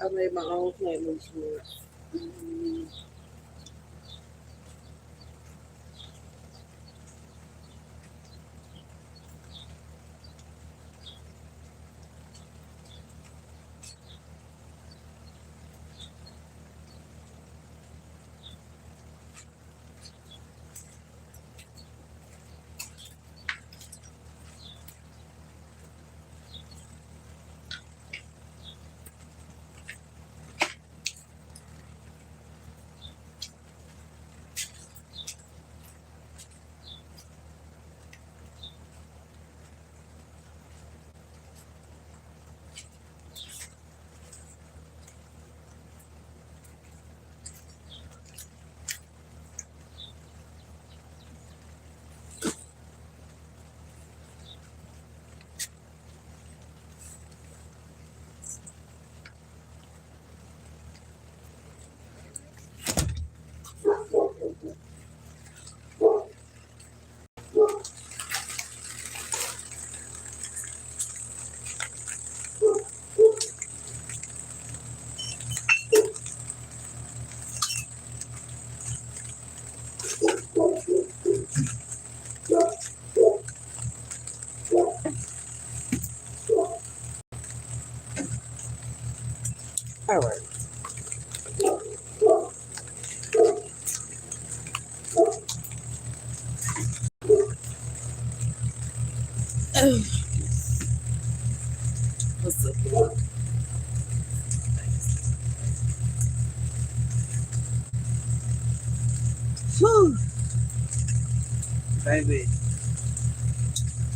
I made my own plant nutrients. Mm, all right. What's up? Whew, baby.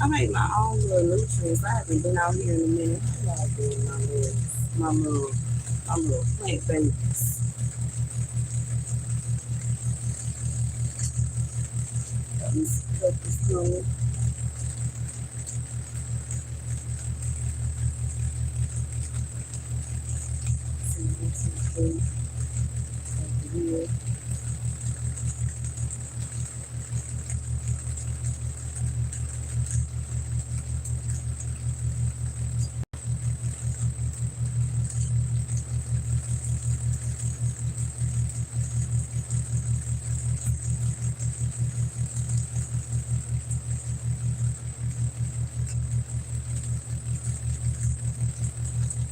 I made my own little nutrients. I haven't been out here in a minute. How y'all doing, my little plant babies? Got me some peppers coming. Some food over here.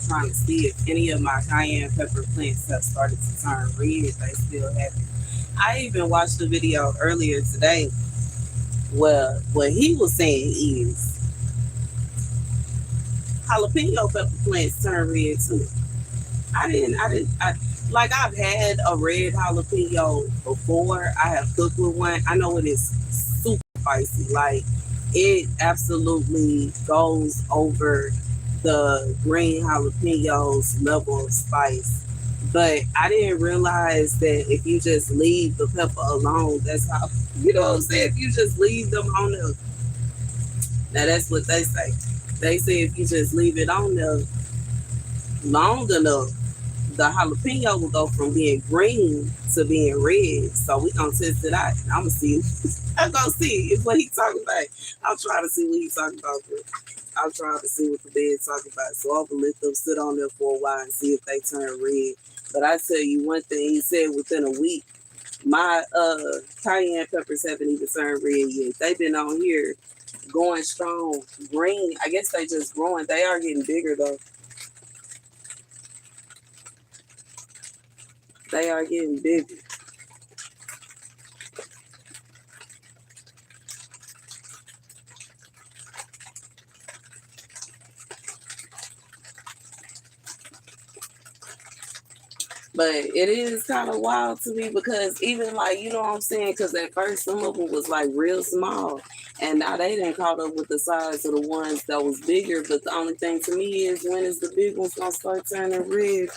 Trying to see if any of my cayenne pepper plants have started to turn red. They still haven't. I even watched a video earlier today where what he was saying is jalapeno pepper plants turn red too. Like I've had a red jalapeno before. I have cooked with one. I know it is super spicy. Like it absolutely goes over the green jalapenos level of spice. But I didn't realize that if you just leave the pepper alone, that's how, you know what I'm saying? If you just leave them on the, now that's what they say. They say if you just leave it on there long enough, the jalapeno will go from being green to being red. So we gonna test it out. I'm gonna see. I'm gonna see if what he talking about. I'm trying to see what he talking about. I'm trying to see what the bed's talking about. So I'm gonna let them sit on there for a while and see if they turn red. But I tell you one thing, he said within a week, my cayenne peppers haven't even turned red yet. They've been on here going strong, green. I guess they just growing. They are getting bigger though. They are getting bigger. But it is kind of wild to me because even like, you know what I'm saying? Because at first some of them was like real small. And now they didn't caught up with the size of the ones that was bigger. But the only thing to me is when is the big ones going to start turning red?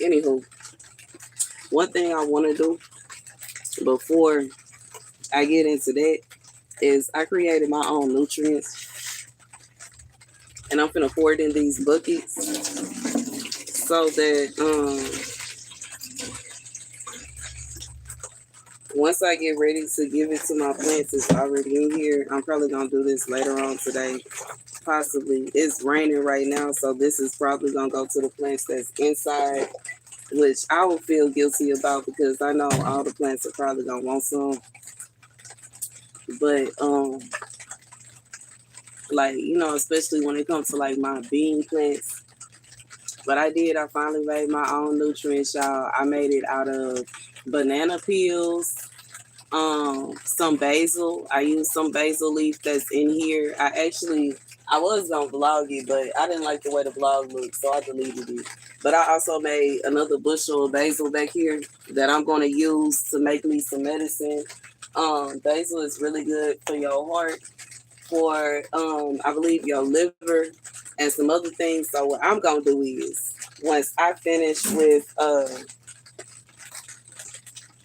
Anywho, one thing I want to do before I get into that is I created my own nutrients. And I'm going to pour it in these buckets so that once I get ready to give it to my plants, it's already in here. I'm probably gonna do this later on today. Possibly. It's raining right now, so this is probably gonna go to the plants that's inside, which I will feel guilty about because I know all the plants are probably gonna want some. But like, you know, especially when it comes to like my bean plants. But I did, I finally made my own nutrients, y'all. I made it out of banana peels, some basil. I used some basil leaf that's in here. I was gonna vlog it, but I didn't like the way the vlog looked, so I deleted it. But I also made another bushel of basil back here that I'm gonna use to make me some medicine. Basil is really good for your heart, for I believe your liver and some other things. So what I'm gonna do is once I finish with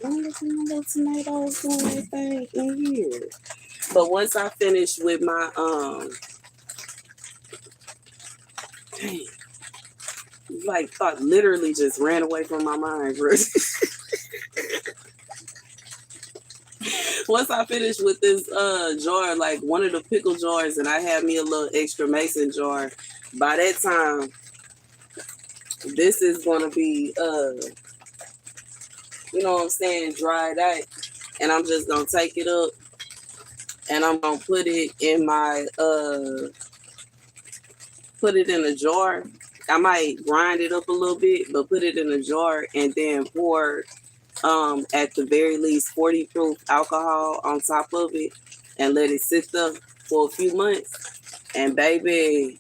tomatoes doing their thing in here. But once I finish with my dang, like thought literally just ran away from my mind. Once I finish with this jar, like one of the pickle jars, and I have me a little extra mason jar, by that time this is gonna be you know what I'm saying, dried out. And I'm just gonna take it up and I'm gonna put it in my put it in a jar. I might grind it up a little bit, but put it in a jar and then pour at the very least 40 proof alcohol on top of it and let it sit there for a few months. And baby,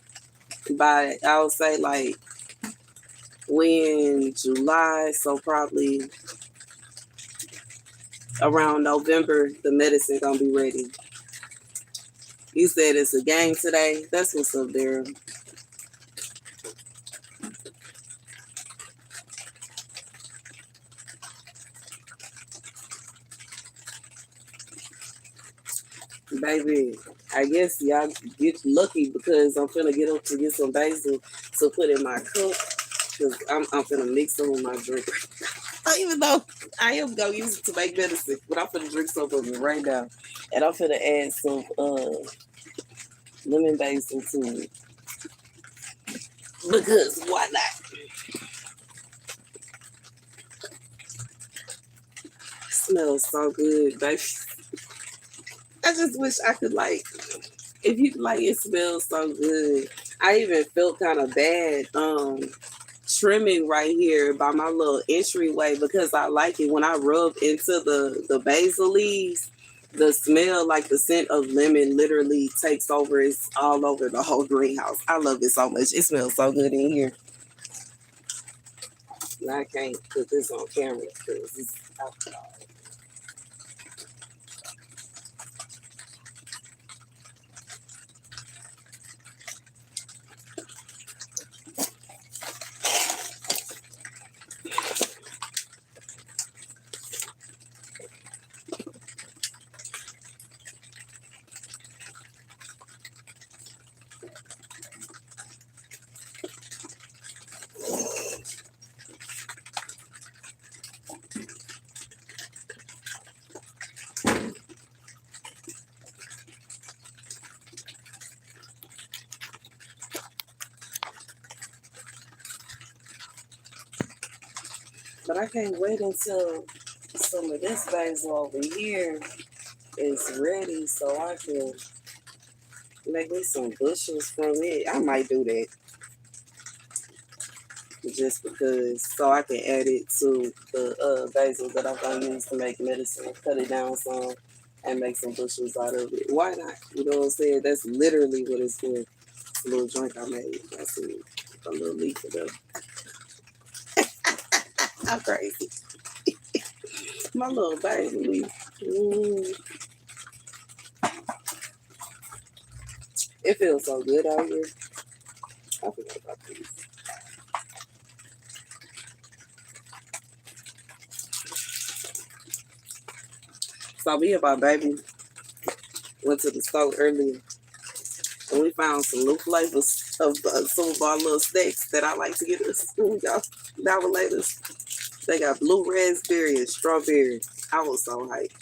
by I would say like we in July, so probably around November, the medicine gonna be ready. You said it's a game today. That's what's up there. Baby, I guess y'all get lucky because I'm finna get up to get some basil to put in my cup because I'm finna mix some of my drink. Even though I am gonna use it to make medicine, but I'm finna drink some of it right now. And I'm finna add some lemon basil to it. Because why not? It smells so good, baby. I just wish I could like if you like it smells so good. I even felt kind of bad trimming right here by my little entryway because I like it when I rub into the basil leaves. The smell, like the scent of lemon, literally takes over. It's all over the whole greenhouse. I love it so much. It smells so good in here. And I can't put this on camera because it's alcohol. But I can't wait until some of this basil over here is ready so I can make me some bushels from it. I might do that just because so I can add it to the basil that I'm gonna use to make medicine, cut it down some and make some bushels out of it. Why not? You know what I'm saying? That's literally what it's for. It's a little drink I made. That's it. A little leaf of them. I'm crazy. My little basil leaf. Mm, it feels so good out here. I forgot about these. So me and my baby went to the store earlier and we found some new flavors of some of our little snacks that I like to get us. Y'all, laters. They got blue raspberry and strawberry. I was so hyped.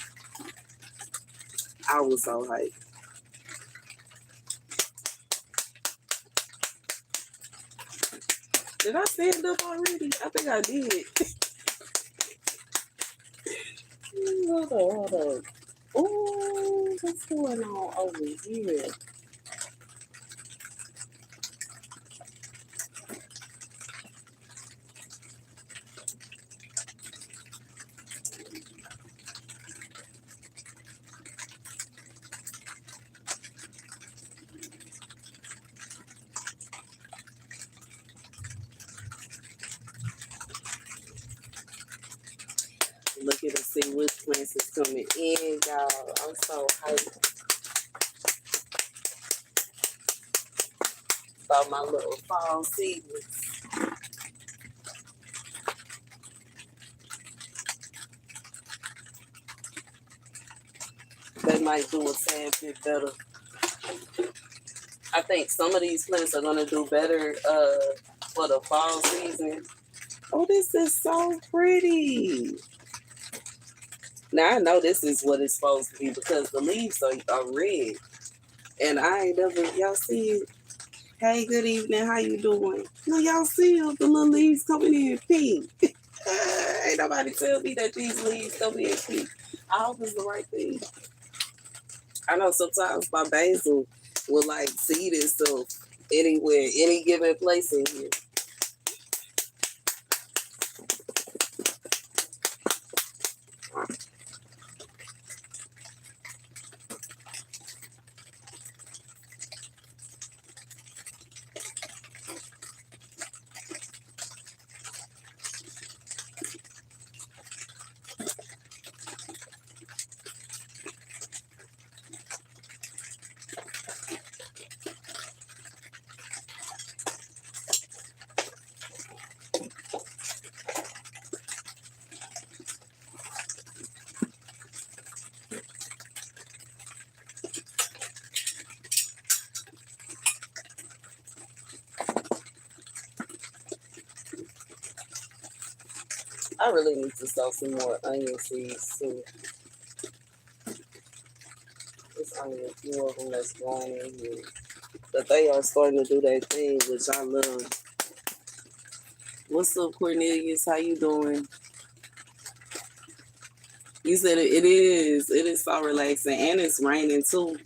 I was so hyped. Did I stand up already? I think I did. Hold on. Oh, what's going on over here? Looking to see which plants is coming in, y'all. I'm so hyped about my little fall seedlings. They might do a tad bit better. I think some of these plants are gonna do better for the fall season. Oh, this is so pretty. Now I know this is what it's supposed to be because the leaves are red. And I ain't never, y'all see it? Hey, good evening. How you doing? No, y'all see the little leaves coming in pink. Ain't nobody tell me that these leaves come in pink. I hope it's the right thing. I know sometimes my basil will like seed itself anywhere, any given place in here. I really need to sow some more onion seeds too. There's only a few of them that's growing in here. But they are starting to do their thing, which I love. What's up, Cornelius? How you doing? You said it is. It is so relaxing. And it's raining too.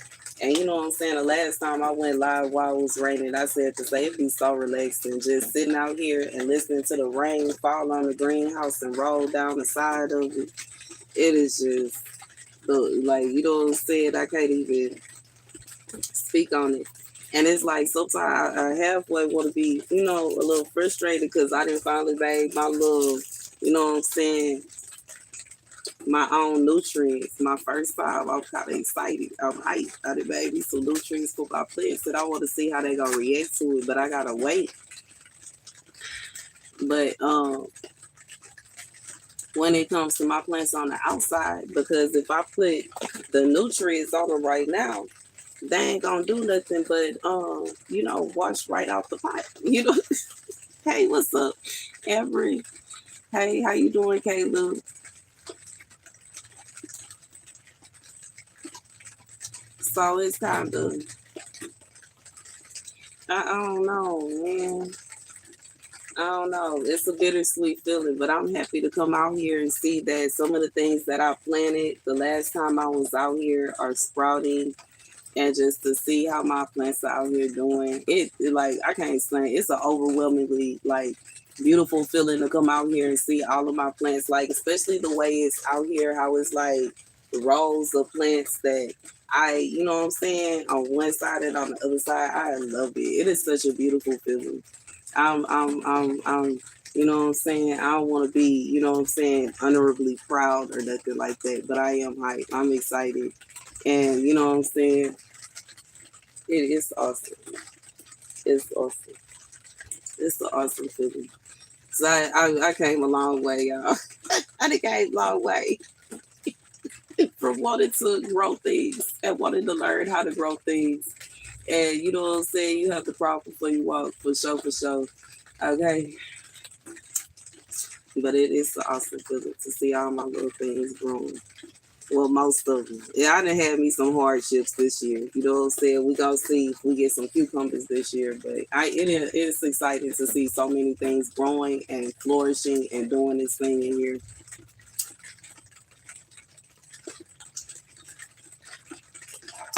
And you know what I'm saying? The last time I went live while it was raining, I said to say it'd be so relaxing. Just sitting out here and listening to the rain fall on the greenhouse and roll down the side of it. It is just like, you know what I'm saying? I can't even speak on it. And it's like sometimes I halfway want to be, you know, a little frustrated because I didn't finally made my little, you know what I'm saying, my own nutrients. My first time, I'm kind of excited. I'm hyped. I done made me some nutrients for my plants that I want to see how they gonna react to it, but I gotta wait. But when it comes to my plants on the outside, because if I put the nutrients on them right now, they ain't gonna do nothing but you know, wash right off the pot. You know, hey, what's up, Every? Hey, how you doing, Caleb? So it's kind of, I don't know, man. I don't know. It's a bittersweet feeling, but I'm happy to come out here and see that some of the things that I planted the last time I was out here are sprouting, and just to see how my plants are out here doing it like I can't explain. It's an overwhelmingly like beautiful feeling to come out here and see all of my plants, like especially the way it's out here, how it's like rows of plants that you know what I'm saying, on one side and on the other side. I love it. It is such a beautiful feeling. I'm you know what I'm saying? I don't want to be, you know what I'm saying, honorably proud or nothing like that, but I am hyped. I'm excited. And you know what I'm saying? It is awesome. It's awesome. It's an awesome feeling. So I came a long way, y'all. I done came a long way from wanting to grow things and wanting to learn how to grow things. And you know what I'm saying? You have to crawl before you walk, for sure, for sure. Okay. But it is an awesome feeling to see all my little things growing. Well, most of them. Yeah, I done had me some hardships this year. You know what I'm saying? We gonna see if we get some cucumbers this year. But it's exciting to see so many things growing and flourishing and doing this thing in here.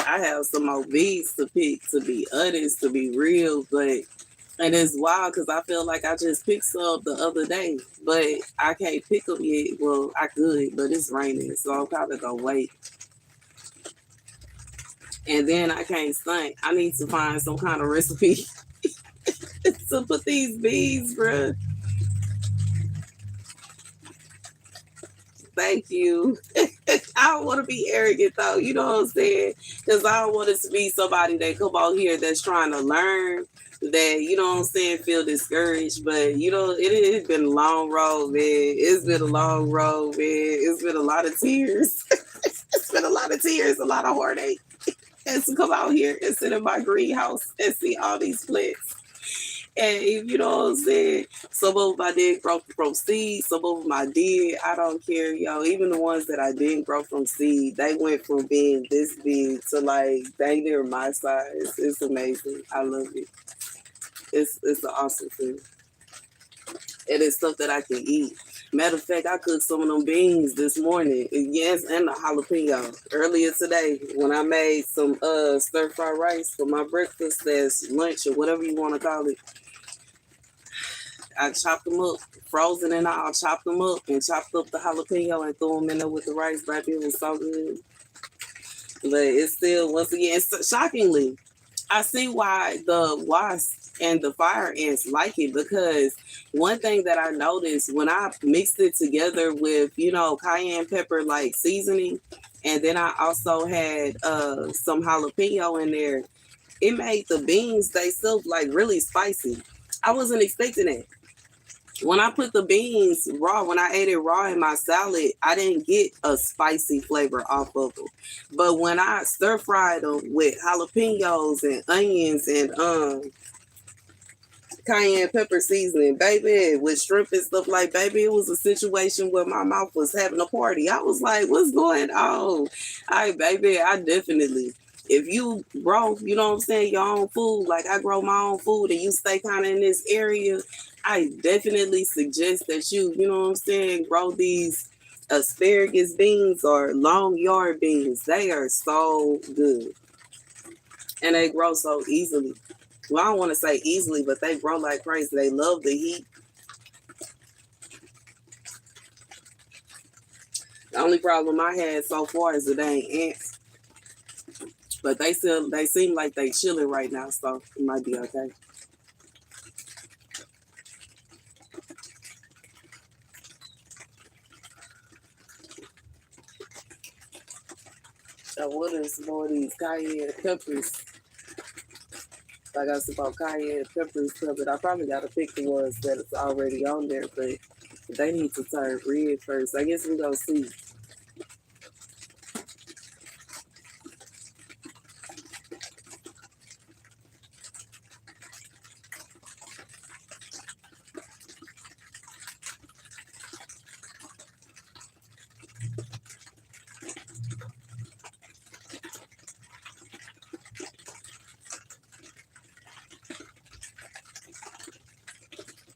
I have some more beads to pick, to be honest, to be real, but and it's wild because I feel like I just picked some the other day, but I can't pick them yet. Well, I could, but it's raining, so I'm probably gonna wait. And then I can't stunt. I need to find some kind of recipe to put these beads, bruh. Thank you. I don't want to be arrogant though, you know what I'm saying? Because I don't want it to be somebody that come out here that's trying to learn that, you know what I'm saying, feel discouraged. But you know, it's been a long road, man. It's been a long road, man. It's been a lot of tears. It's been a lot of tears, a lot of heartache. And to come out here and sit in my greenhouse and see all these plants. And you know what I'm saying? Some of them I did grow from seed, some of them I did. I don't care, yo. Even the ones that I didn't grow from seed, they went from being this big to like they near my size. It's amazing. I love it. It's an awesome thing. And it's stuff that I can eat. Matter of fact, I cooked some of them beans this morning. Yes, and the jalapeno earlier today when I made some stir fry rice for my breakfast, that's lunch or whatever you want to call it. I chopped them up, frozen and all, chopped them up and chopped up the jalapeno and threw them in there with the rice, baby. It was so good. But it's still, once again, shockingly, I see why the wasps and the fire ants like it, because one thing that I noticed when I mixed it together with, you know, cayenne pepper like seasoning, and then I also had some jalapeno in there, it made the beans themselves like really spicy. I wasn't expecting it. When I put the beans raw, when I ate it raw in my salad, I didn't get a spicy flavor off of them. But when I stir fried them with jalapenos and onions and cayenne pepper seasoning, baby, with shrimp and stuff, like, baby, it was a situation where my mouth was having a party. I was like, what's going on? Baby, I definitely, if you grow, you know what I'm saying, your own food, like I grow my own food and you stay kind of in this area, I definitely suggest that you know what I'm saying, grow these asparagus beans or long yard beans. They are so good and they grow so easily. Well, I don't want to say easily, but they grow like crazy. They love the heat. The only problem I had so far is the dang ants. But they seem like they chilling right now, so it might be okay. I wanted some more of these cayenne peppers. I got some more cayenne peppers covered. I probably got to pick the ones that's already on there, but they need to turn red first. I guess we're going to see.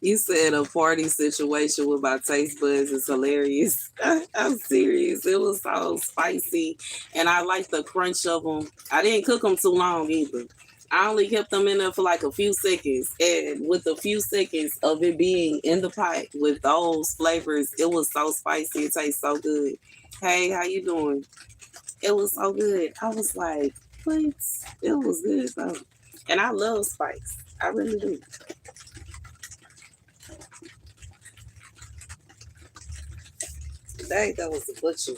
You said a party situation with my taste buds is hilarious. I'm serious. It was so spicy, and I like the crunch of them. I didn't cook them too long either. I only kept them in there for like a few seconds, and with a few seconds of it being in the pot with those flavors, it was so spicy. It tastes so good. Hey, how you doing? It was so good. I was like, what? It was good though, and I love spice. I really do. Dang, that was a butcher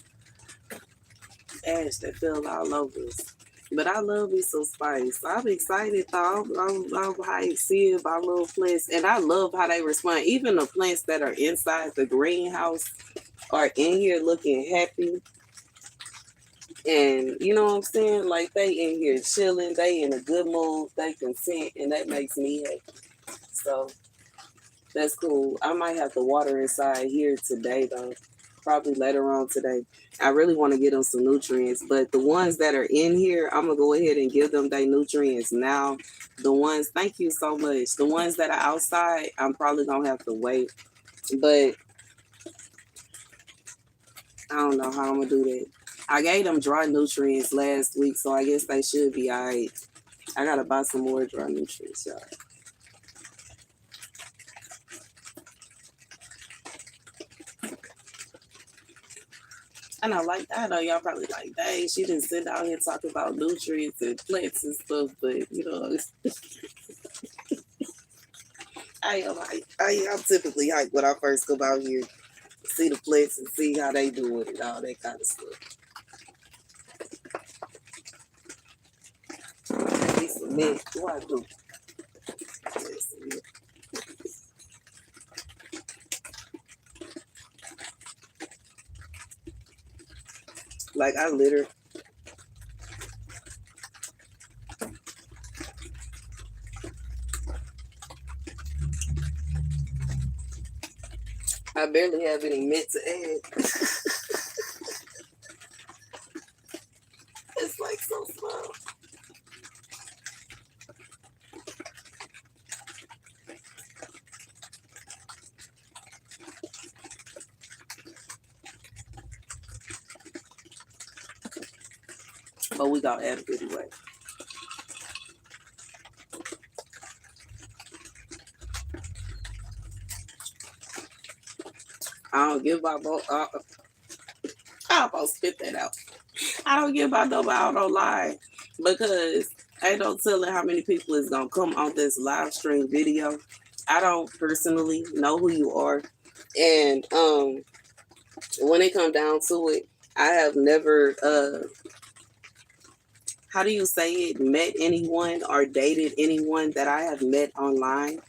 ash that fell all over us. But I love me some spice. I'm excited though. I'm hyped seeing my little plants. And I love how they respond. Even the plants that are inside the greenhouse are in here looking happy. And you know what I'm saying? Like they in here chilling. They in a good mood. They content. And that makes me happy. So that's cool. I might have to water inside here today though. probably later on today. I really want to get them some nutrients, but the ones that are in here, I'm gonna go ahead and give them their nutrients now. The ones, thank you so much. The ones that are outside, I'm probably gonna have to wait, but I don't know how I'm gonna do that. I gave them dry nutrients last week, so I guess they should be all right. I gotta buy some more dry nutrients, y'all. And I know y'all probably like, dang, she didn't sit down here talking about nutrients and plants and stuff, but you know, I'm typically hyped when I first come out here, see the plants and see how they do it and all that kind of stuff. I need some mint. What I do? Like I literally, I barely have any mint to add. It's like so small. But we gonna add it anyway. I don't give about I almost spit that out. I don't give about nobody out on live because ain't no telling how many people is gonna come on this live stream video. I don't personally know who you are, and when it come down to it, I have never how do you say it, met anyone or dated anyone that I have met online.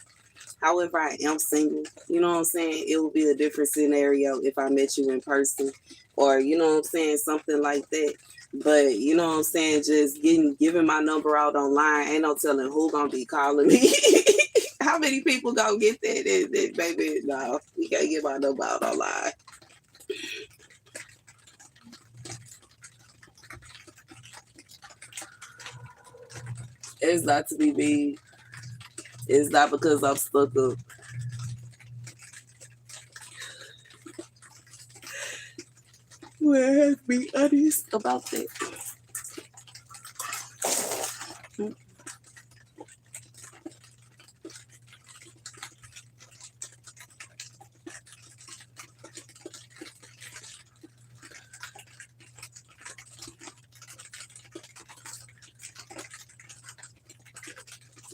However, I am single. You know what I'm saying? It would be a different scenario if I met you in person or, you know what I'm saying, something like that. But, you know what I'm saying, just giving my number out online, ain't no telling who gonna be calling me. How many people gonna get that? Baby, no, we can't get my number out online. It's not to be me. It's not because I'm stuck up. Well, I have to be honest about that.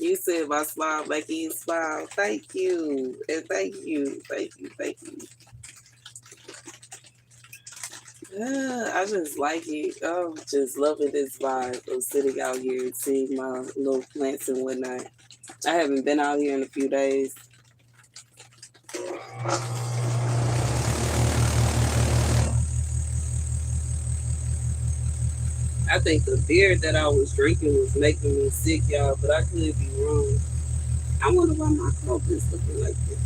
You said my smile make you smile. Thank you. And thank you. Thank you. Thank you. I just like it. I'm just loving this vibe of sitting out here and seeing my little plants and whatnot. I haven't been out here in a few days. I think the beer that I was drinking was making me sick, y'all, but I could be wrong. I wonder why my throat is looking like this.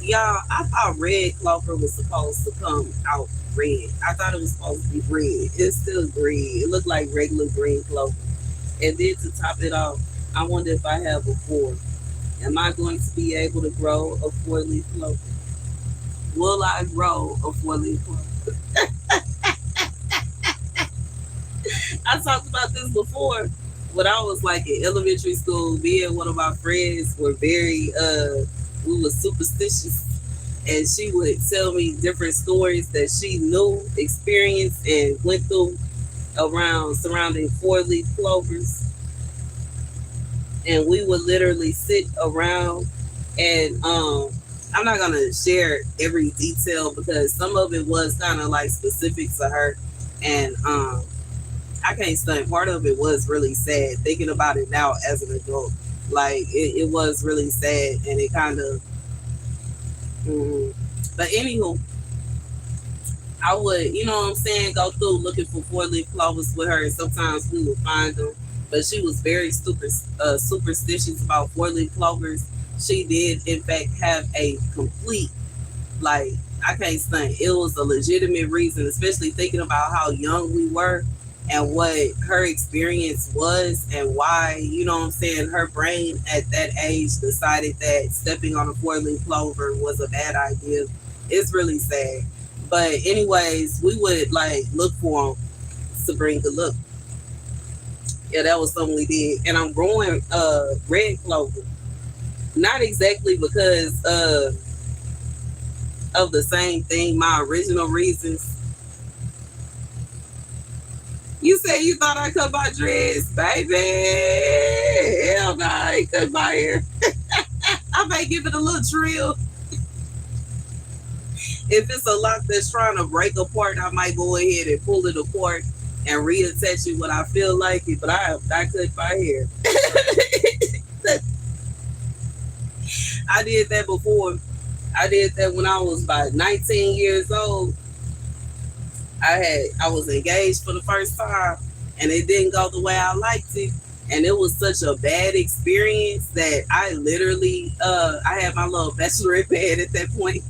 Y'all, I thought red clover was supposed to come out red. I thought it was supposed to be red. It's still green. It looked like regular green clover. And then to top it off, I wonder if I have a four. Am I going to be able to grow a four-leaf clover? Will I grow a four-leaf clover? I talked about this before when I was like in elementary school. Me and one of my friends were very we were superstitious, and she would tell me different stories that she knew, experienced, and went through around surrounding four-leaf clovers. And we would literally sit around and I'm not gonna share every detail because some of it was kind of like specific to her, and I can't stunt. Part of it was really sad thinking about it now as an adult. Like it was really sad, and it kind of. But anywho, I would, you know what I'm saying, go through looking for four-leaf clovers with her, and sometimes we would find them. but she was very superstitious about four-leaf clovers. She did, in fact, have a complete, like, I can't stunt. It was a legitimate reason, especially thinking about how young we were and what her experience was and why, you know what I'm saying, her brain at that age decided that stepping on a four-leaf clover was a bad idea. It's really sad. But anyways, we would like look for them to bring good luck. Yeah, that was something we did. And I'm growing red clover. Not exactly because of the same thing, my original reasons. You say you thought I cut my dreads, baby. Hell no, I ain't cut my hair. I may give it a little trill. If it's a lock that's trying to break apart, I might go ahead and pull it apart and reattach it when I feel like it. But I have not cut my hair. I did that before. I did that when I was about 19 years old. I was engaged for the first time, and it didn't go the way I liked it. And it was such a bad experience that I literally I had my little bachelorette pad at that point.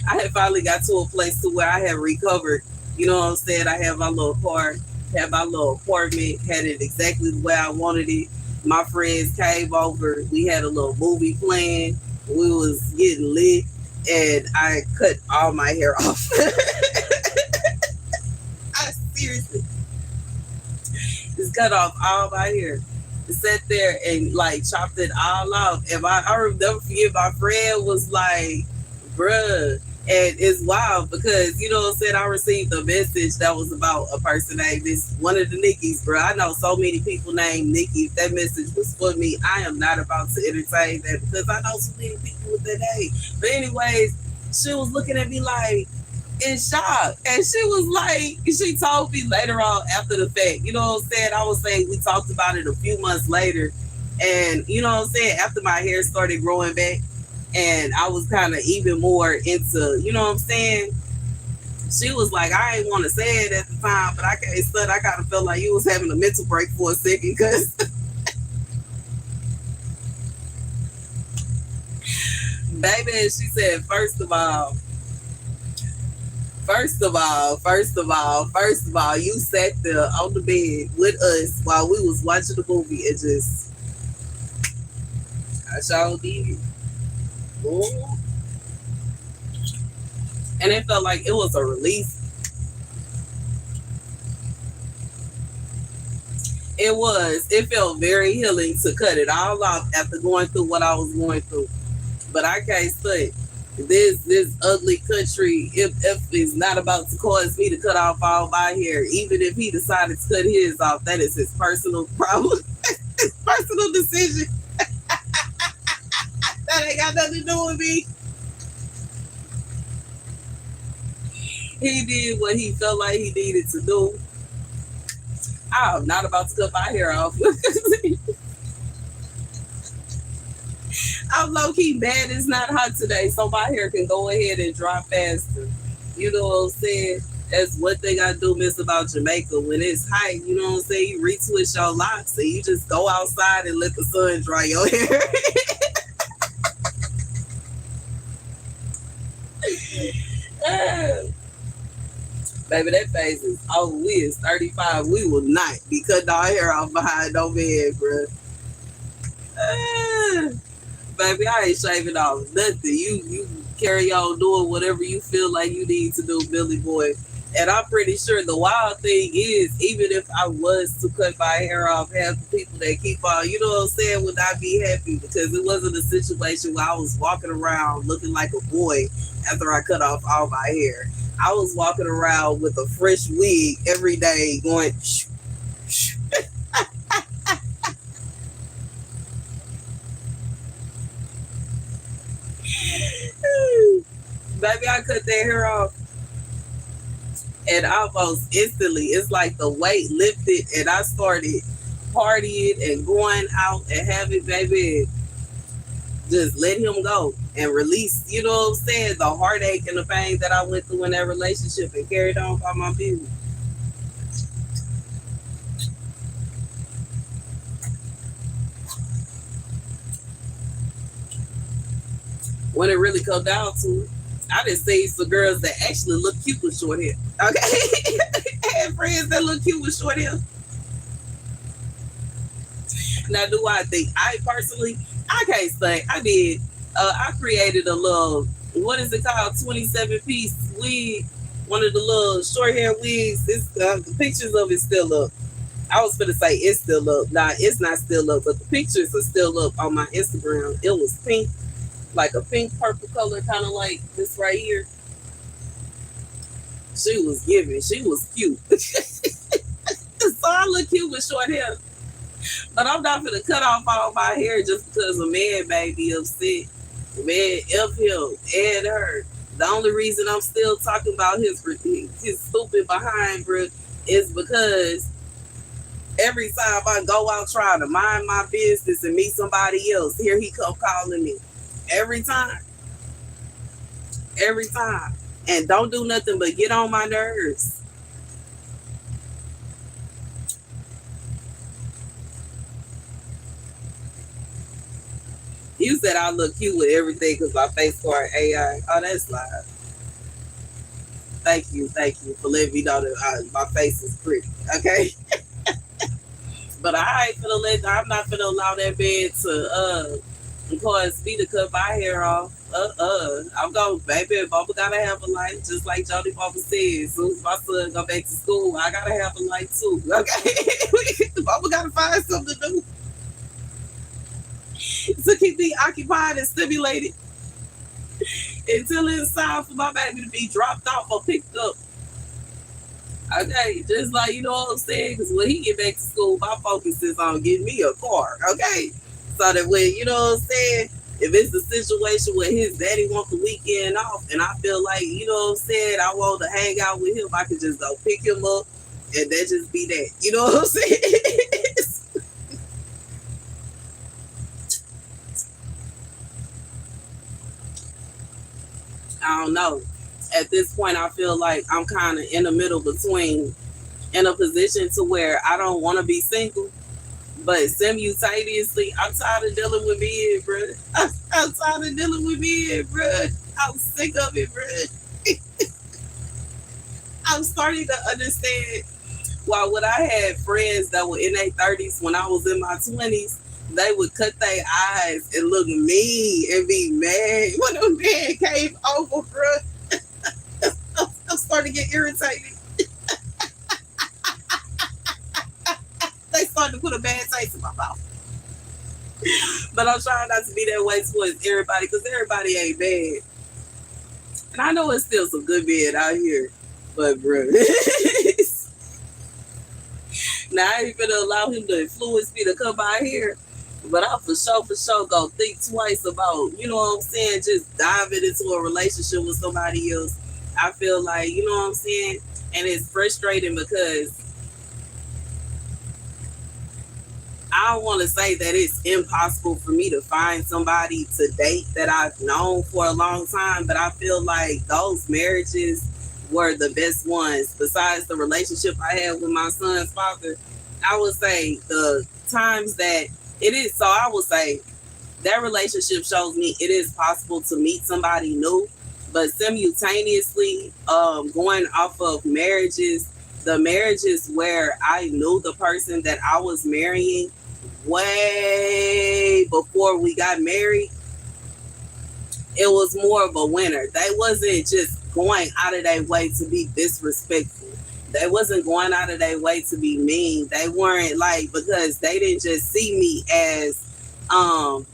I had finally got to a place to where I had recovered. You know what I'm saying? I had my little car, had my little apartment, had it exactly the way I wanted it. My friends came over. We had a little movie playing. We was getting lit, and I cut all my hair off. I seriously just cut off all my hair. Sat there and like chopped it all off. And I remember forget my friend was like, bruh. And it's wild because, you know what I'm saying, I received a message that was about a person named this one of the Nickies, bro. I know so many people named Nikki. If that message was for me, I am not about to entertain that because I know so many people with that name. But anyways, she was looking at me like in shock. And she was like, she told me later on after the fact, you know what I'm saying? I was saying we talked about it a few months later. And you know what I'm saying? After my hair started growing back, and I was kind of even more into, you know what I'm saying? She was like, I ain't want to say it at the time, but I can't study. I kind of felt like you was having a mental break for a second because, baby, she said, first of all, you sat there on the bed with us while we was watching the movie and just, I sure did. Ooh. And it felt like it was a release. It was. It felt very healing to cut it all off after going through what I was going through. But I can't say this ugly country, if it's not about to cause me to cut off all my hair, even if he decided to cut his off, that is his personal problem. His personal decision. That ain't got nothing to do with me. He did what he felt like he needed to do. I'm not about to cut my hair off. I'm low-key mad it's not hot today, so my hair can go ahead and dry faster. You know what I'm saying? That's one thing I do miss about Jamaica. When it's hot, you know what I'm saying? You retwist your locks and you just go outside and let the sun dry your hair. Baby, that face is over. We is 35. We will not be cutting our hair off behind no man, bro. Baby, I ain't shaving off nothing. You carry on doing whatever you feel like you need to do, Billy boy. And I'm pretty sure the wild thing is, even if I was to cut my hair off, half the people that keep on, you know what I'm saying, would not be happy because it wasn't a situation where I was walking around looking like a boy after I cut off all my hair. I was walking around with a fresh wig every day going, shh, shh. Baby, I cut that hair off and almost instantly, it's like the weight lifted and I started partying and going out and having, baby, just let him go and release, you know what I'm saying, the heartache and the pain that I went through in that relationship and carried on by my business. When it really come down to it, I just see some girls that actually look cute with short hair. Okay, I had friends that look cute with short hair. Now, do I think I personally? I can't say I did. I created a little, what is it called, 27-piece wig. One of the little short hair wigs. It's the pictures of it still up. I was gonna say it's still up. Nah, it's not still up, but the pictures are still up on my Instagram. It was pink, like a pink purple color, kind of like this right here. She was giving. She was cute. So I look cute with short hair. But I'm not gonna cut off all my hair just because a man made me upset. Man, F him and her. The only reason I'm still talking about his stupid behind, bro, is because every time I go out trying to mind my business and meet somebody else, here he come calling me. Every time. Every time. And don't do nothing but get on my nerves. You said I look cute with everything because my face card AI. Oh, that's live. Thank you for letting me know that my face is pretty. Okay, but I ain't finna let. I'm not finna allow that man to cause me to cut my hair off. I'm going, baby. Bubba gotta have a life, just like Jody Bubba said. As soon as my son go back to school, I gotta have a life too. Okay, Bubba gotta find something to do to keep me occupied and stimulated until it's time for my baby to be dropped off or picked up. Okay, just like, you know what I'm saying? Because when he get back to school, my focus is on getting me a car. Okay, so that when, you know what I'm saying, if it's a situation where his daddy wants the weekend off, and I feel like, you know what I'm saying, I want to hang out with him, I can just go pick him up, and that just be that. You know what I'm saying? I don't know. At this point, I feel like I'm kind of in the middle between, in a position to where I don't want to be single, but simultaneously, I'm tired of dealing with men, bro. I'm tired of dealing with men, bro. I'm sick of it, bro. I'm starting to understand why when I had friends that were in their 30s when I was in my 20s, they would cut their eyes and look mean and be mad when a man came over, bro. I'm starting to get irritated. They started to put a bad taste in my mouth. But I'm trying not to be that way towards everybody because everybody ain't bad. And I know it's still some good men out here. But, bro, now I ain't gonna allow him to influence me to come out here. But I for sure gonna think twice about, you know what I'm saying, just diving into a relationship with somebody else. I feel like, you know what I'm saying? And it's frustrating because I don't want to say that it's impossible for me to find somebody to date that I've known for a long time, but I feel like those marriages were the best ones. Besides the relationship I had with my son's father, I would say the times that it is, so I would say that relationship shows me it is possible to meet somebody new, but simultaneously, going off of marriages, the marriages where I knew the person that I was marrying way before we got married, it was more of a winner. They wasn't just going out of their way to be disrespectful. They wasn't going out of their way to be mean. They weren't like, because they didn't just see me as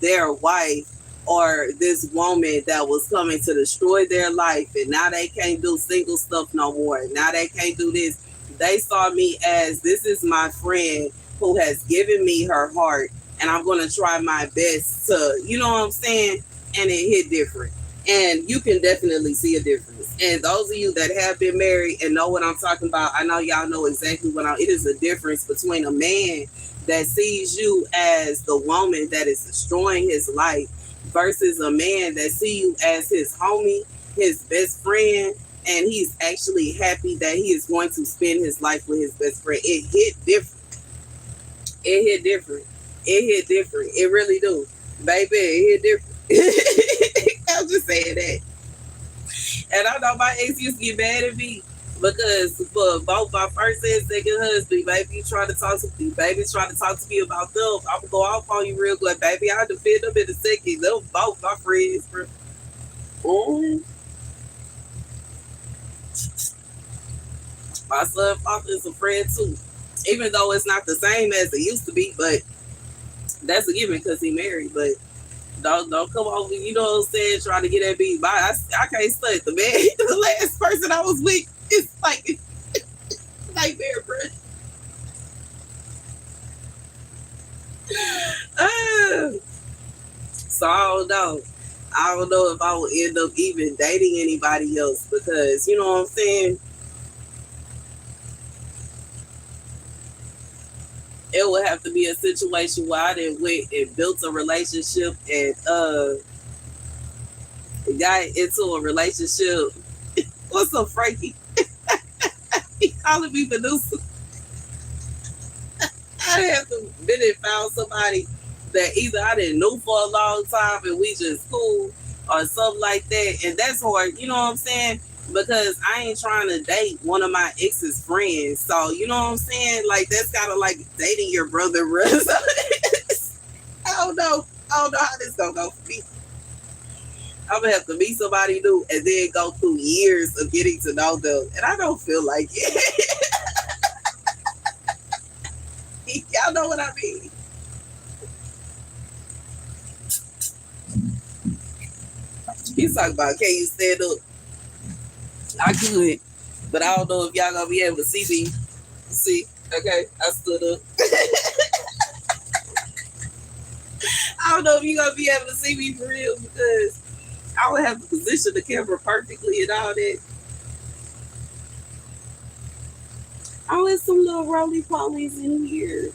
their wife or this woman that was coming to destroy their life, and now they can't do single stuff no more. Now they can't do this. They saw me as, this is my friend who has given me her heart, and I'm going to try my best to, you know what I'm saying? And it hit different. And you can definitely see a difference. And those of you that have been married and know what I'm talking about, I know y'all know exactly it is a difference between a man that sees you as the woman that is destroying his life versus a man that sees you as his homie, his best friend, and he's actually happy that he is going to spend his life with his best friend. It hit different. It hit different. It hit different. It really do. Baby, it hit different. I'm just saying that. And I know my ex used to get mad at me because for both my first and second husband, baby, you trying to talk to me, baby, trying to talk to me about them. I'm gonna go off on you real good, baby. I'll defend them in a second. Them both my friends, bro. Mm. My son father is a friend too. Even though it's not the same as it used to be, but that's a given because he married. But don't come over, you know what I'm saying, trying to get that beat by. I can't study the man. The last person I was with is like nightmare, bro. So I don't know. I don't know if I will end up even dating anybody else because you know what I'm saying. It would have to be a situation where I done went and built a relationship and got into a relationship. What's up, Frankie? He calling me Medusa. I have to been and found somebody that either I didn't know for a long time and we just cool or something like that. And that's hard, you know what I'm saying? Because I ain't trying to date one of my ex's friends. So, you know what I'm saying? Like, that's kind of like dating your brother, bro. So, I don't know. I don't know how this gonna go for me. I'm gonna have to meet somebody new and then go through years of getting to know them. And I don't feel like it. Y'all know what I mean? He's talking about, can you stand up? I could, but I don't know if y'all gonna be able to see me. See, okay, I stood up. I don't know if you're gonna be able to see me for real because I would have to position the camera perfectly and all that. Oh, there's some little roly polies in here.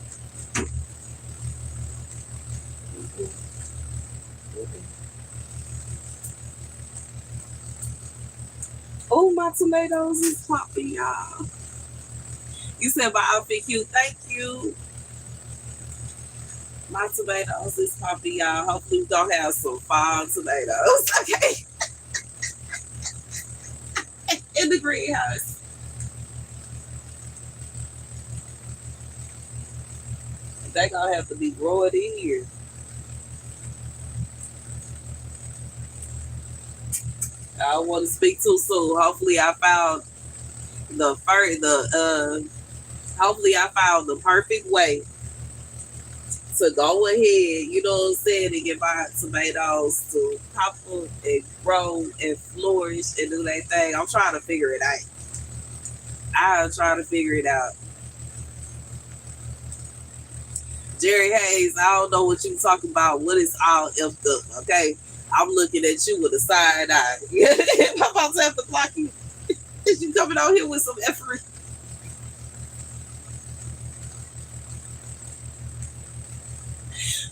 Oh, my tomatoes is popping, y'all. You said my outfit cute. Thank you. My tomatoes is popping, y'all. Hopefully, we gonna have some fall tomatoes. Okay. In the greenhouse. They gonna have to be growing in here. I don't want to speak too soon. Hopefully, I found the first, hopefully, I found the perfect way to go ahead, you know what I'm saying, and get my tomatoes to pop up and grow and flourish and do that thing. I'm trying to figure it out. I'm trying to figure it out. Jerry Hayes, I don't know what you talking about. What is all effed up? Okay, I'm looking at you with a side eye. I'm about to have to block you. Is you coming out here with some effort?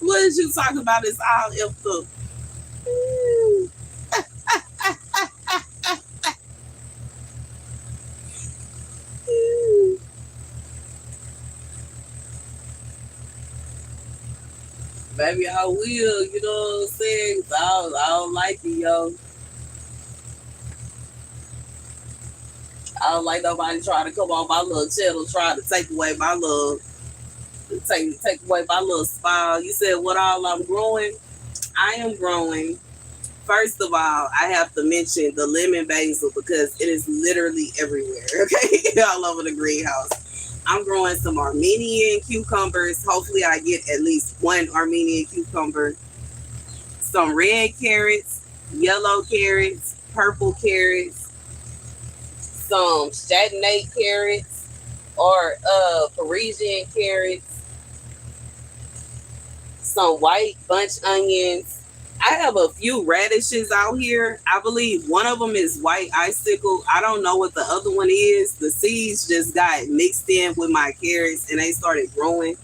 What is you talking about? It's all effed up. Maybe I will, you know what I'm saying? I don't like it, yo. I don't like nobody trying to come on my little channel trying to take away my little take away my little smile. You said what all I'm growing? I am growing. First of all, I have to mention the lemon basil because it is literally everywhere. Okay, all over the greenhouse. I'm growing some Armenian cucumbers. Hopefully, I get at least one Armenian cucumber. Some red carrots, yellow carrots, purple carrots, some Chardonnay carrots or Parisian carrots, some white bunch onions. I have a few radishes out here. I believe one of them is white icicle. I don't know what the other one is. The seeds just got mixed in with my carrots and they started growing.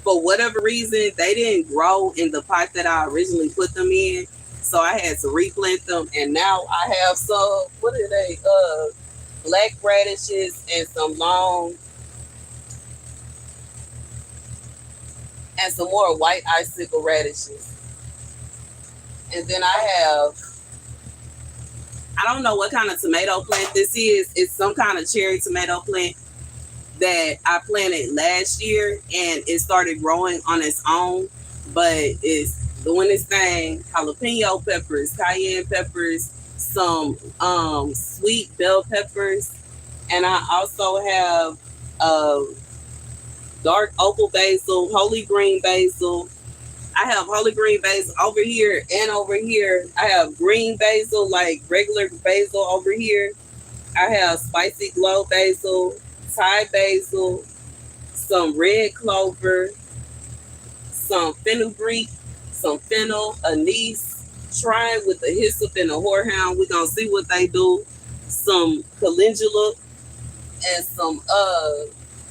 For whatever reason, they didn't grow in the pot that I originally put them in. So I had to replant them. And now I have some, what are they? Black radishes and some long and some more white icicle radishes. And then I have I don't know what kind of tomato plant this is. It's some kind of cherry tomato plant that I planted last year, and it started growing on its own. But it's doing its thing. Jalapeno peppers, cayenne peppers, some sweet bell peppers, and I also have uh, dark opal basil, holy green basil. I have holy green basil over here and over here. I have green basil, like regular basil over here. I have spicy glow basil, Thai basil, some red clover, some fenugreek, some fennel, anise, trying with the hyssop and the horehound. We're gonna see what they do. Some calendula and some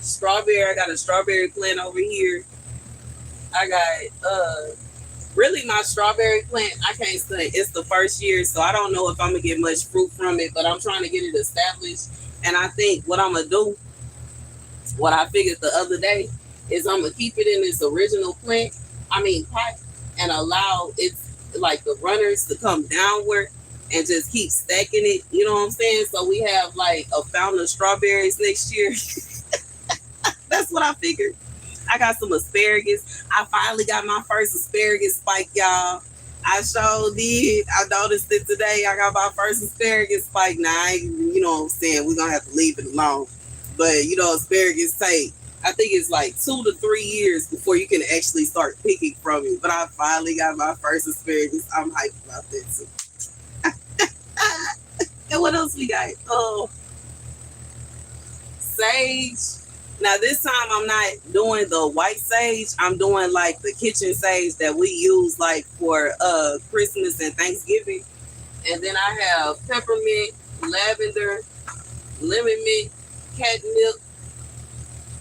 strawberry. I got a strawberry plant over here. I got really my strawberry plant. I can't say it's the first year, so I don't know if I'm gonna get much fruit from it, but I'm trying to get it established. And I think what I'm gonna do, what I figured the other day, is I'm gonna keep it in its original pot, and allow its like the runners to come downward and just keep stacking it. You know what I'm saying? So we have like a fountain of strawberries next year. That's what I figured. I got some asparagus. I finally got my first asparagus spike, y'all. I sure did. I noticed it today. I got my first asparagus spike. Now, you know what I'm saying? We're going to have to leave it alone. But, asparagus take, I think it's like 2 to 3 years before you can actually start picking from it. But I finally got my first asparagus. I'm hyped about that, too. And what else we got? Oh, sage. Now this time I'm not doing the white sage. I'm doing like the kitchen sage that we use like for Christmas and Thanksgiving. And then I have peppermint, lavender, lemon mint, catnip,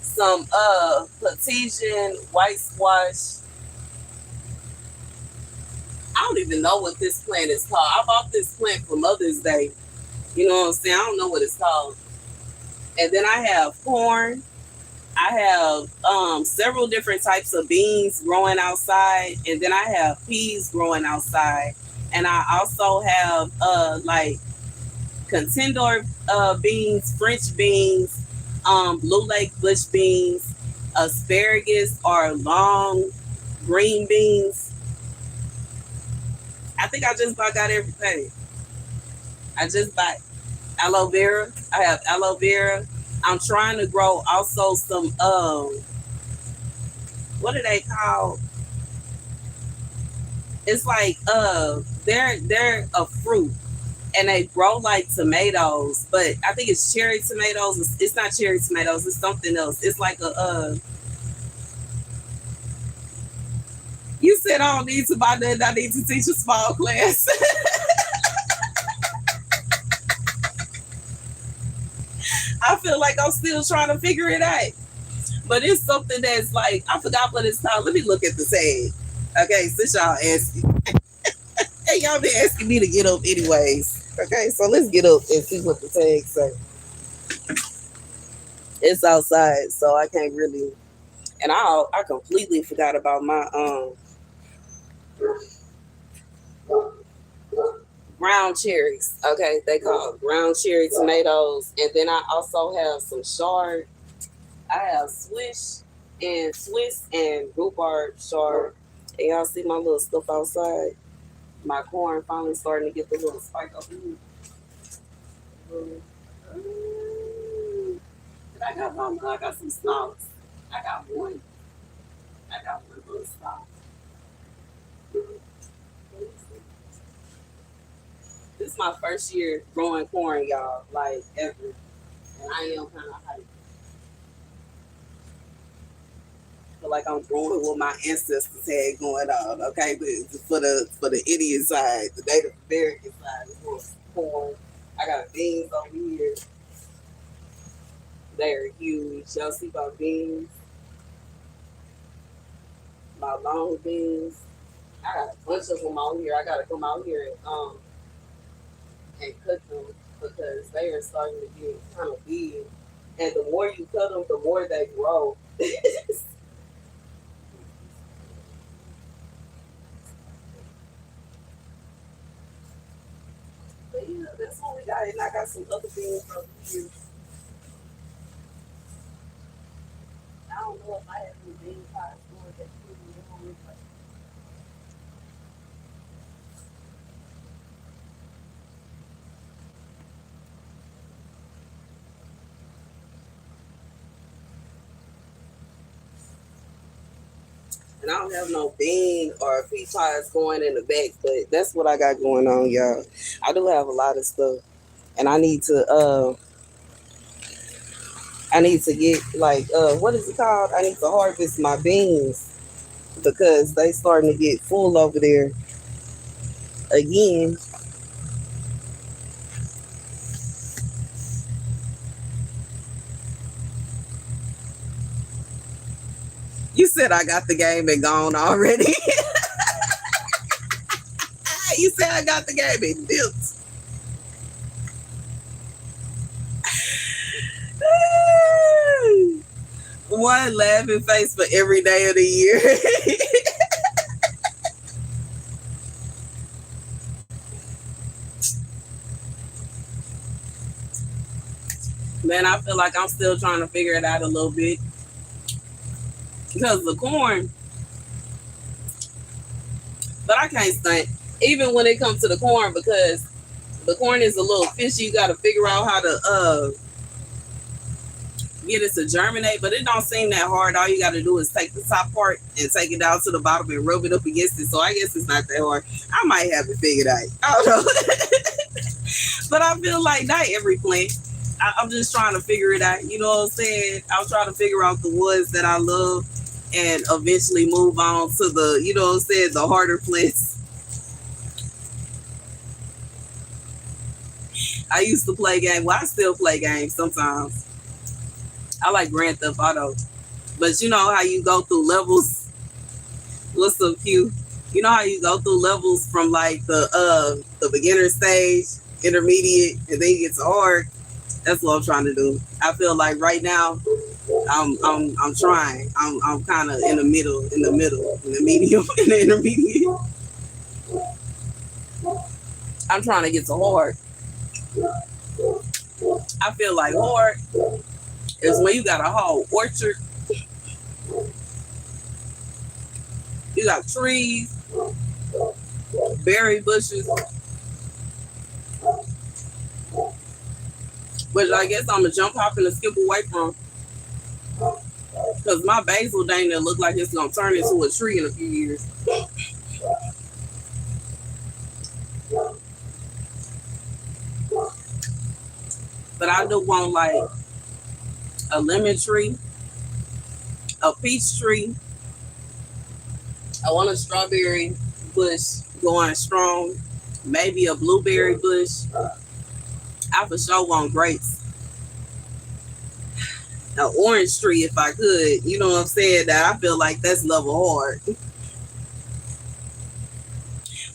some Platesian white squash. I don't even know what this plant is called. I bought this plant for Mother's Day. You know what I'm saying? I don't know what it's called. And then I have corn. I have several different types of beans growing outside, and then I have peas growing outside, and I also have like contender beans, French beans, blue lake bush beans, asparagus or long green beans. I think I just about got everything. I just bought aloe vera. I have aloe vera. I'm trying to grow also some what are they called? It's like they're a fruit and they grow like tomatoes, but I think it's cherry tomatoes. It's not cherry tomatoes, it's something else. It's like a you said I don't need to buy that, I need to teach a small class. I feel like I'm still trying to figure it out. But it's something that's like, I forgot what it's called. Let me look at the tag. Okay, since y'all asking. Hey, y'all been asking me to get up anyways. Okay, so let's get up and see what the tag say. It's outside, so I can't really. And I completely forgot about my ground cherries. Okay, they call ground cherry tomatoes. And then I also have some chard. I have Swiss and rhubarb chard. And y'all see my little stuff outside. My corn finally starting to get the little spike over here. I got some stalks. I got one. I got one little stalk. This is my first year growing corn, y'all, like ever. And I am kind of hyped. Feel like I'm growing what my ancestors had going on, okay? But for the Indian side, the Native American side, of course, corn. I got beans over here. They're huge. Y'all see my beans? My long beans. I got a bunch of them out here. I gotta come out here and cut them because they are starting to get kind of big. And the more you cut them, the more they grow. But yeah, that's some other beans over here. I don't know if I have any bean pies going that food. And I don't have no bean or pea pies going in the back, but that's what I got going on, y'all. I do have a lot of stuff, and I need to get like what is it called? I need to harvest my beans because they starting to get full over there again. You said I got the game and gone already. You said I got the game and dipped. One laughing face for every day of the year. Man, I feel like I'm still trying to figure it out a little bit because the corn, but I can't stunt even when it comes to the corn because the corn is a little fishy. You got to figure out how to get it to germinate, but it don't seem that hard. All you got to do is take the top part and take it down to the bottom and rub it up against it. So I guess it's not that hard. I might have it figured out. I don't know. But I feel like not every plant. I'm just trying to figure it out. You know what I'm saying? I'm trying to figure out the ones that I love and eventually move on to the, you know what I'm saying, the harder plants. I used to play games. Well, I still play games sometimes. I like Grand Theft Auto. But you know how you go through levels? What's so cute? You know how you go through levels from like the beginner stage, intermediate, and then you get to hard? That's what I'm trying to do. I feel like right now I'm trying. I'm kind of in the middle, in the medium, in the intermediate. I'm trying to get to hard. I feel like hard is when you got a whole orchard. You got trees, berry bushes, which I guess I'm gonna jump off and skip away from. Because my basil dang that look like it's gonna turn into a tree in a few years. But I do want like a lemon tree, a peach tree. I want a strawberry bush going strong, maybe a blueberry bush. I for sure want grapes. An orange tree if I could. You know what I'm saying? That I feel like that's level hard.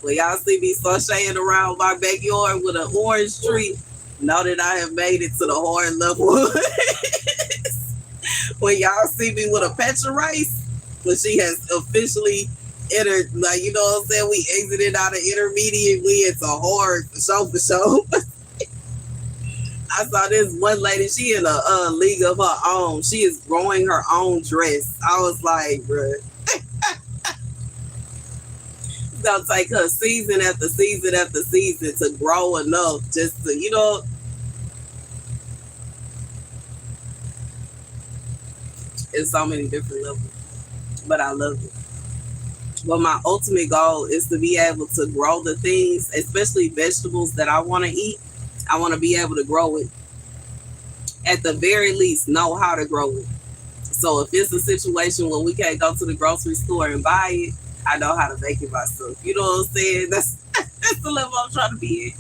When y'all see me sashaying around my backyard with an orange tree, know that I have made it to the hard level. When y'all see me with a patch of rice, when she has officially entered, like, you know what I'm saying? We exited out of intermediate, we into hard for sure. I saw this one lady, she in a league of her own. She is growing her own dress. I was like, bruh, it's gonna take her season after season after season to grow enough just to, you know, in so many different levels. But I love it. But my ultimate goal is to be able to grow the things, especially vegetables that I want to eat. I want to be able to grow it. At the very least, know how to grow it. So if it's a situation where we can't go to the grocery store and buy it, I know how to make it myself. You know what I'm saying? That's the level I'm trying to be at.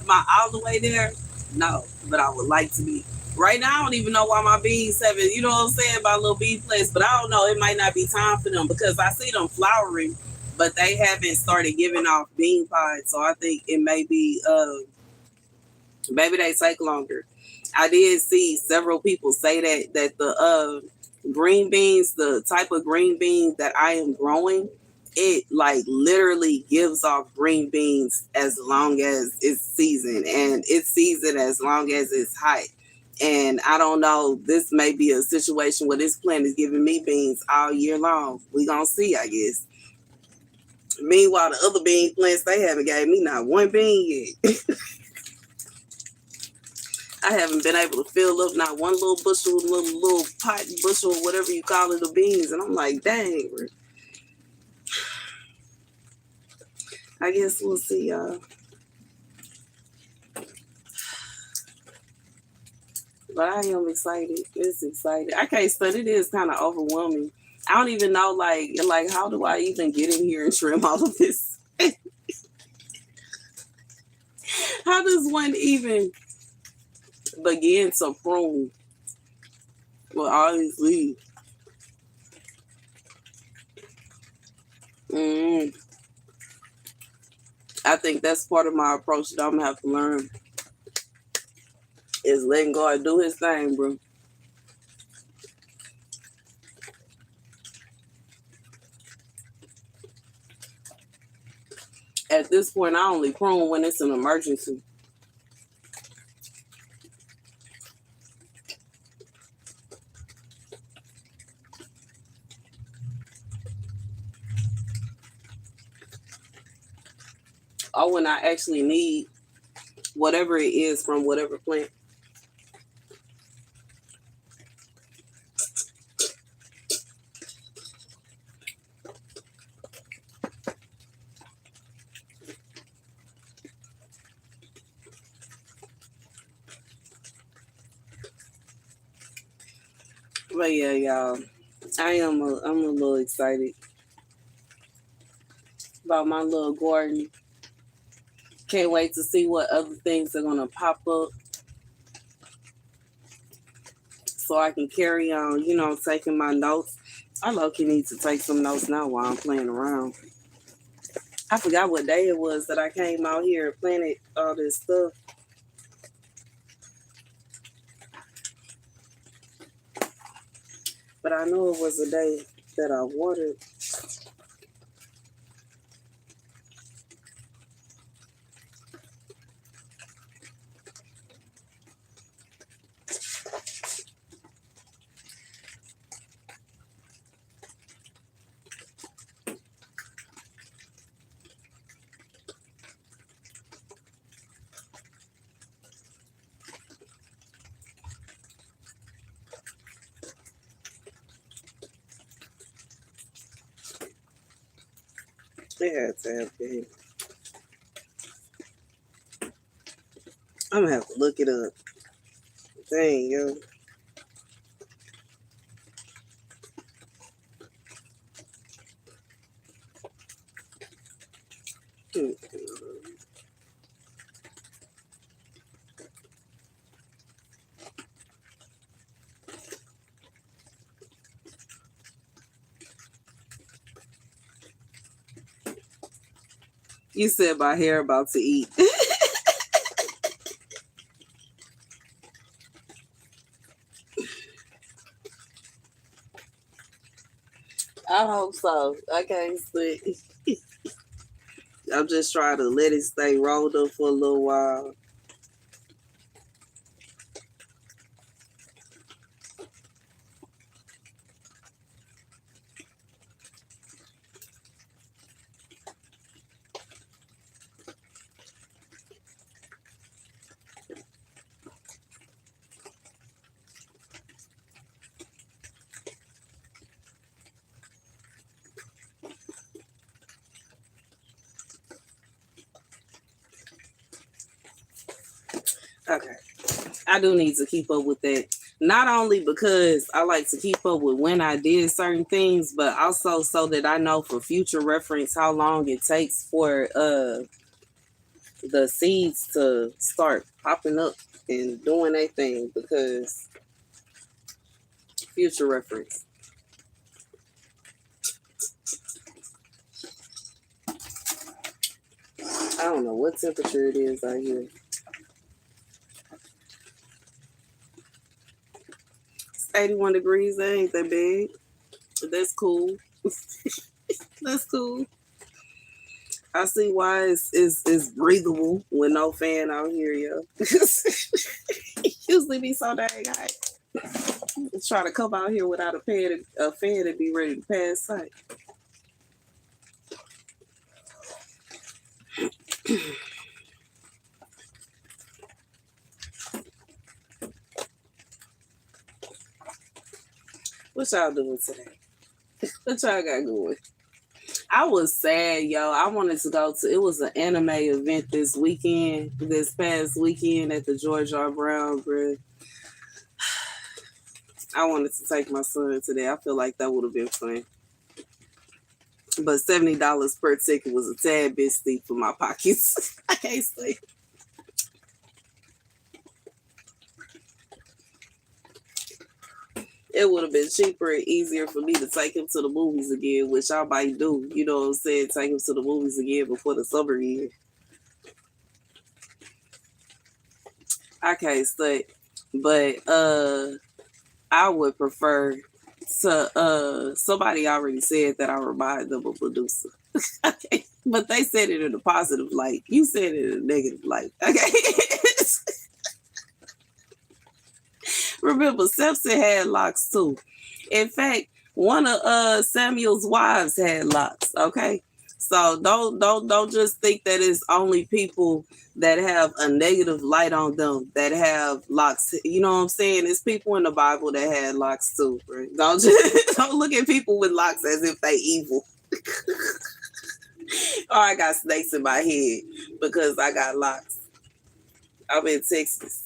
Am I all the way there? No, but I would like to be. Right now, I don't even know why my beans haven't, you know what I'm saying, my little bee plants, but I don't know. It might not be time for them because I see them flowering, but they haven't started giving off bean pods. So I think it may be, maybe they take longer. I did see several people say that the green beans, the type of green bean that I am growing, it like literally gives off green beans as long as it's seasoned, and it's seasoned as long as it's hot. And I don't know, this may be a situation where this plant is giving me beans all year long. We gonna see, I guess. Meanwhile, the other bean plants, they haven't gave me not one bean yet. I haven't been able to fill up not one little bushel, little pot bushel, whatever you call it, of beans. And I'm like, dang, I guess we'll see, y'all. But I am excited. It's exciting. I can't study. It is kind of overwhelming. I don't even know, like how do I even get in here and trim all of this? How does one even begin to prune with all these leaves? I think that's part of my approach that I'm gonna have to learn is letting God do his thing, bro. At this point, I only prune when it's an emergency. Or when I actually need whatever it is from whatever plant. But yeah, y'all, I'm a little excited about my little garden. Can't wait to see what other things are gonna pop up so I can carry on, taking my notes. I low-key need to take some notes now while I'm playing around. I forgot what day it was that I came out here and planted all this stuff. But I know it was a day that I watered. It had to have been. I'm gonna have to look it up. Dang, yo. You said my hair about to eat. I hope so. I can't sleep. I'm just trying to let it stay rolled up for a little while. Okay. I do need to keep up with that. Not only because I like to keep up with when I did certain things, but also so that I know for future reference how long it takes for the seeds to start popping up and doing their thing, because future reference. I don't know what temperature it is out here. It's 81 degrees. That ain't that big. But that's cool. That's cool. I see why it's breathable with no fan out here, yo. Usually be so dang hot. Try to come out here without a fan and be ready to pass sight. What y'all doing today? What y'all got going? I was sad, yo. I wanted to go to. It was an anime event this past weekend at the George R. Brown, bro. I wanted to take my son today. I feel like that would have been fun. But $70 per ticket was a tad bit steep for my pockets. I can't say. It would have been cheaper and easier for me to take him to the movies again, which I might do. You know what I'm saying? Take him to the movies again before the summer year. I can't say. But I would prefer to somebody already said that I remind them of Medusa. Okay. But they said it in a positive light. You said it in a negative light. Okay. Remember, Samson had locks too. In fact, one of Samuel's wives had locks. Okay. So don't just think that it's only people that have a negative light on them that have locks. You know what I'm saying? It's people in the Bible that had locks too. Right? Don't look at people with locks as if they evil. Or I got snakes in my head because I got locks. I'm in Texas.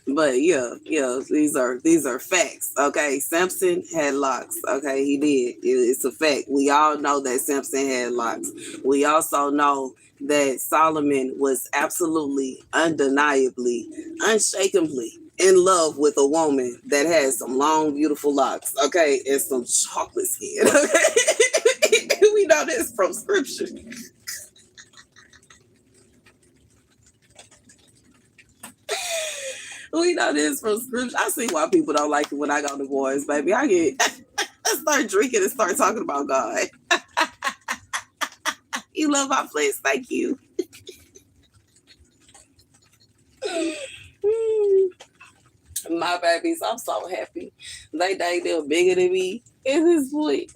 But yeah, these are facts. Okay, Samson had locks. Okay, he did. It's a fact. We all know that Samson had locks. We also know that Solomon was absolutely, undeniably, unshakably in love with a woman that has some long, beautiful locks. Okay, and some chocolate skin. Okay, we know this from scripture. We know this from scripture. I see why people don't like it when I go to boys, baby. I start drinking and start talking about God. You love my place, thank you. My babies, I'm so happy. They're bigger than me at this point.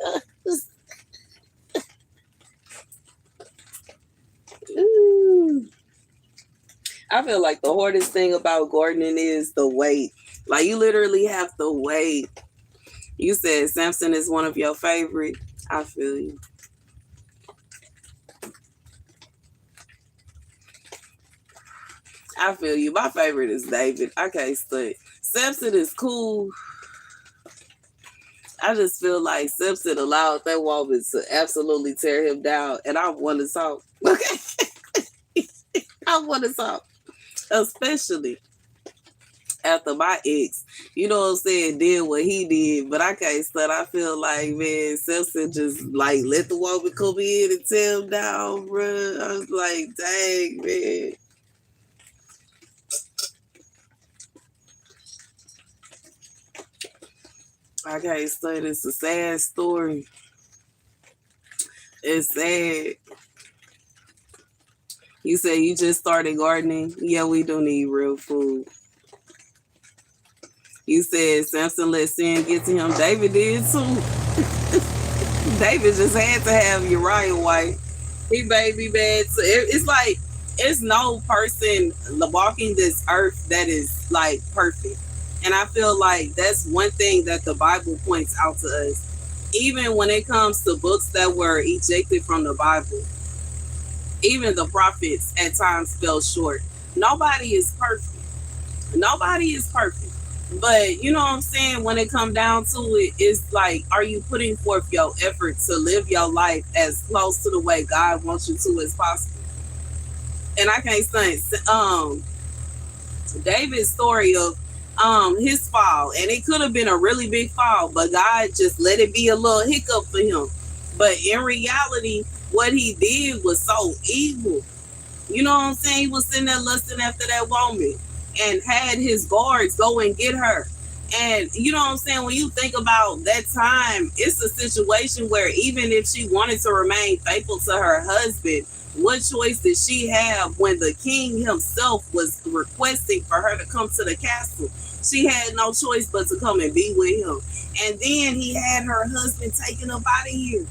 I feel like the hardest thing about gardening is the wait. Like you literally have to wait. You said Samson is one of your favorite. I feel you. I feel you. My favorite is David. I can't stay. Samson is cool. I just feel like Samson allowed that woman to absolutely tear him down, and I want to talk. Okay, I want to talk, especially after my ex, you know what I'm saying, did what he did. But I can't stand. I feel like, man, Simpson just like let the woman come in and tear him down, bro. I was like, dang, man. I can't stand. It's a sad story. It's sad. You say you just started gardening. Yeah, we do need real food. You said Samson let sin get to him. David did too. David just had to have Uriah White. He baby bad. So it's like it's no person walking this earth that is like perfect. And I feel like that's one thing that the Bible points out to us. Even when it comes to books that were ejected from the Bible, even the prophets at times fell short. Nobody is perfect. Nobody is perfect. But you know what I'm saying? When it come down to it, it's like, are you putting forth your effort to live your life as close to the way God wants you to as possible? And I can't say David's story of his fall, and it could have been a really big fall, but God just let it be a little hiccup for him. But in reality, what he did was so evil. You know what I'm saying? He was sitting there lusting after that woman and had his guards go and get her. And you know what I'm saying? When you think about that time, it's a situation where even if she wanted to remain faithful to her husband, what choice did she have when the king himself was requesting for her to come to the castle? She had no choice but to come and be with him. And then he had her husband taken up out of here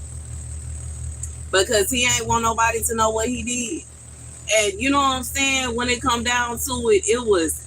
because he ain't want nobody to know what he did. And you know what I'm saying? When it come down to it, it was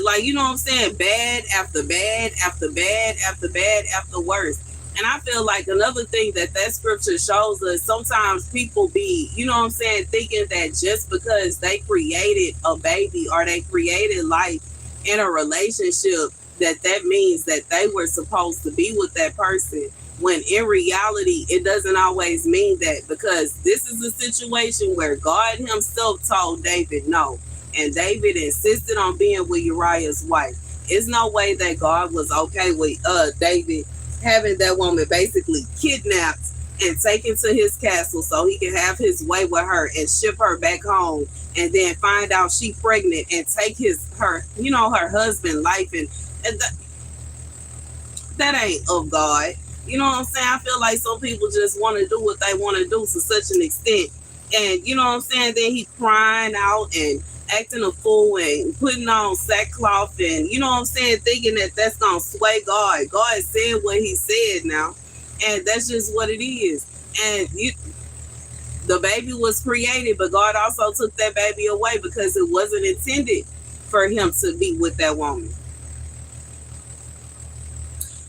like, you know what I'm saying? Bad after bad after bad after bad after worse. And I feel like another thing that scripture shows us, sometimes people be, you know what I'm saying, thinking that just because they created a baby or they created life in a relationship, that means that they were supposed to be with that person, when in reality it doesn't always mean that, because this is a situation where God himself told David no, and David insisted on being with Uriah's wife. It's no way that God was okay with David having that woman basically kidnapped and taken to his castle so he can have his way with her and ship her back home, and then find out she pregnant and take her husband life, and that ain't of God. You know what I'm saying? I feel like some people just want to do what they want to do to such an extent. And you know what I'm saying? Then he crying out and acting a fool and putting on sackcloth, and you know what I'm saying, thinking that that's going to sway God. God said what he said now. And that's just what it is. And the baby was created, but God also took that baby away because it wasn't intended for him to be with that woman.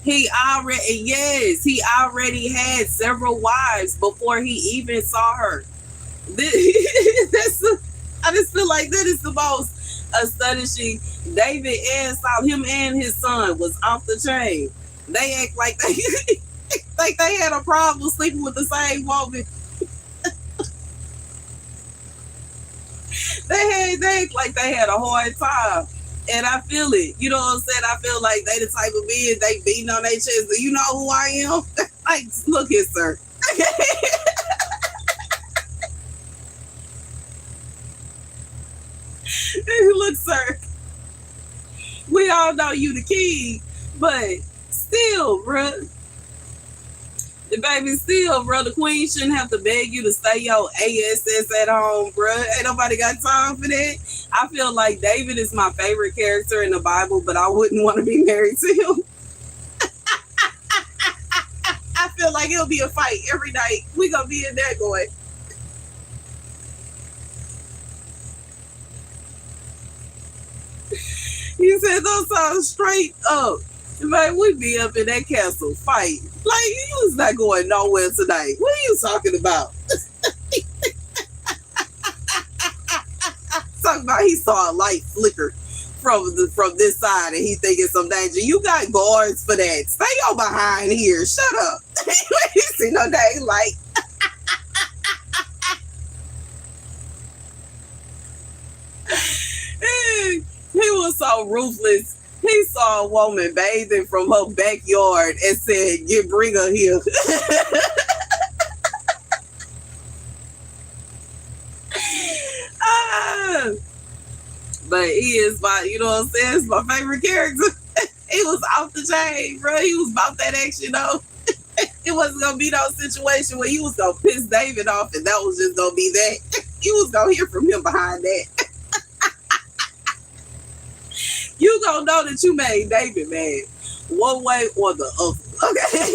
He already had several wives before he even saw her. I just feel like that is the most astonishing. David and Saul, him and his son was off the chain. They act like they had a problem sleeping with the same woman. They act like they had a hard time. And I feel it. You know what I'm saying? I feel like they the type of men, they beating on their chest. Do you know who I am? Like, look here, sir. Look, sir. We all know you the king, but still, bruh. The baby still, bro. The queen shouldn't have to beg you to stay your ass at home, bro. Ain't nobody got time for that. I feel like David is my favorite character in the Bible, but I wouldn't want to be married to him. I feel like it'll be a fight every night. We gonna be in there going. He said those sounds straight up. Man, we be up in that castle fight. Like, you was not going nowhere tonight. What are you talking about? Talking about he saw a light flicker from this side and he thinking some danger. You got guards for that. Stay on behind here. Shut up. You see no dang light. He was so ruthless. He saw a woman bathing from her backyard and said, bring her here. But he is you know what I'm saying? It's my favorite character. He was off the chain, bro. He was about that action, though. It wasn't going to be no situation where he was going to piss David off and that was just going to be that. You was going to hear from him behind that. You gonna know that you made David mad one way or the other. Okay.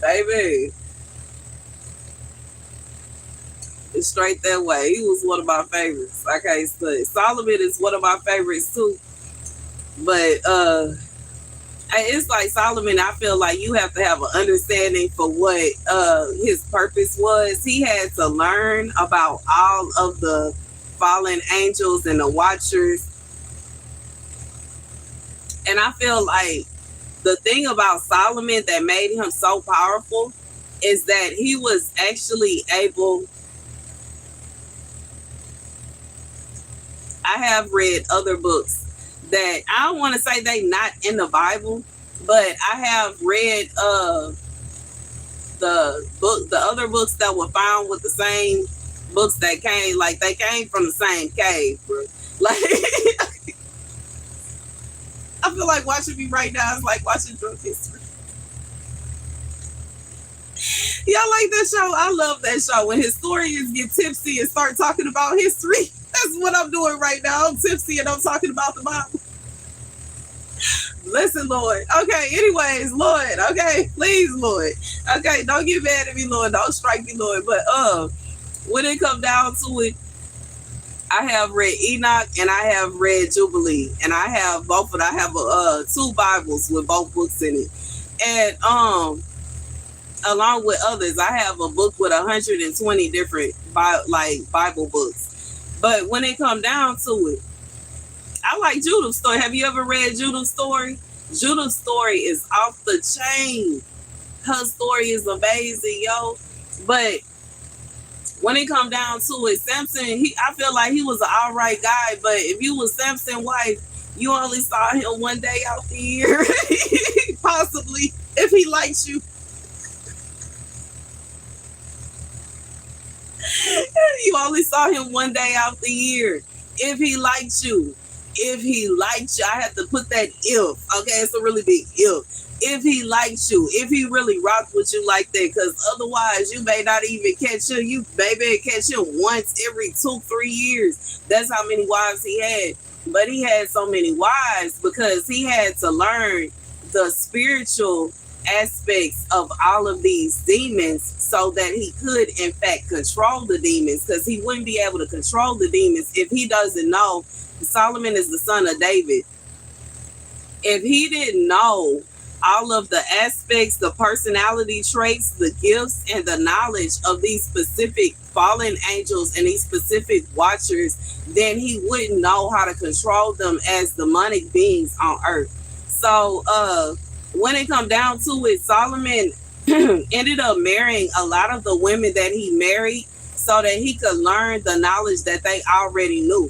Baby. It's straight that way. He was one of my favorites. I can't say. Solomon is one of my favorites too. But it's like Solomon, I feel like you have to have an understanding for what his purpose was. He had to learn about all of the fallen angels and the watchers. And I feel like the thing about Solomon that made him so powerful is that he was actually able. I have read other books that I don't want to say they not in the Bible, but I have read the other books that were found with the same books that came, like, they came from the same cave, bro. Like, I feel like watching me right now is like watching drunk history. Y'all like that show? I love that show. When historians get tipsy and start talking about history, that's what I'm doing right now. I'm tipsy and I'm talking about the Bible. Listen, Lord. Okay, anyways, Lord. Okay, please, Lord. Okay, don't get mad at me, Lord. Don't strike me, Lord. But when it come down to it, I have read Enoch and I have read Jubilee, and I have both of them. I have two Bibles with both books in it, and along with others, I have a book with 120 different Bible books. But when it come down to it, I like Judah's story. Have you ever read Judah's story? Judah's story is off the chain. Her story is amazing, yo. But when it come down to it, Samson, I feel like he was an all right guy. But if you was Samson's wife, you only saw him one day out the year. Possibly, if he likes you. You only saw him one day out the year. If he liked you. If he liked you, I have to put that if. Okay, it's a really big if. If he likes you, if he really rocked with you like that, because otherwise you may not even catch him. You maybe catch him once every 2-3 years. That's how many wives he had. But he had so many wives because he had to learn the spiritual aspects of all of these demons so that he could in fact control the demons, because he wouldn't be able to control the demons if he doesn't know. Solomon is the son of David. If he didn't know all of the aspects, the personality traits, the gifts, and the knowledge of these specific fallen angels and these specific watchers, then he wouldn't know how to control them as demonic beings on earth. So when it come down to it, Solomon ended up marrying a lot of the women that he married so that he could learn the knowledge that they already knew.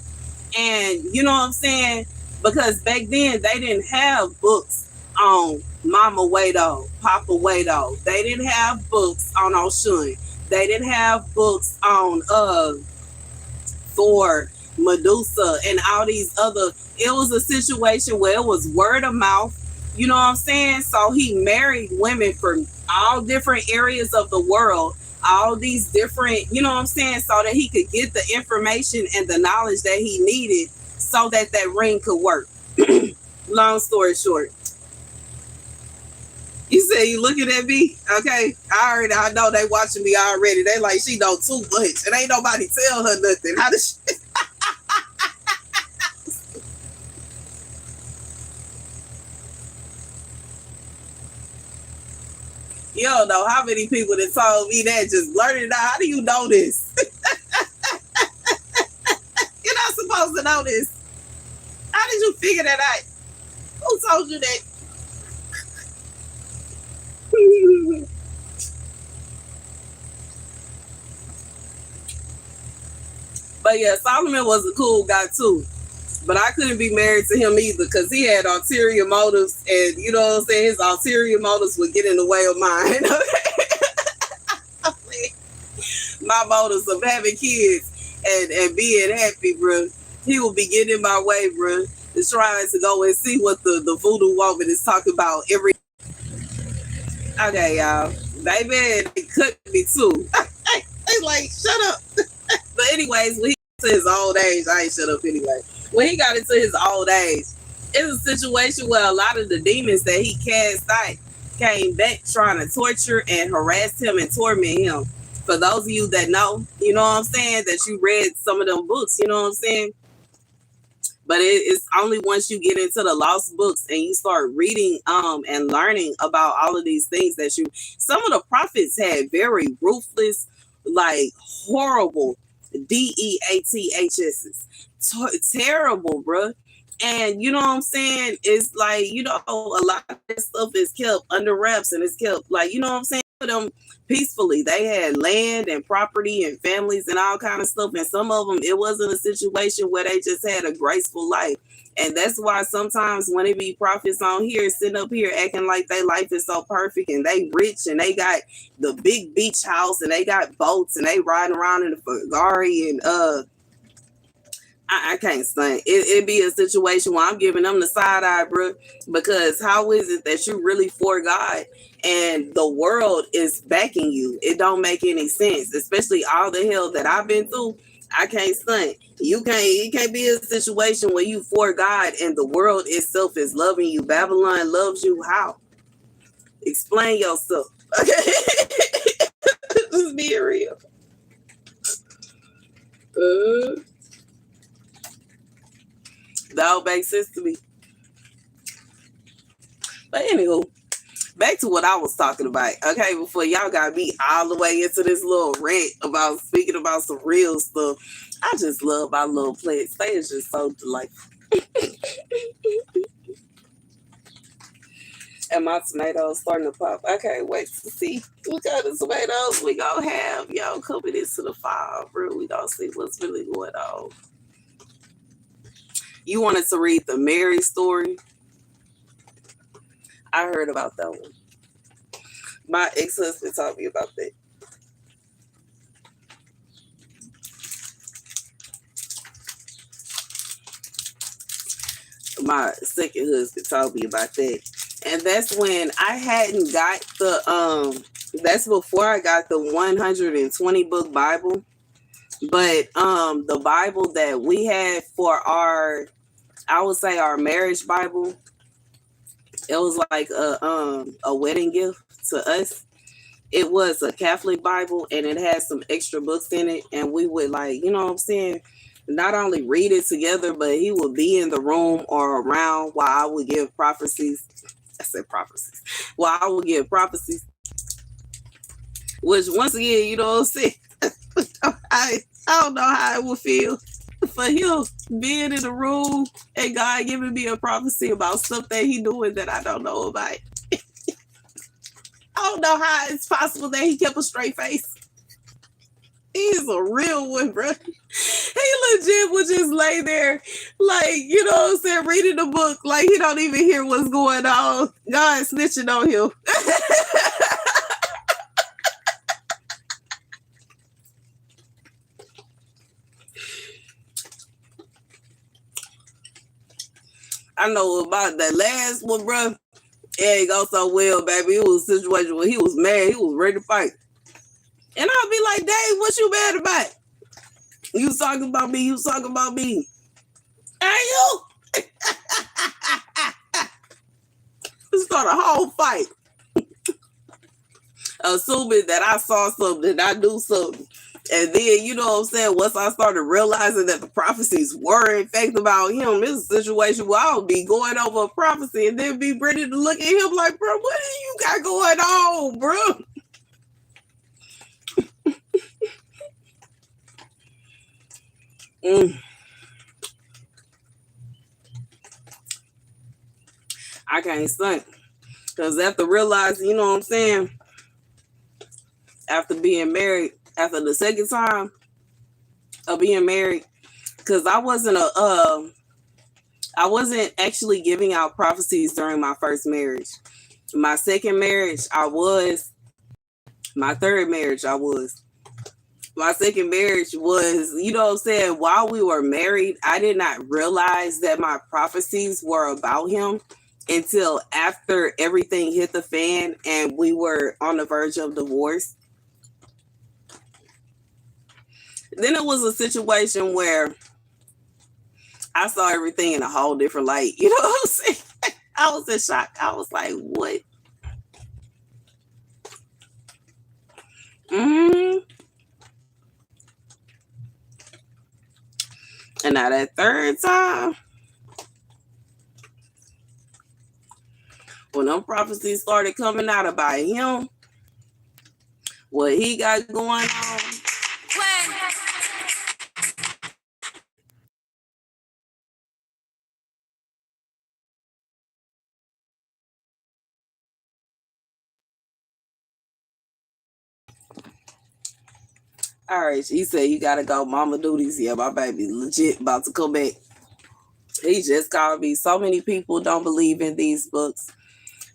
And you know what I'm saying? Because back then they didn't have books on Mama Wado, Papa Wado. They didn't have books on Oshun. They didn't have books on Thor, Medusa, and all these other. It was a situation where it was word of mouth. You know what I'm saying? So he married women from all different areas of the world, all these different, you know what I'm saying, so that he could get the information and the knowledge that he needed so that that ring could work. Long story short. You said you looking at me? Okay. I know they watching me already. They like, she know too much. And ain't nobody tell her nothing. How does she... You don't know how many people that told me that, just blurted it out. How do you know this? You're not supposed to know this. How did you figure that out? Who told you that? But yeah, Solomon was a cool guy too. But I couldn't be married to him either because he had ulterior motives, and you know what I'm saying? His ulterior motives would get in the way of mine. My motives of having kids and being happy, bro. He will be getting in my way, bro. Just trying to go and see what the voodoo woman is talking about every. Okay, y'all. Baby, it could be too. He's like, shut up. But anyways, when he got to his old age, I ain't shut up anyway. When he got into his old age, it was a situation where a lot of the demons that he cast out came back trying to torture and harass him and torment him. For those of you that know, you know what I'm saying, that you read some of them books, you know what I'm saying? But it's only once you get into the lost books and you start reading and learning about all of these things that some of the prophets had very ruthless, like horrible DEATHSs. Terrible, bro. And you know what I'm saying? It's like, you know, a lot of this stuff is kept under wraps and it's kept, like, you know what I'm saying? of them peacefully. They had land and property and families and all kind of stuff. And some of them, it wasn't a situation where they just had a graceful life. And that's why sometimes when it be prophets on here, sitting up here acting like their life is so perfect and they rich and they got the big beach house and they got boats and they riding around in the Ferrari and I can't stand it be a situation where I'm giving them the side eye, bro, because how is it that you really for God and the world is backing you? It don't make any sense, especially all the hell that I've been through. I can't stunt. It can't be a situation where you for God and the world itself is loving you. Babylon loves you. How? Explain yourself. Okay. Just be real. That don't make sense to me. But anywho, back to what I was talking about. Okay, before y'all got me all the way into this little rant about speaking about some real stuff. I just love my little plants. They is just so delightful. And my tomatoes starting to pop. I can't wait to see what kind of tomatoes we gonna have. Y'all coming into the fall, bro. We gonna see what's really going on. You wanted to read the Mary story? I heard about that one. My ex-husband told me about that. My second husband told me about that. And that's when I hadn't got that's before I got the 120 book Bible. But the Bible that we had for I would say our marriage Bible, it was like a wedding gift to us. It was a Catholic Bible and it had some extra books in it. And we would, like, you know what I'm saying? Not only read it together, but he would be in the room or around while I would give prophecies. I said prophecies. While I would give prophecies. Which, once again, you know what I'm saying? I don't know how it would feel for him being in the room and God giving me a prophecy about stuff that he doing that I don't know about. I don't know how it's possible that he kept a straight face. He's a real one, bro. He legit would just lay there, like, you know what I'm saying, reading the book, like he don't even hear what's going on. God snitching on him. I know about that last one, bro. It ain't go so well, baby. It was a situation where he was mad. He was ready to fight. And I'll be like, Dave, what you mad about? You was talking about me. You was talking about me. Hey, you. Start a whole fight. Assuming that I saw something, I knew something. And then, you know what I'm saying, once I started realizing that the prophecies were in fact about him, it's a situation where I'll be going over a prophecy and then be ready to look at him like, bro, what do you got going on, bro? I can't stunt. Because after realizing, you know what I'm saying, after being married, after the second time of being married, because I wasn't actually giving out prophecies during my first marriage. My second marriage, I was. My third marriage, I was. My second marriage was, you know what I'm saying, while we were married, I did not realize that my prophecies were about him until after everything hit the fan and we were on the verge of divorce. Then it was a situation where I saw everything in a whole different light. You know what I'm saying? I was in shock. I was like, what? Mm-hmm. And now that third time, when them prophecies started coming out about him, what he got going on, All right, he said you gotta go. Mama duties. Yeah, my baby legit about to come back. He just called me. So many people don't believe in these books.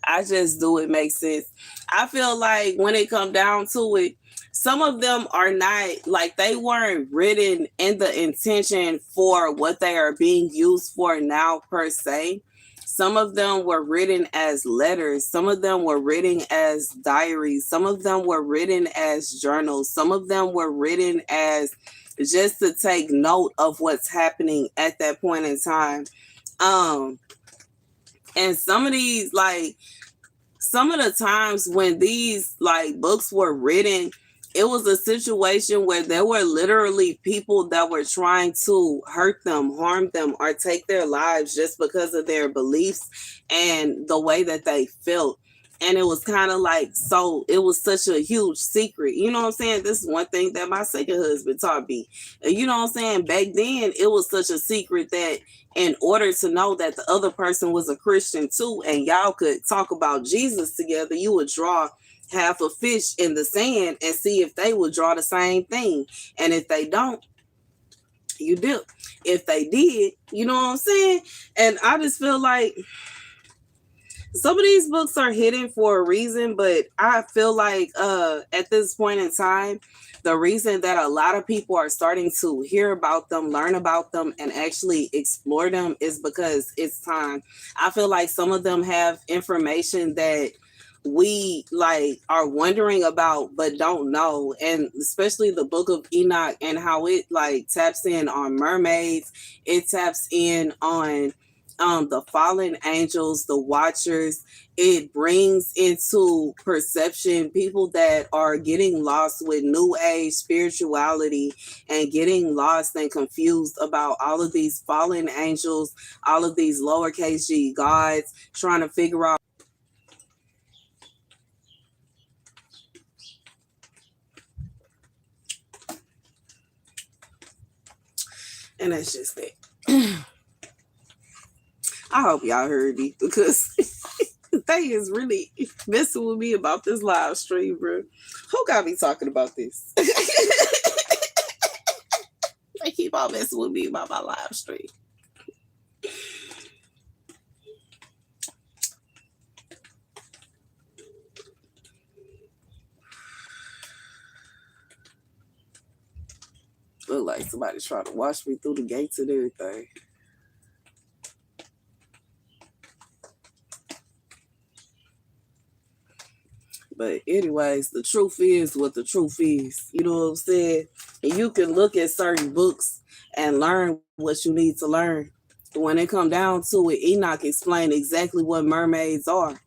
I just do. It makes sense. I feel like when it come down to it, some of them are not like they weren't written in the intention for what they are being used for now per se. Some of them were written as letters. Some of them were written as diaries. Some of them were written as journals. Some of them were written as just to take note of what's happening at that point in time. Um, and some of these, like, some of the times when these like books were written, it was a situation where there were literally people that were trying to hurt them, harm them, or take their lives just because of their beliefs and the way that they felt. And it was kind of like, so it was such a huge secret. You know what I'm saying? This is one thing that my second husband taught me. You know what I'm saying? Back then, it was such a secret that in order to know that the other person was a Christian too, and y'all could talk about Jesus together, you would draw half a fish in the sand and see if they would draw the same thing. And if they don't, you dip. If they did, you know what I'm saying? And I just feel like some of these books are hidden for a reason, but I feel like at this point in time, the reason that a lot of people are starting to hear about them, learn about them, and actually explore them is because it's time. I feel like some of them have information that we like are wondering about but don't know, and especially the book of Enoch and how it like taps in on mermaids, it taps in on the fallen angels, the watchers. It brings into perception people that are getting lost with new age spirituality and getting lost and confused about all of these fallen angels, all of these lowercase g gods, trying to figure out. And that's just it. I hope y'all heard me because they is really messing with me about this live stream, bro. Who got me talking about this? They keep on messing with me about my live stream. Look like somebody trying to watch me through the gates and everything. But anyways, the truth is what the truth is. You know what I'm saying? And you can look at certain books and learn what you need to learn. When it come down to it, Enoch explained exactly what mermaids are.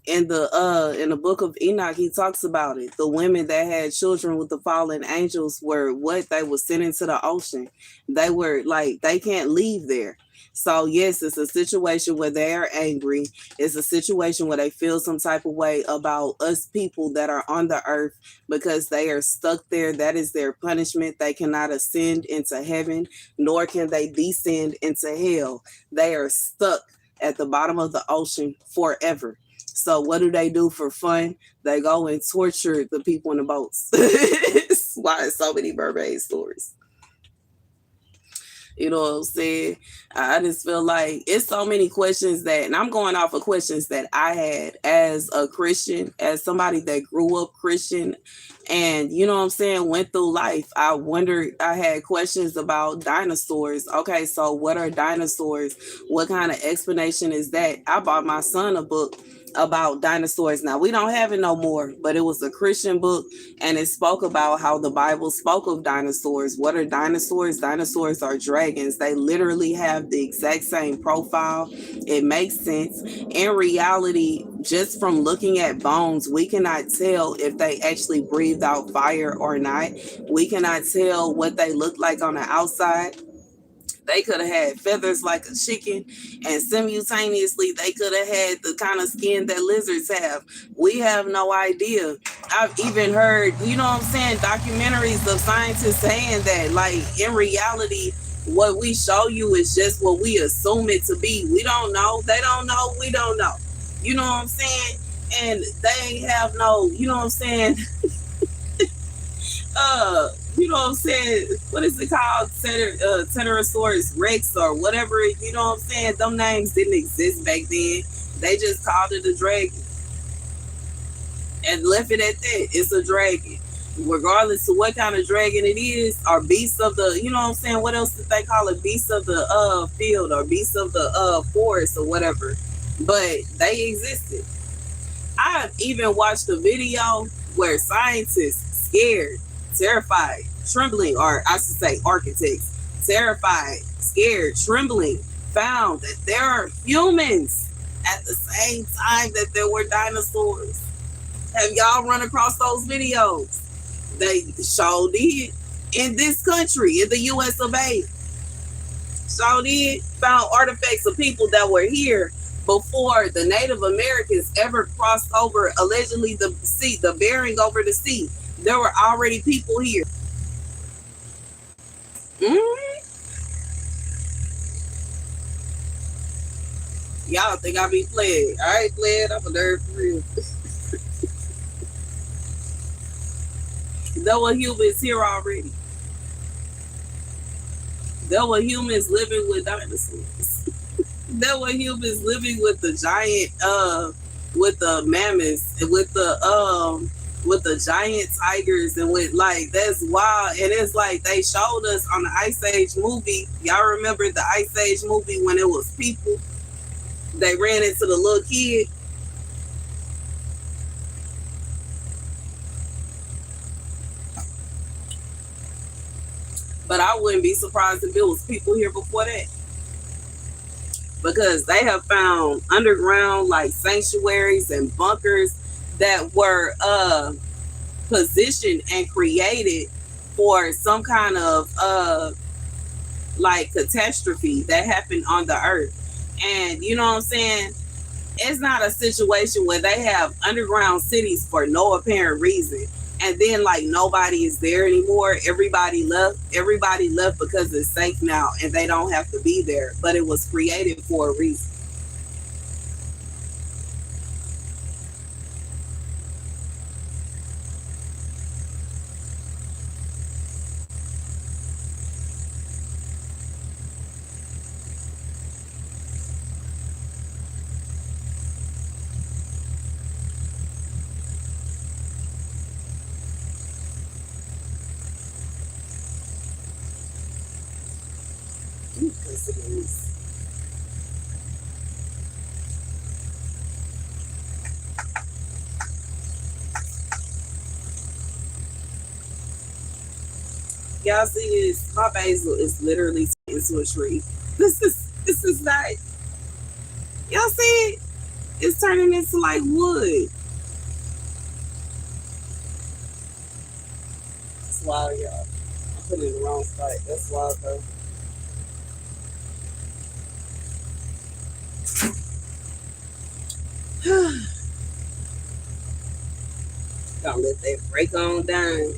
In the book of Enoch, he talks about it. The women that had children with the fallen angels were what they were sent into the ocean. They were like, they can't leave there. So yes, it's a situation where they're angry. It's a situation where they feel some type of way about us people that are on the earth because they are stuck there. That is their punishment. They cannot ascend into heaven, nor can they descend into hell. They are stuck at the bottom of the ocean forever. So what do they do for fun? They go and torture the people in the boats. Why is so many mermaid stories? You know what I'm saying? I just feel like it's so many questions that, and I'm going off of questions that I had as a Christian, as somebody that grew up Christian, and you know what I'm saying, went through life. I wondered, I had questions about dinosaurs. Okay, so what are dinosaurs? What kind of explanation is that? I bought my son a book about dinosaurs. Now we don't have it no more, but it was a Christian book and it spoke about how the Bible spoke of dinosaurs. What are dinosaurs? Dinosaurs are dragons. They literally have the exact same profile. It makes sense. In reality, just from looking at bones, we cannot tell if they actually breathed out fire or not. We cannot tell what they look like on the outside. They could have had feathers like a chicken, and simultaneously they could have had the kind of skin that lizards have. We have no idea. I've even heard, you know what I'm saying, documentaries of scientists saying that, like, in reality, what we show you is just what we assume it to be. We don't know. They don't know. We don't know. You know what I'm saying? And they ain't have no, you know what I'm saying? You know what I'm saying? What is it called? Pterosaurus Rex or whatever. You know what I'm saying? Them names didn't exist back then. They just called it a dragon and left it at that. It's a dragon. Regardless of what kind of dragon it is, or beast of the, you know what I'm saying? What else did they call it? Beast of the field or beast of the forest or whatever. But they existed. I've even watched a video where scientists, scared, terrified, trembling, or I should say architects, terrified, scared, trembling, found that there are humans at the same time that there were dinosaurs. Have y'all run across those videos? They showed it in this country, in the US of A. Showed it, found artifacts of people that were here before the Native Americans ever crossed over, allegedly the sea, the Bering over the sea. There were already people here. Mm-hmm. Y'all think I be playing? I ain't playing. I'm a nerd for real. There were humans here already. There were humans living with dinosaurs. There were humans living with the giant, with the mammoths, and with the giant tigers, and with like that's wild. And it's like they showed us on the Ice Age movie. Y'all remember the Ice Age movie when it was people? They ran into the little kid. But I wouldn't be surprised if it was people here before that, because they have found underground like sanctuaries and bunkers that were positioned and created for some kind of like catastrophe that happened on the earth. And you know what I'm saying? It's not a situation where they have underground cities for no apparent reason. And then like nobody is there anymore. Everybody left because it's safe now and they don't have to be there. But it was created for a reason. Y'all see this? My basil is literally into a tree. This is not. Y'all see it? It's turning into like wood. That's wild, y'all. I put it in the wrong spot. That's wild though. Gonna let that break on down.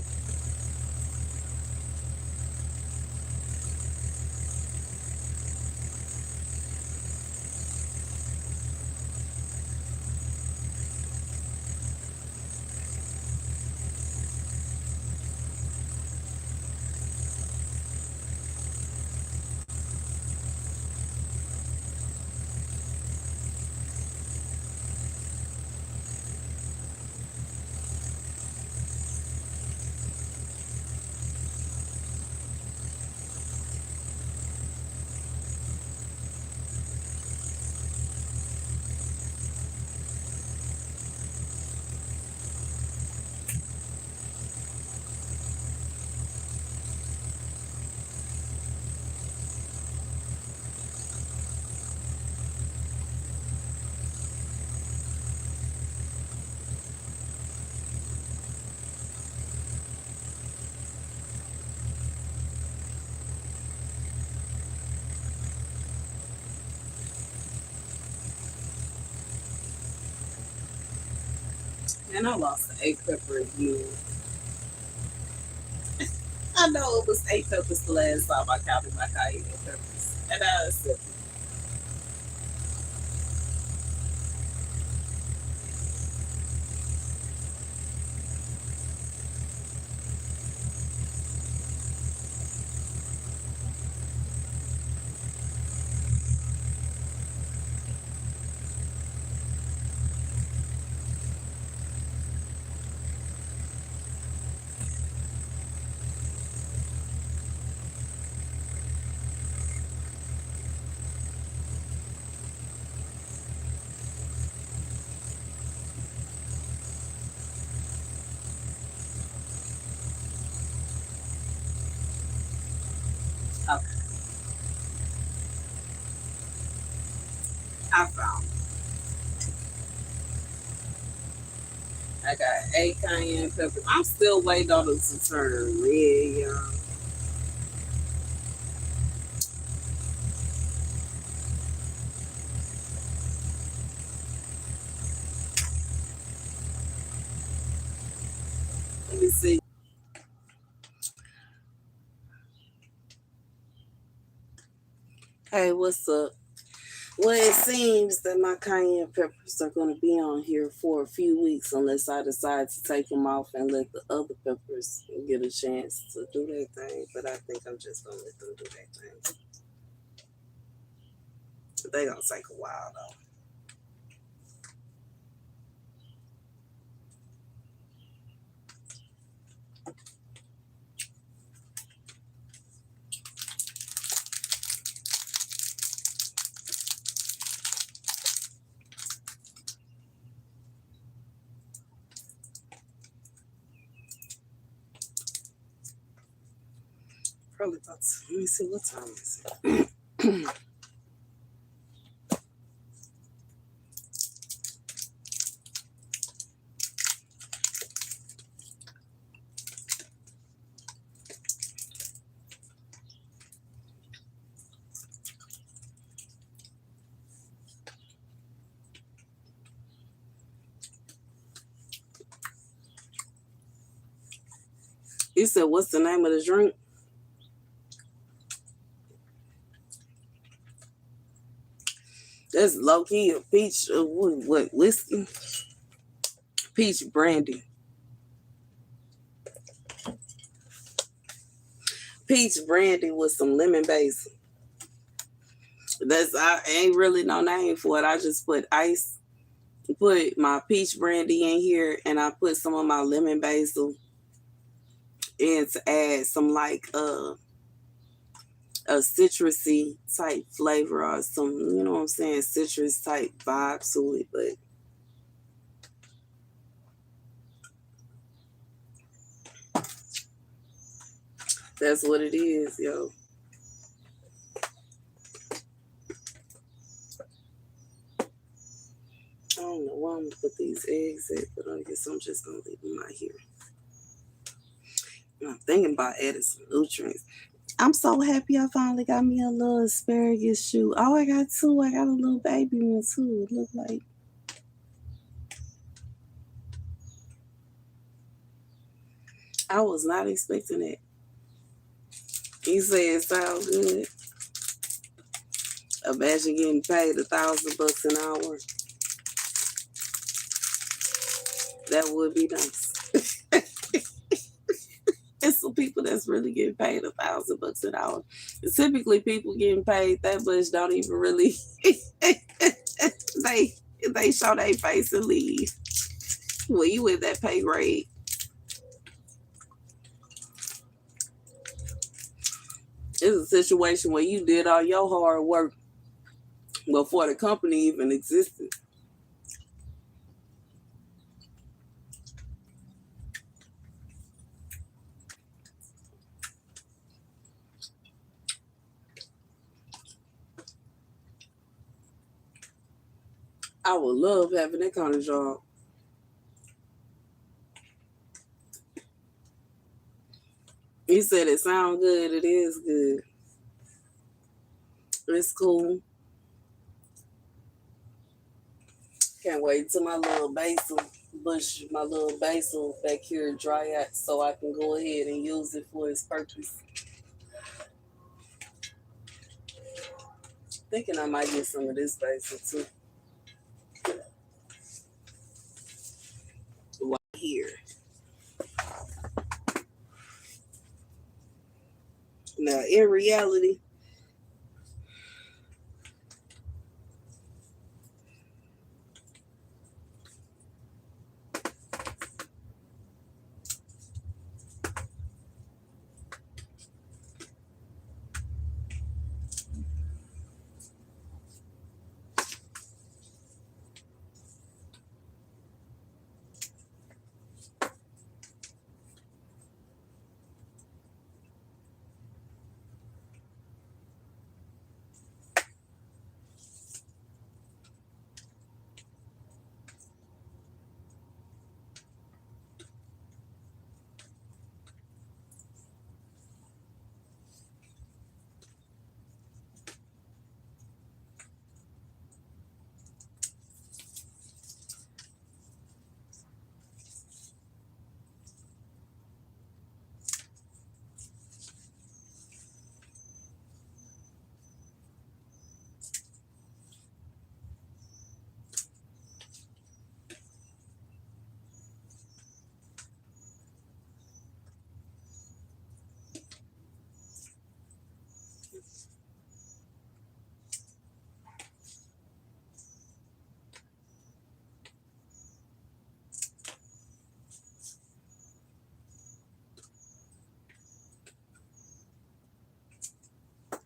Man, I lost the egg pepper again. I know it was 8 peppers the last time I counted my cayenne peppers. And I accept it. 8 cayenne peppers. I'm still waiting on it to turn red, y'all. Let me see. Hey, what's up? Well, it seems that my cayenne peppers are going to be on here for a few weeks unless I decide to take them off and let the other peppers get a chance to do their thing. But I think I'm just going to let them do their thing. They going to take a while, though. Probably about, let me see, what time is it? You said, what's the name of the drink? That's low key a peach, what, whiskey? Peach brandy. Peach brandy with some lemon basil. I ain't really no name for it. I just put ice, put my peach brandy in here, and I put some of my lemon basil in to add some like a citrusy type flavor or some, you know what I'm saying, citrus type vibe to it. But that's what it is, yo. I don't know where I'm gonna put these eggs at, but I guess I'm just gonna leave them out here. And I'm thinking about adding some nutrients. I'm so happy I finally got me a little asparagus shoot. Oh, I got two. I got a little baby one too. It look like. I was not expecting it. He said it sounds good. Imagine getting paid $1,000 an hour. That would be nice. It's some people that's really getting paid $1,000 an hour. Typically, people getting paid that much don't even really. they show their face and leave. Well, you with that pay rate. It's a situation where you did all your hard work before the company even existed. I would love having that kind of job. He said it sounds good. It is good. It's cool. Can't wait till my little basil back here dry out so I can go ahead and use it for its purpose. Thinking I might get some of this basil too. Right here. Now, in reality,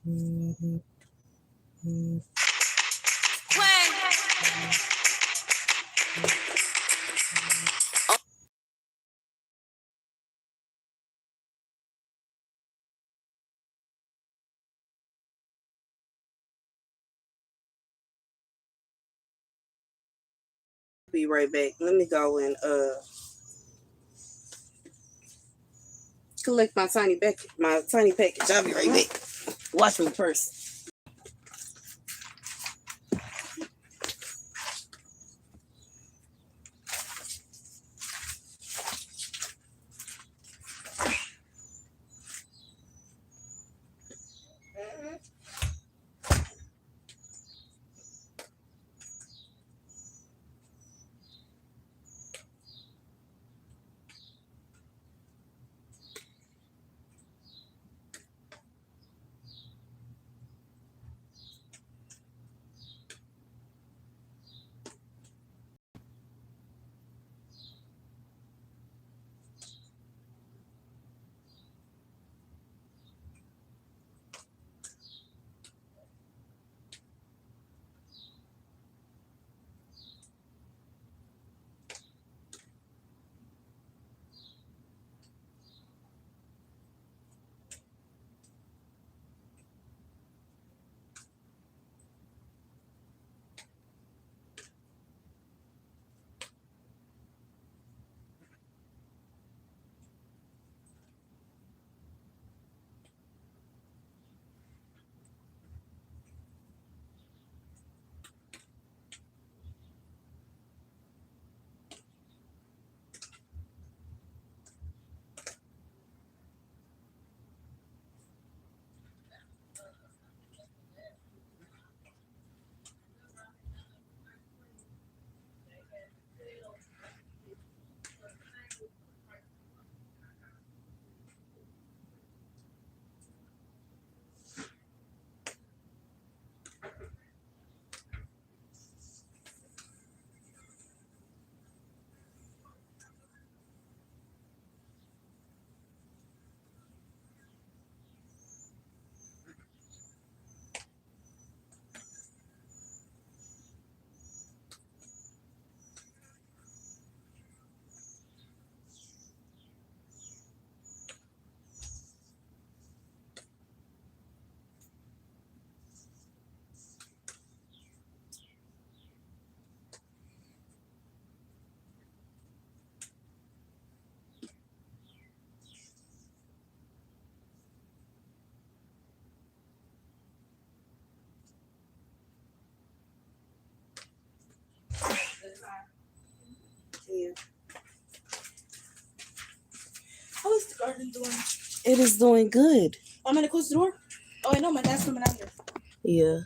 Be right back. Let me go and collect my tiny package. I'll be right back. Watch my purse. Yeah. How is the garden doing? It is doing good. I'm gonna close the door. Oh, I know my dad's coming out here. Yeah.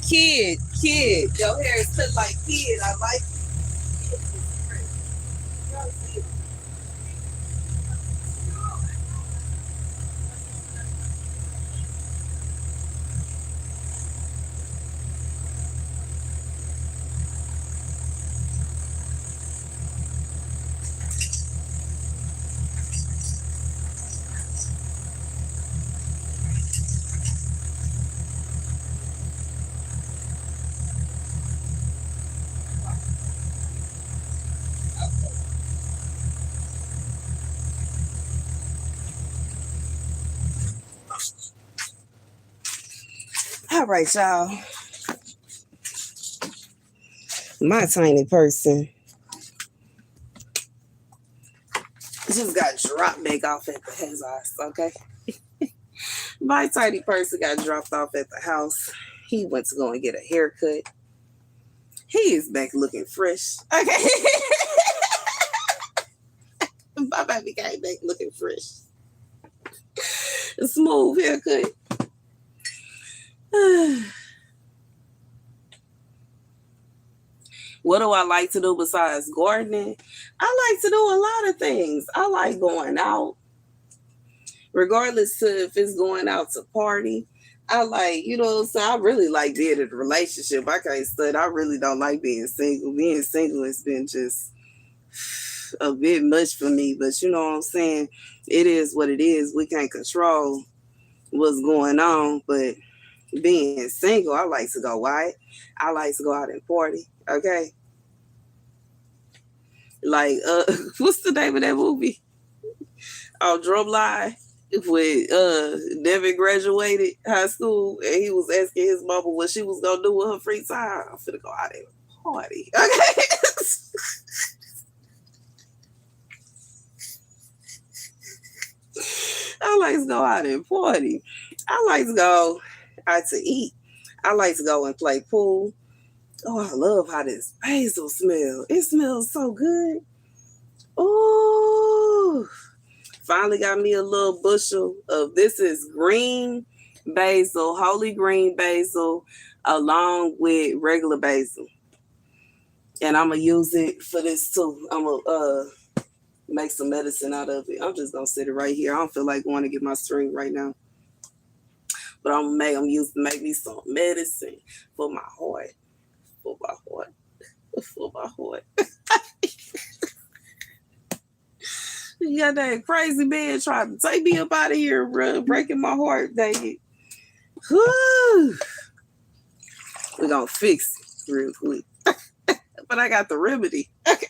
Kid. Your hair is cut like kid. I like it. All right, y'all. My tiny person just got dropped back off at the house, okay? My tiny person got dropped off at the house. He went to go and get a haircut. He is back looking fresh, okay? My baby came back looking fresh. A smooth haircut. What do I like to do besides gardening? I like to do a lot of things. I like going out, regardless to if it's going out to party. I like, you know what I'm saying? I really like being in a relationship. I can't stud. I really don't like being single. Being single has been just a bit much for me. But you know what I'm saying? It is what it is. We can't control what's going on. But being single, I like to go out. I like to go out and party. Okay. Like, what's the name of that movie? Oh, Drumline. When Devin graduated high school and he was asking his mama what she was gonna do with her free time. I'm finna go out and party. Okay. I like to go out and party. I like to go out to eat. I like to go and play pool. Oh, I love how this basil smells. It smells so good. Oh, finally got me a little bushel of this is green basil, holy green basil, along with regular basil. And I'm gonna use it for this too. I'm gonna make some medicine out of it. I'm just gonna sit it right here. I don't feel like going to get my string right now. But I'm used to make me some medicine for my heart. For my heart. For my heart. You got that crazy man trying to take me up out of here, bro. Breaking my heart, dang it. Whew. We're gonna fix it real quick. But I got the remedy. Okay.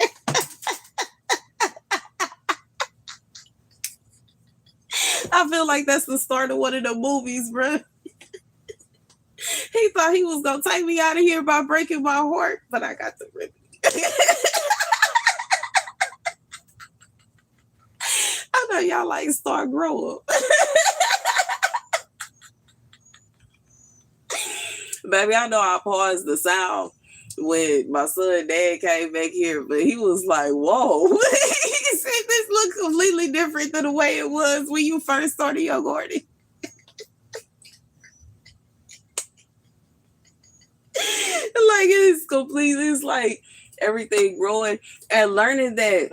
I feel like that's the start of one of the movies, bro. He thought he was gonna take me out of here by breaking my heart, but I got the remedy. I know y'all like start grow up. Baby, I know I paused the sound when my son dad came back here, but he was like, whoa. He said this look completely different than the way it was when you first started your garden. Like it's like everything growing and learning that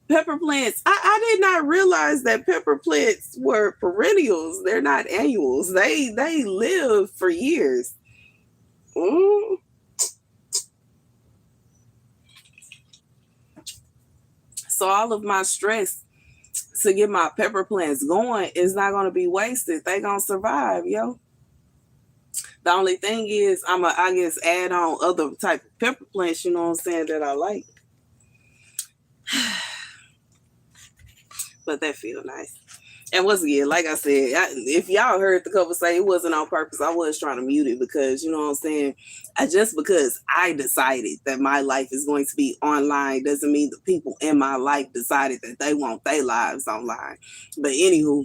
pepper plants, I did not realize that pepper plants were perennials. They're not annuals. They live for years. Mm. So all of my stress to get my pepper plants going is not going to be wasted. They going to survive, yo. The only thing is I guess add on other type of pepper plants, you know what I'm saying, that I like. But that feel nice. And once again, like I said, if y'all heard the couple say it wasn't on purpose, I was trying to mute it because, you know what I'm saying, just because I decided that my life is going to be online doesn't mean the people in my life decided that they want their lives online. But anywho,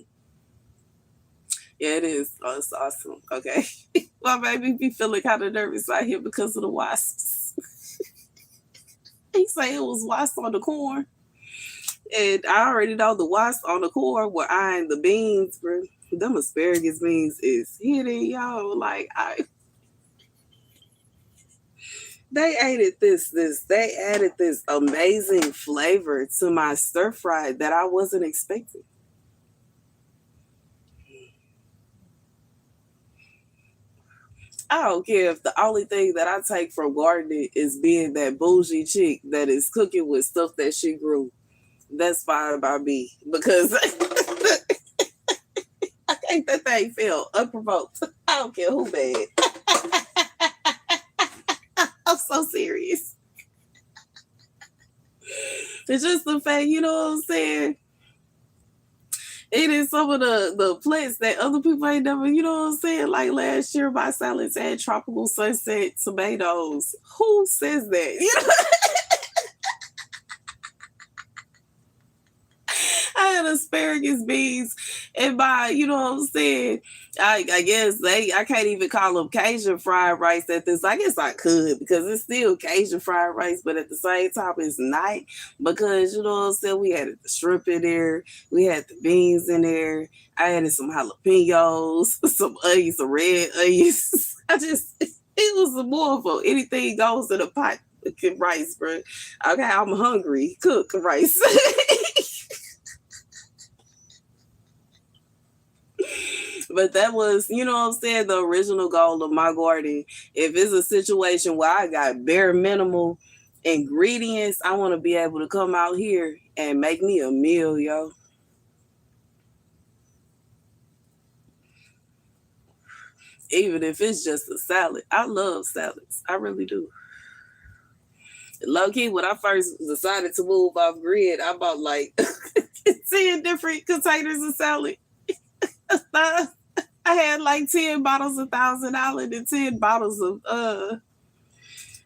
yeah, it is. Oh, it's awesome. Okay. My baby be feeling kind of nervous out here because of the wasps. He say it was wasps on the corn. And I already know the wasps on the corn were eyeing the beans, bro. Them asparagus beans is hitting, y'all. Like they added this amazing flavor to my stir fry that I wasn't expecting. I don't care if the only thing that I take from gardening is being that bougie chick that is cooking with stuff that she grew. That's fine by me because I think that thing feel unprovoked. I don't care who bad. I'm so serious. It's just the fact, you know what I'm saying? It is some of the plants that other people ain't never, you know what I'm saying? Like last year, my salads had tropical sunset tomatoes. Who says that? You know, I had asparagus beans in my, you know what I'm saying? I guess I can't even call them Cajun fried rice at this. I guess I could because it's still Cajun fried rice, but at the same time it's not because you know what I'm saying. We had the shrimp in there, we had the beans in there. I added some jalapenos, some onions, some red onions. It was more of anything goes in a pot. Rice, bro. Okay, I'm hungry. Cook rice. But that was, you know what I'm saying, the original goal of my garden. If it's a situation where I got bare minimal ingredients, I want to be able to come out here and make me a meal, yo. Even if it's just a salad. I love salads. I really do. Low key, when I first decided to move off grid, I bought like 10 different containers of salad. I had like 10 bottles of $1,000 and 10 bottles of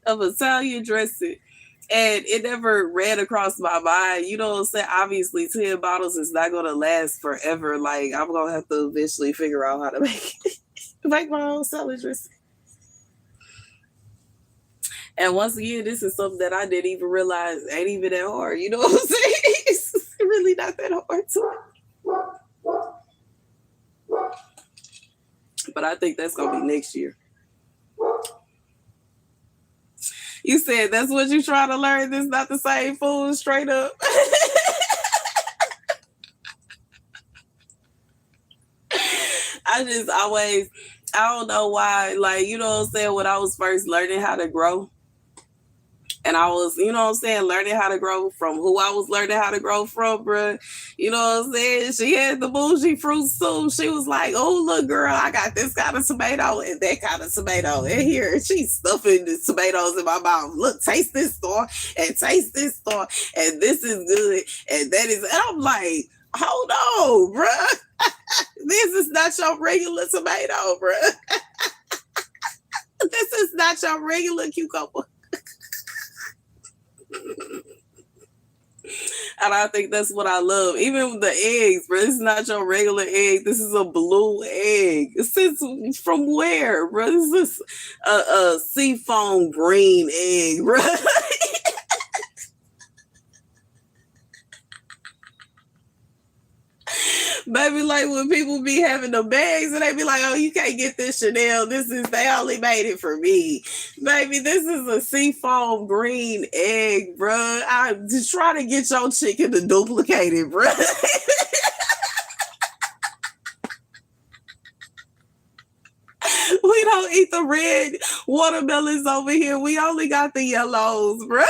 Italian dressing. And it never ran across my mind. You know what I'm saying? Obviously, 10 bottles is not going to last forever. Like, I'm going to have to eventually figure out how to make my own salad dressing. And once again, this is something that I didn't even realize ain't even that hard. You know what I'm saying? It's really not that hard to. But I think that's gonna be next year. You said that's what you trying to learn. This not the same food, straight up. I just always, I don't know why, like, you know what I'm saying, when I was first learning how to grow, and I was, you know what I'm saying, learning how to grow from who I was learning how to grow from, bruh. You know what I'm saying? She had the bougie fruits too. She was like, oh, look, girl, I got this kind of tomato and that kind of tomato. And here, she's stuffing the tomatoes in my mouth. Look, taste this store and taste this store. And this is good. And that is, and I'm like, hold on, bruh. This is not your regular tomato, bruh. This is not your regular cucumber. And I think that's what I love. Even with the eggs, bro. This is not your regular egg. This is a blue egg. Since from where, bro? This is a seafoam green egg, bro. Baby, like when people be having the bags and they be like, oh, you can't get this Chanel. They only made it for me. Baby, this is a seafoam green egg, bro. I just try to get your chicken to duplicate it, bro. We don't eat the red watermelons over here. We only got the yellows, bro.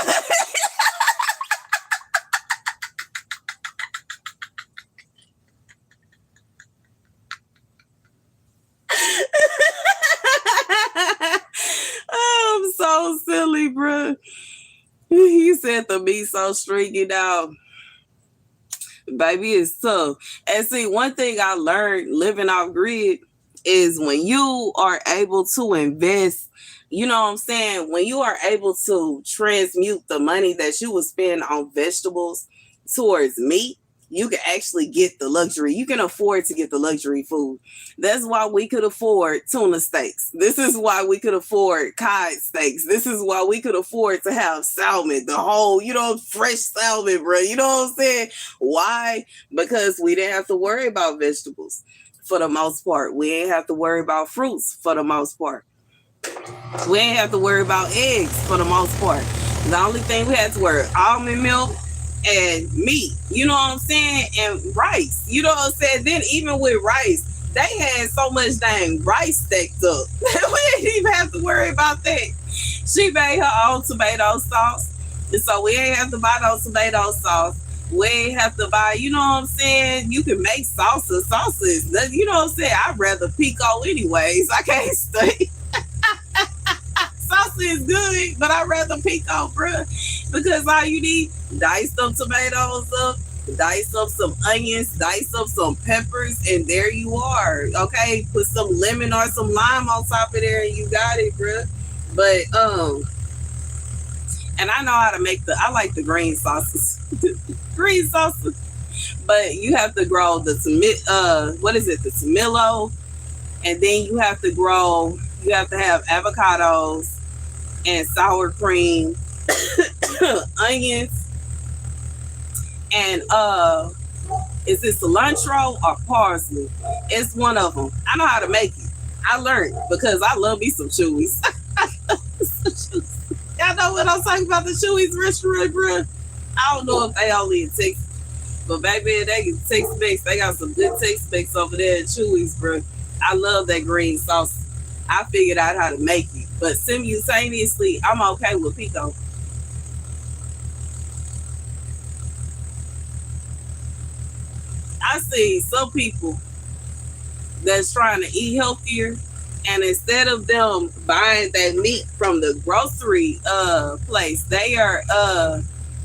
I'm so silly, bro. He said the meat so streaky now. Baby, it's tough. And see, one thing I learned living off grid is when you are able to invest, you know what I'm saying? When you are able to transmute the money that you would spend on vegetables towards meat, you can actually get the luxury. You can afford to get the luxury food. That's why we could afford tuna steaks. This is why we could afford cod steaks. This is why we could afford to have salmon, the whole, fresh salmon, bro. You know what I'm saying? Why? Because we didn't have to worry about vegetables. for the most part. We ain't have to worry about fruits for the most part. We ain't have to worry about eggs for the most part. The only thing we had to worry almond milk and meat. You know what I'm saying? And rice. You know what I'm saying? Then even with rice, they had so much dang rice stacked up. We didn't even have to worry about that. She made her own tomato sauce. And so we ain't have to buy no tomato sauce. We ain't have to buy, you know what I'm saying? You can make salsa. Salsa is, you know what I'm saying? I'd rather pico anyways. I can't stay. Salsa is good, but I'd rather pico, bruh. Because all you need, dice them tomatoes up, dice up some onions, dice up some peppers, and there you are. Okay, put some lemon or some lime on top of there, and you got it, bruh. But and I know how to make I like the green sauces, green sauces. But you have to grow the what is it, the tomato, and then you have to grow. You have to have avocados and sour cream, onions, and is it cilantro or parsley? It's one of them. I know how to make it. I learned because I love me some chewies. Y'all know what I'm talking about, the chewies restaurant, bro. I don't know if they only in Texas, but baby, they get Tex-Mex. They got some good Tex-Mex over there at Chewy's, bro. I love that green sauce. I figured out how to make it, but simultaneously, I'm okay with pico. I see some people that's trying to eat healthier, and instead of them buying that meat from the grocery place, they are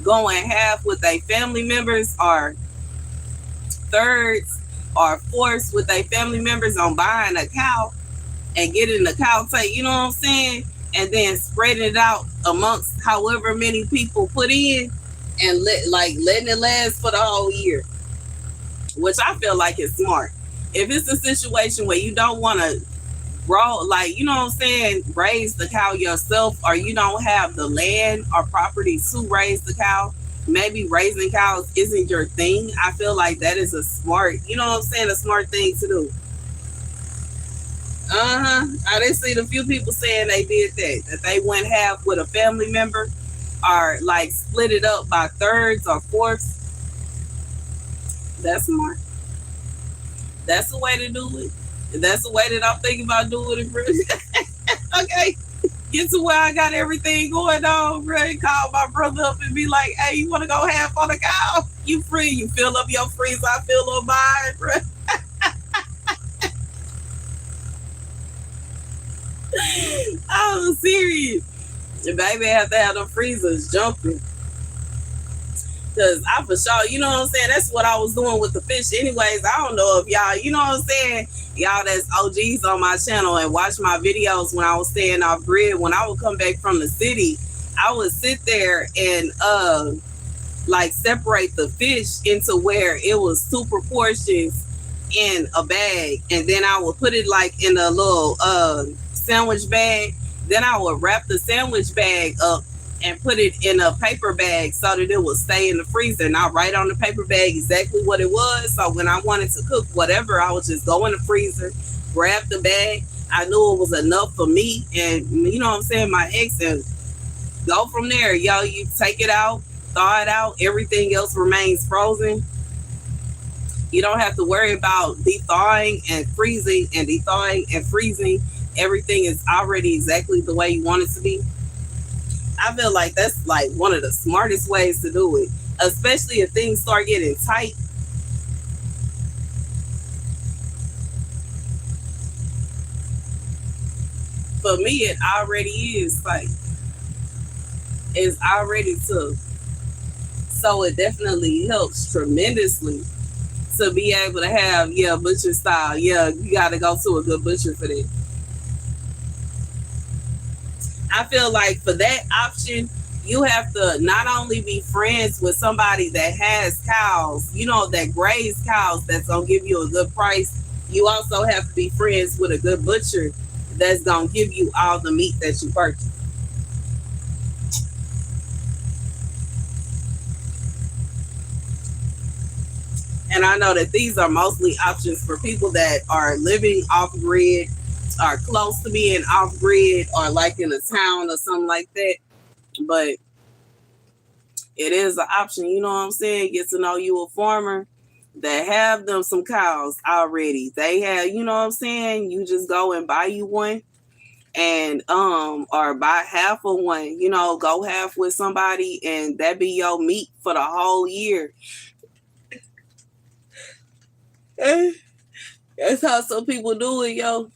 going half with their family members or thirds or fourths with their family members on buying a cow and getting the cow take, you know what I'm saying? And then spreading it out amongst however many people put in and letting it last for the whole year, which I feel like is smart. If it's a situation where you don't want to grow, like, you know what I'm saying, raise the cow yourself, or you don't have the land or property to raise the cow, maybe raising cows isn't your thing. I feel like that is a smart, you know what I'm saying, a smart thing to do. I did see a few people saying they did that they went half with a family member or like split it up by thirds or fourths. That's smart. That's the way to do it. That's the way that I'm thinking about doing it, bro. Okay. Get to where I got everything going on, bro. Call my brother up and be like, hey, you want to go half on the cow? You free. You fill up your freezer, I fill up mine, bro. I'm serious. The baby have to have the freezers jumping. Cause I for sure, you know what I'm saying? That's what I was doing with the fish. Anyways, I don't know if y'all, you know what I'm saying? Y'all that's OGs on my channel and watch my videos when I was staying off grid. When I would come back from the city, I would sit there and like separate the fish into where it was 2 portions in a bag, and then I would put it like in a little sandwich bag. Then I would wrap the sandwich bag up and put it in a paper bag so that it would stay in the freezer. And I write on the paper bag exactly what it was. So when I wanted to cook whatever, I would just go in the freezer, grab the bag. I knew it was enough for me and, you know what I'm saying, my ex, and go from there. Yo, you take it out, thaw it out. Everything else remains frozen. You don't have to worry about de-thawing and freezing and de-thawing and freezing. Everything is already exactly the way you want it to be. I feel like that's like one of the smartest ways to do it, especially if things start getting tight. For me, it already is like, it's already tough. So it definitely helps tremendously to be able to have, yeah, butcher style. Yeah, you got to go to a good butcher for that. I feel like for that option, you have to not only be friends with somebody that has cows, you know, that graze cows that's going to give you a good price. You also have to be friends with a good butcher that's going to give you all the meat that you purchase. And I know that these are mostly options for people that are living off grid, are close to being off grid, or like in a town or something like that. But it is an option, you know what I'm saying? Get to know you a farmer that have them some cows already. They have, you know what I'm saying? You just go and buy you one, and or buy half of one, you know, go half with somebody, and that be your meat for the whole year. That's how some people do it, yo.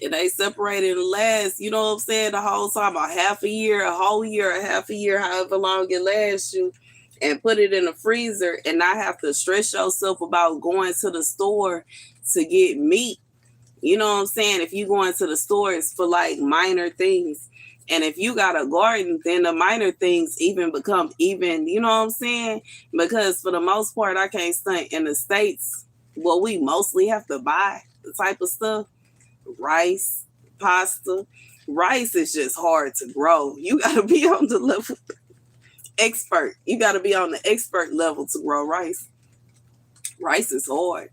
And they separate it and last, you know what I'm saying, the whole time, a half a year, a whole year, a half a year, however long it lasts you, and put it in the freezer and not have to stress yourself about going to the store to get meat. You know what I'm saying? If you go into the store, it's for like minor things. And if you got a garden, then the minor things even become even, you know what I'm saying? Because for the most part, I can't stunt in the States. Well, we mostly have to buy the type of stuff. Rice, pasta. Rice is just hard to grow. You got to be on the level expert. You got to be on the expert level to grow rice. Rice is hard.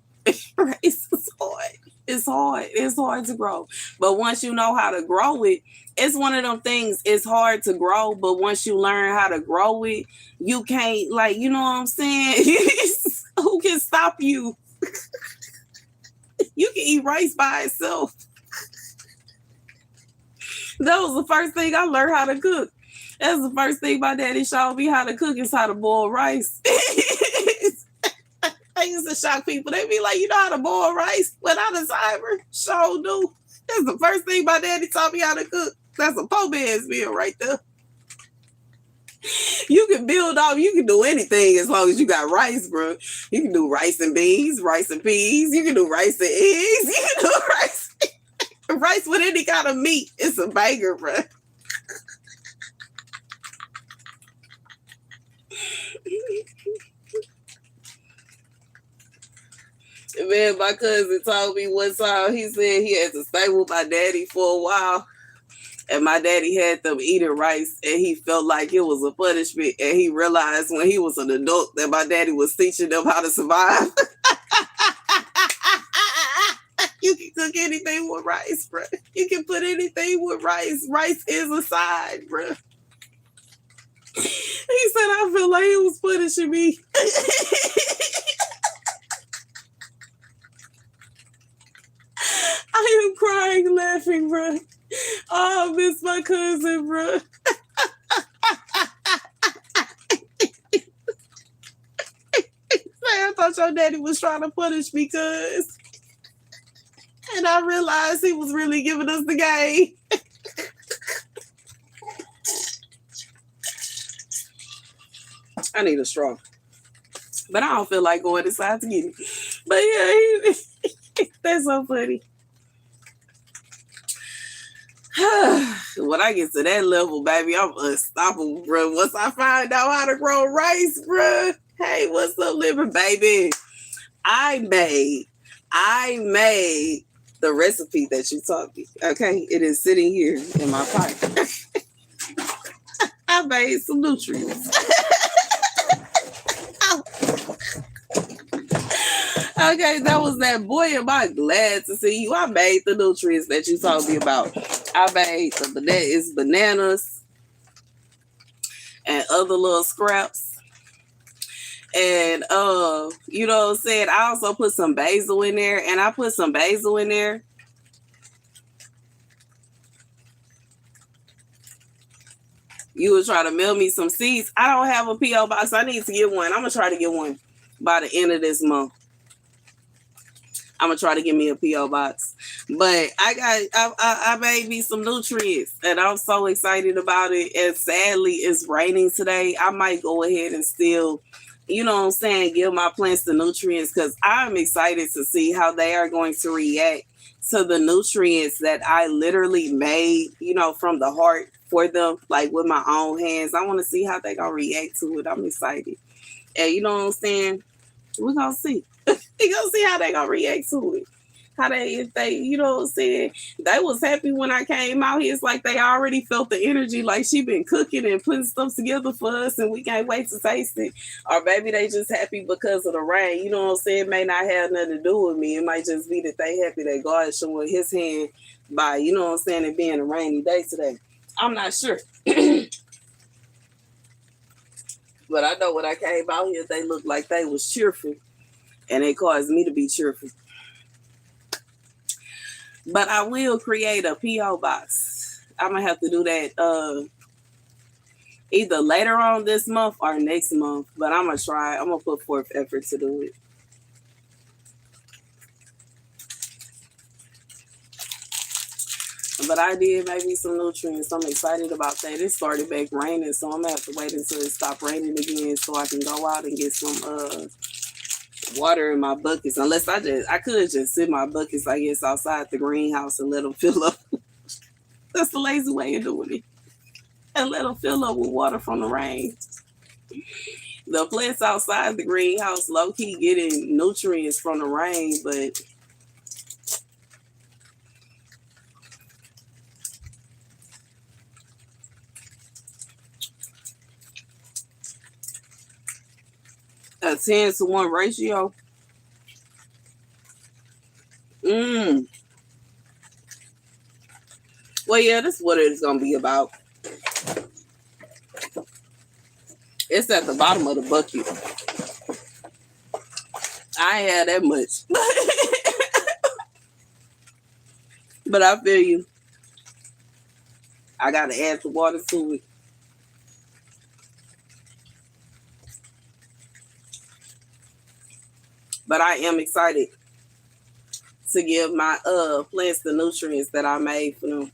Rice is hard. It's hard. It's hard to grow. But once you know how to grow it, it's one of them things. It's hard to grow, but once you learn how to grow it, you can't, like, you know what I'm saying? Who can stop you? You can eat rice by itself. That was the first thing I learned how to cook. That's the first thing my daddy showed me how to cook, is how to boil rice. I used to shock people. They be like, you know how to boil rice without a timer? Sure do. That's the first thing my daddy taught me how to cook. That's a poor man's meal right there. You can build off, you can do anything as long as you got rice, bro. You can do rice and beans, rice and peas. You can do rice and eggs. You can do rice with any kind of meat. It's a banger, bro. Man, my cousin told me one time, he said he had to stay with my daddy for a while. And my daddy had them eating rice, and he felt like it was a punishment. And he realized when he was an adult that my daddy was teaching them how to survive. You can cook anything with rice, bro. You can put anything with rice. Rice is a side, bro. He said, I feel like he was punishing me. I am crying, laughing, bro. Oh, I miss my cousin, bro. I thought your daddy was trying to punish me, cuz. And I realized he was really giving us the game. I need a straw. But I don't feel like going inside to get it. But yeah, that's so funny. When I get to that level, baby, I'm unstoppable, bro. Once I find out how to grow rice, bro. Hey, what's up, living, baby? I made the recipe that you taught me. Okay, it is sitting here in my pocket. I made some nutrients. Okay, that was that. Boy, am I glad to see you. I made the nutrients that you told me about. I made the bananas and other little scraps. And you know what I'm saying? I also put some basil in there, and I put some basil in there. You was trying to mail me some seeds. I don't have a P.O. box. I need to get one. I'm gonna try to get one by the end of this month. I'm gonna try to get me a P.O. box. But I made me some nutrients, and I'm so excited about it. And sadly, it's raining today. I might go ahead and still, you know what I'm saying, give my plants the nutrients, because I'm excited to see how they are going to react to the nutrients that I literally made, you know, from the heart for them, like with my own hands. I want to see how they gonna react to it. I'm excited. And you know what I'm saying? We're gonna see. We're gonna see how they gonna react to it. How they, if they, you know what I'm saying? They was happy when I came out here. It's like they already felt the energy, like she been cooking and putting stuff together for us, and we can't wait to taste it. Or maybe they just happy because of the rain. You know what I'm saying? It may not have nothing to do with me. It might just be that they happy that God is showing His hand by, you know what I'm saying, it being a rainy day today. I'm not sure. But I know when I came out here, they looked like they was cheerful, and it caused me to be cheerful. But I will create a PO box. I'm gonna have to do that either later on this month or next month. But I'm gonna try. I'm gonna put forth effort to do it. But I did maybe some nutrients. I'm excited about that. It started back raining, so I'm gonna have to wait until it stopped raining again so I can go out and get some water in my buckets. Unless I could just sit my buckets, I guess, outside the greenhouse and let them fill up. That's the lazy way of doing it. And let them fill up with water from the rain. The plants outside the greenhouse low key getting nutrients from the rain, but a 10-to-1 ratio. Mm. Well, yeah, that's what it's gonna be about. It's at the bottom of the bucket. I ain't had that much. But I feel you. I gotta add the water to it. But I am excited to give my plants the nutrients that I made for them.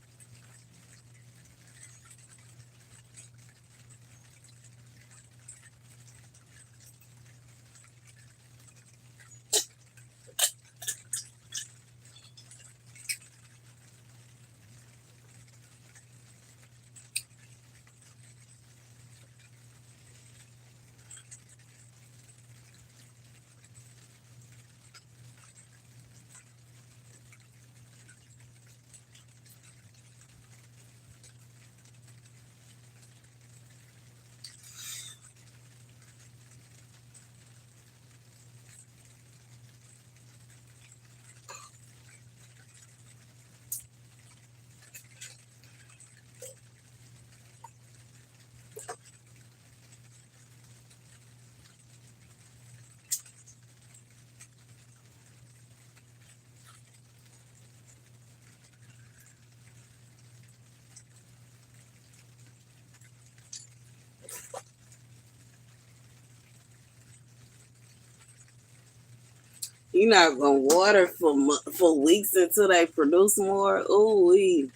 You're not gonna water for weeks until they produce more. Ooh,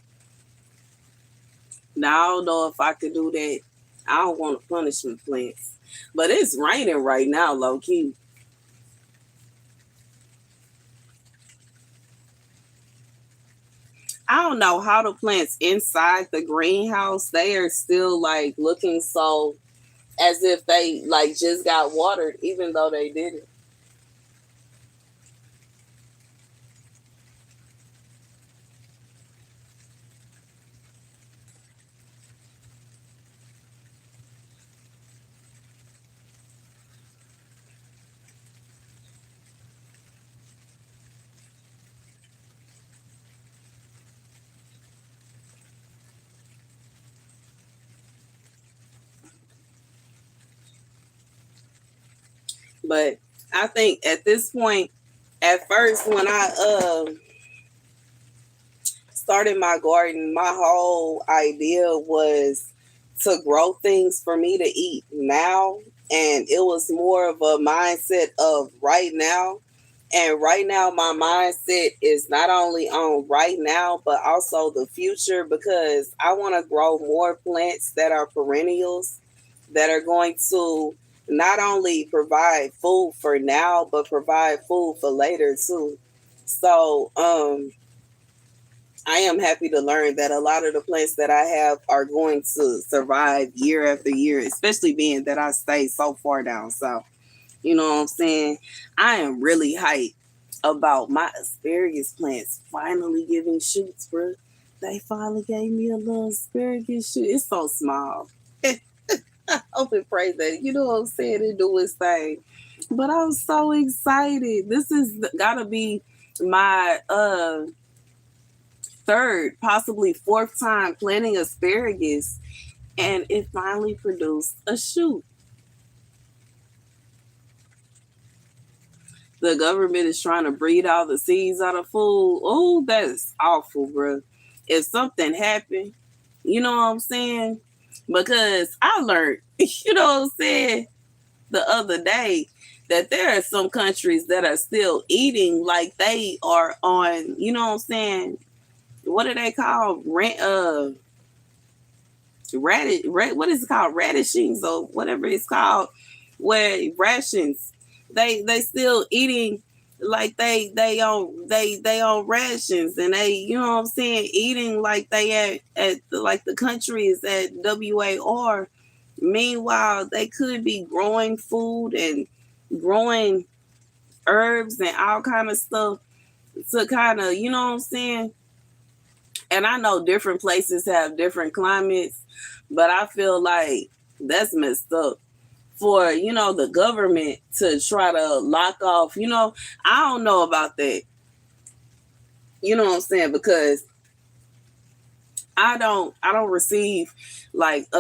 now I don't know if I could do that. I don't want to punish my plants, but it's raining right now, low key. I don't know how the plants inside the greenhouse, they are still like looking so as if they like just got watered, even though they didn't. But I think at this point, at first when I started my garden, my whole idea was to grow things for me to eat now. And it was more of a mindset of right now. And right now, my mindset is not only on right now, but also the future because I want to grow more plants that are perennials that are going to not only provide food for now, but provide food for later too. So, I am happy to learn that a lot of the plants that I have are going to survive year after year, especially being that I stay so far down south. You know what I'm saying? I am really hyped about my asparagus plants finally giving shoots, bro. They finally gave me a little asparagus shoot. It's so small. I hope and pray that, you know what I'm saying, it do its thing. But I'm so excited. This is gotta be my third, possibly fourth time planting asparagus, and it finally produced a shoot. The government is trying to breed all the seeds out of food. Oh, that's awful, bro. If something happened, you know what I'm saying? Because I learned, you know what I'm saying, the other day that there are some countries that are still eating like they are on, you know what I'm saying? What are they called? What is it called? Radishings or whatever it's called, where rations. They still eating like they on rations, and they, you know what I'm saying, eating like they at like the country is at WAR. Meanwhile, they could be growing food and growing herbs and all kind of stuff to kind of, you know what I'm saying. And I know different places have different climates, but I feel like that's messed up for, you know, the government to try to lock off. You know, I don't know about that. You know what I'm saying? Because I don't receive like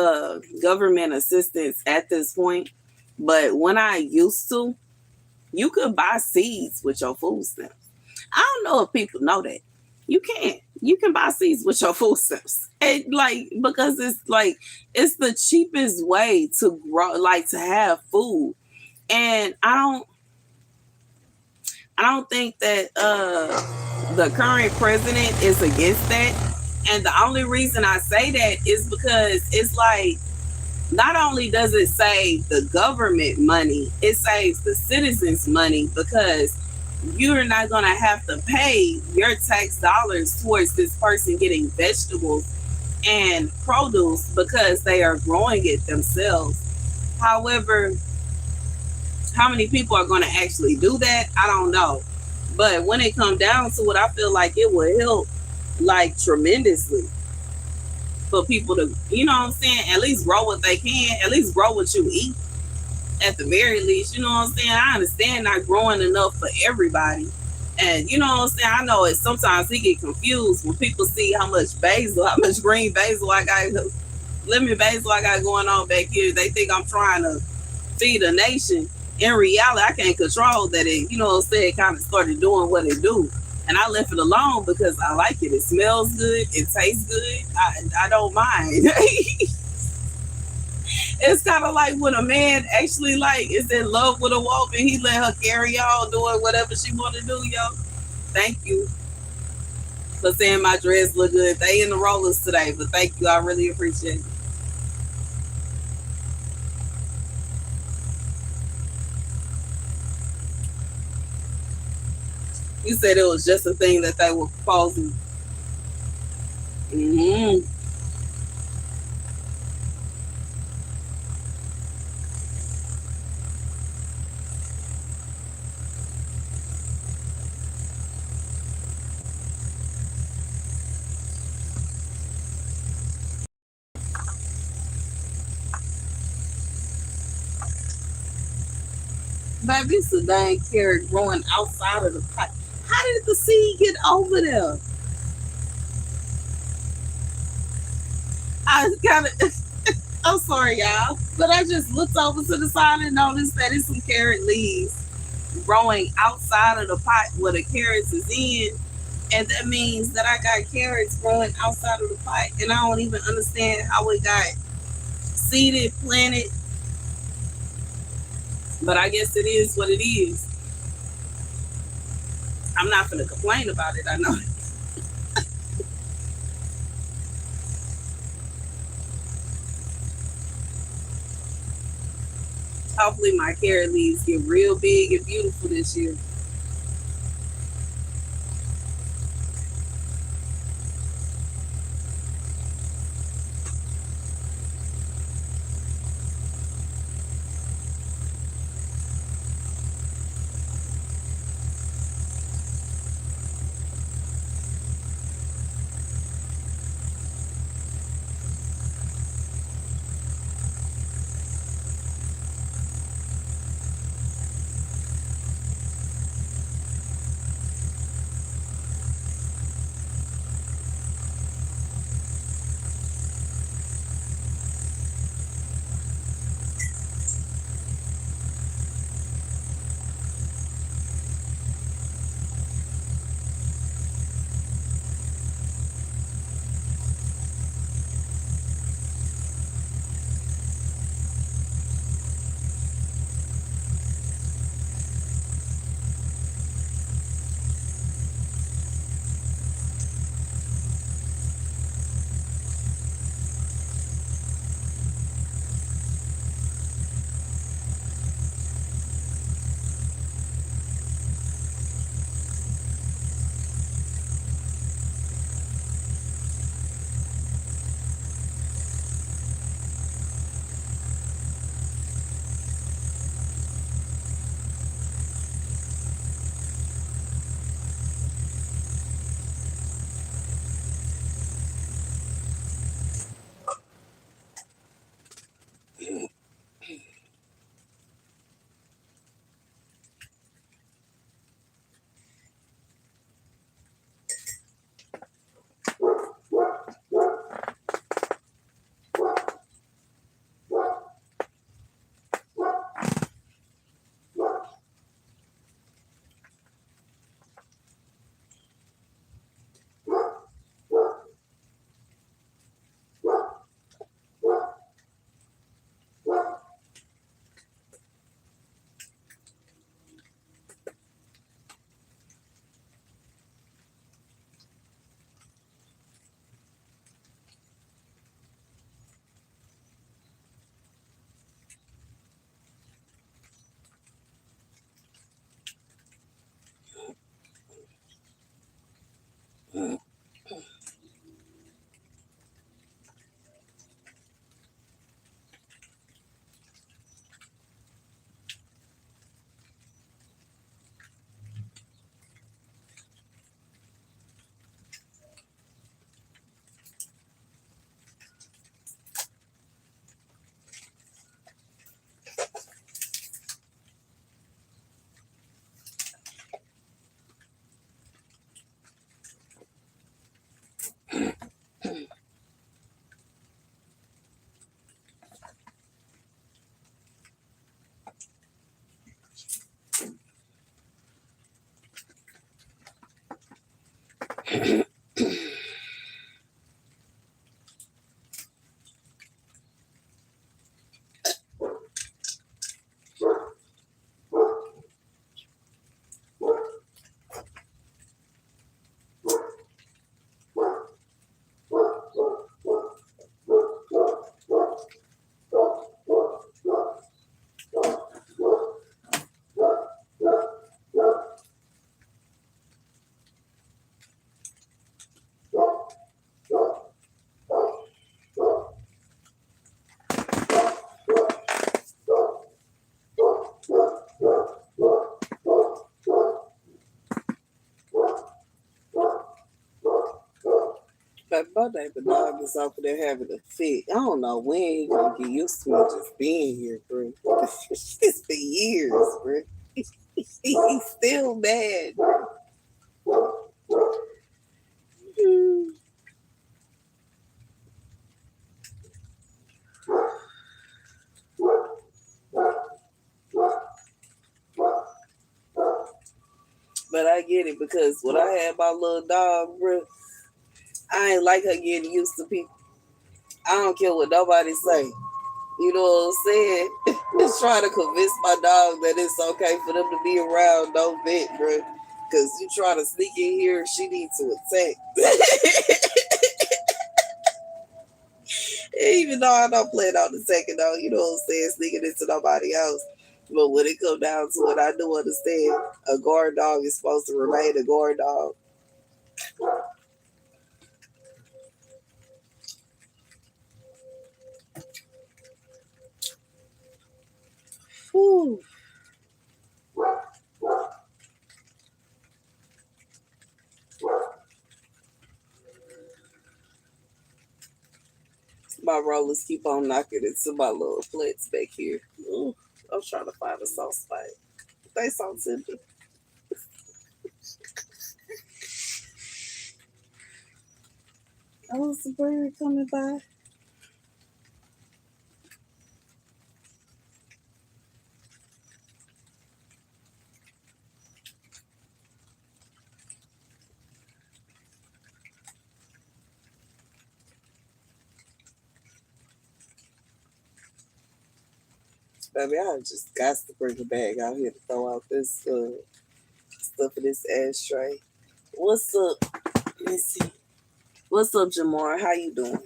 government assistance at this point. But when I used to, you could buy seeds with your food stamps. I don't know if people know that. You can. You can buy seeds with your food stamps. And like, because it's like it's the cheapest way to grow, like to have food. And I don't think that the current president is against that. And the only reason I say that is because it's like not only does it save the government money, it saves the citizens money, because you're not going to have to pay your tax dollars towards this person getting vegetables and produce because they are growing it themselves. However, how many people are going to actually do that? I don't know. But when it comes down to it, I feel like it will help like tremendously for people to, you know what I'm saying, at least grow what they can, at least grow what you eat at the very least. You know what I'm saying? I understand not growing enough for everybody. And you know what I'm saying? I know it sometimes he get confused when people see how much basil, how much green basil I got, lemon basil I got going on back here. They think I'm trying to feed a nation. In reality, I can't control that it, you know what I'm saying, it kind of started doing what it do. And I left it alone because I like it. It smells good. It tastes good. I don't mind. It's kind of like when a man actually like is in love with a woman, he let her carry on doing whatever she want to do, yo. Thank you for saying my dress look good. They in the rollers today, but thank you. I really appreciate it. You said it was just a thing that they were proposing. Mm-hmm. Baby, it's a dang carrot growing outside of the pot. How did the seed get over there? I kind of, I'm sorry, y'all, but I just looked over to the side and noticed that it's some carrot leaves growing outside of the pot where the carrots is in. And that means that I got carrots growing outside of the pot, and I don't even understand how it got seeded, planted. But I guess it is what it is. I'm not gonna complain about it. I know. Hopefully, my carrot leaves get real big and beautiful this year. But my neighbor dog is over there having a fit. I don't know when he gonna get used to me just being here, bro. It's been years, bro. He's still mad. But I get it because when I had my little dog, bro, I ain't like her getting used to people. I don't care what nobody say. You know what I'm saying? Just trying to convince my dog that it's okay for them to be around no vet, bro. Cause you try to sneak in here, she needs to attack. Even though I don't plan on attacking though, you know what I'm saying, sneaking into nobody else. But when it come down to it, I do understand a guard dog is supposed to remain a guard dog. Whew. My rollers keep on knocking into my little flats back here. Ooh, I'm trying to find a soft spot. They so tender. Oh, it's a bird coming by. Baby, I just got to bring a bag out here to throw out this stuff in this ashtray. What's up? Let's see. What's up, Jamar? How you doing?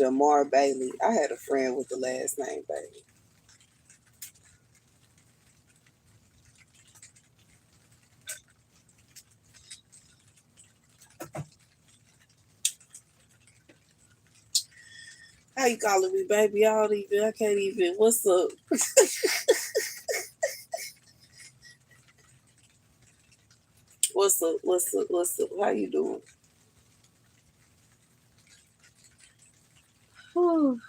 Jamar Bailey. I had a friend with the last name Bailey. How you calling me, baby? I can't even. What's up? What's up? What's up? What's up? How you doing? Whew.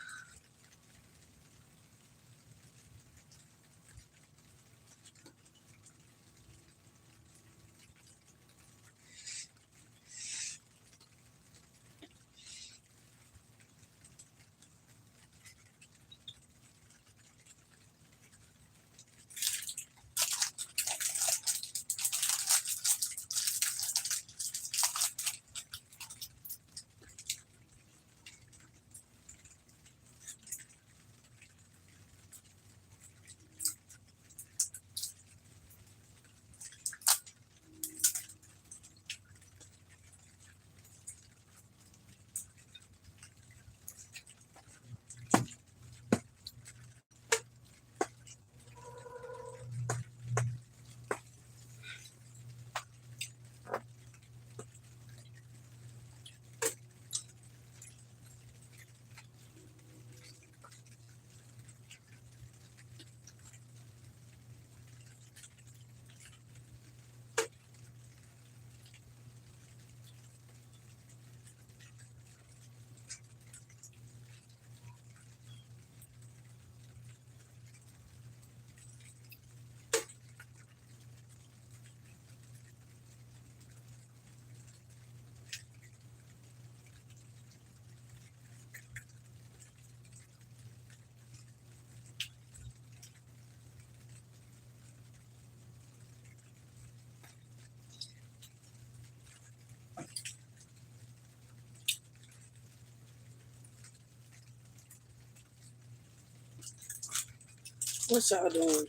What y'all doing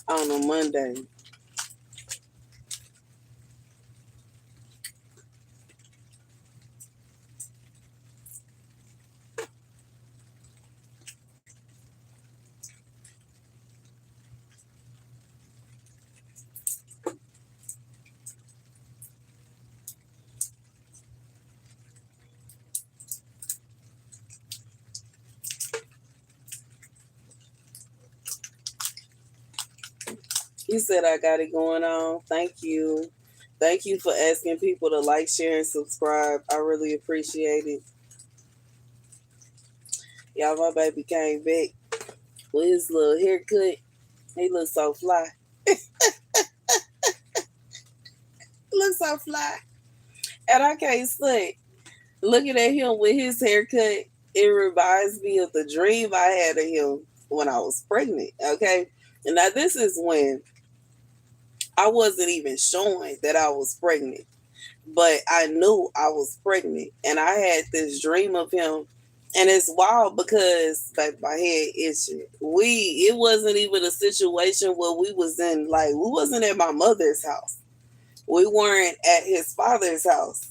on a Monday? You said I got it going on. Thank you. Thank you for asking people to like, share, and subscribe. I really appreciate it. Y'all, my baby came back with his little haircut. He looks so fly. He looks so fly. And I can't say, looking at him with his haircut, it reminds me of the dream I had of him when I was pregnant. Okay. And now this is when I wasn't even showing that I was pregnant, but I knew I was pregnant. And I had this dream of him. And it's wild because like my head itching. It wasn't even a situation where we was in, like, we wasn't at my mother's house. We weren't at his father's house.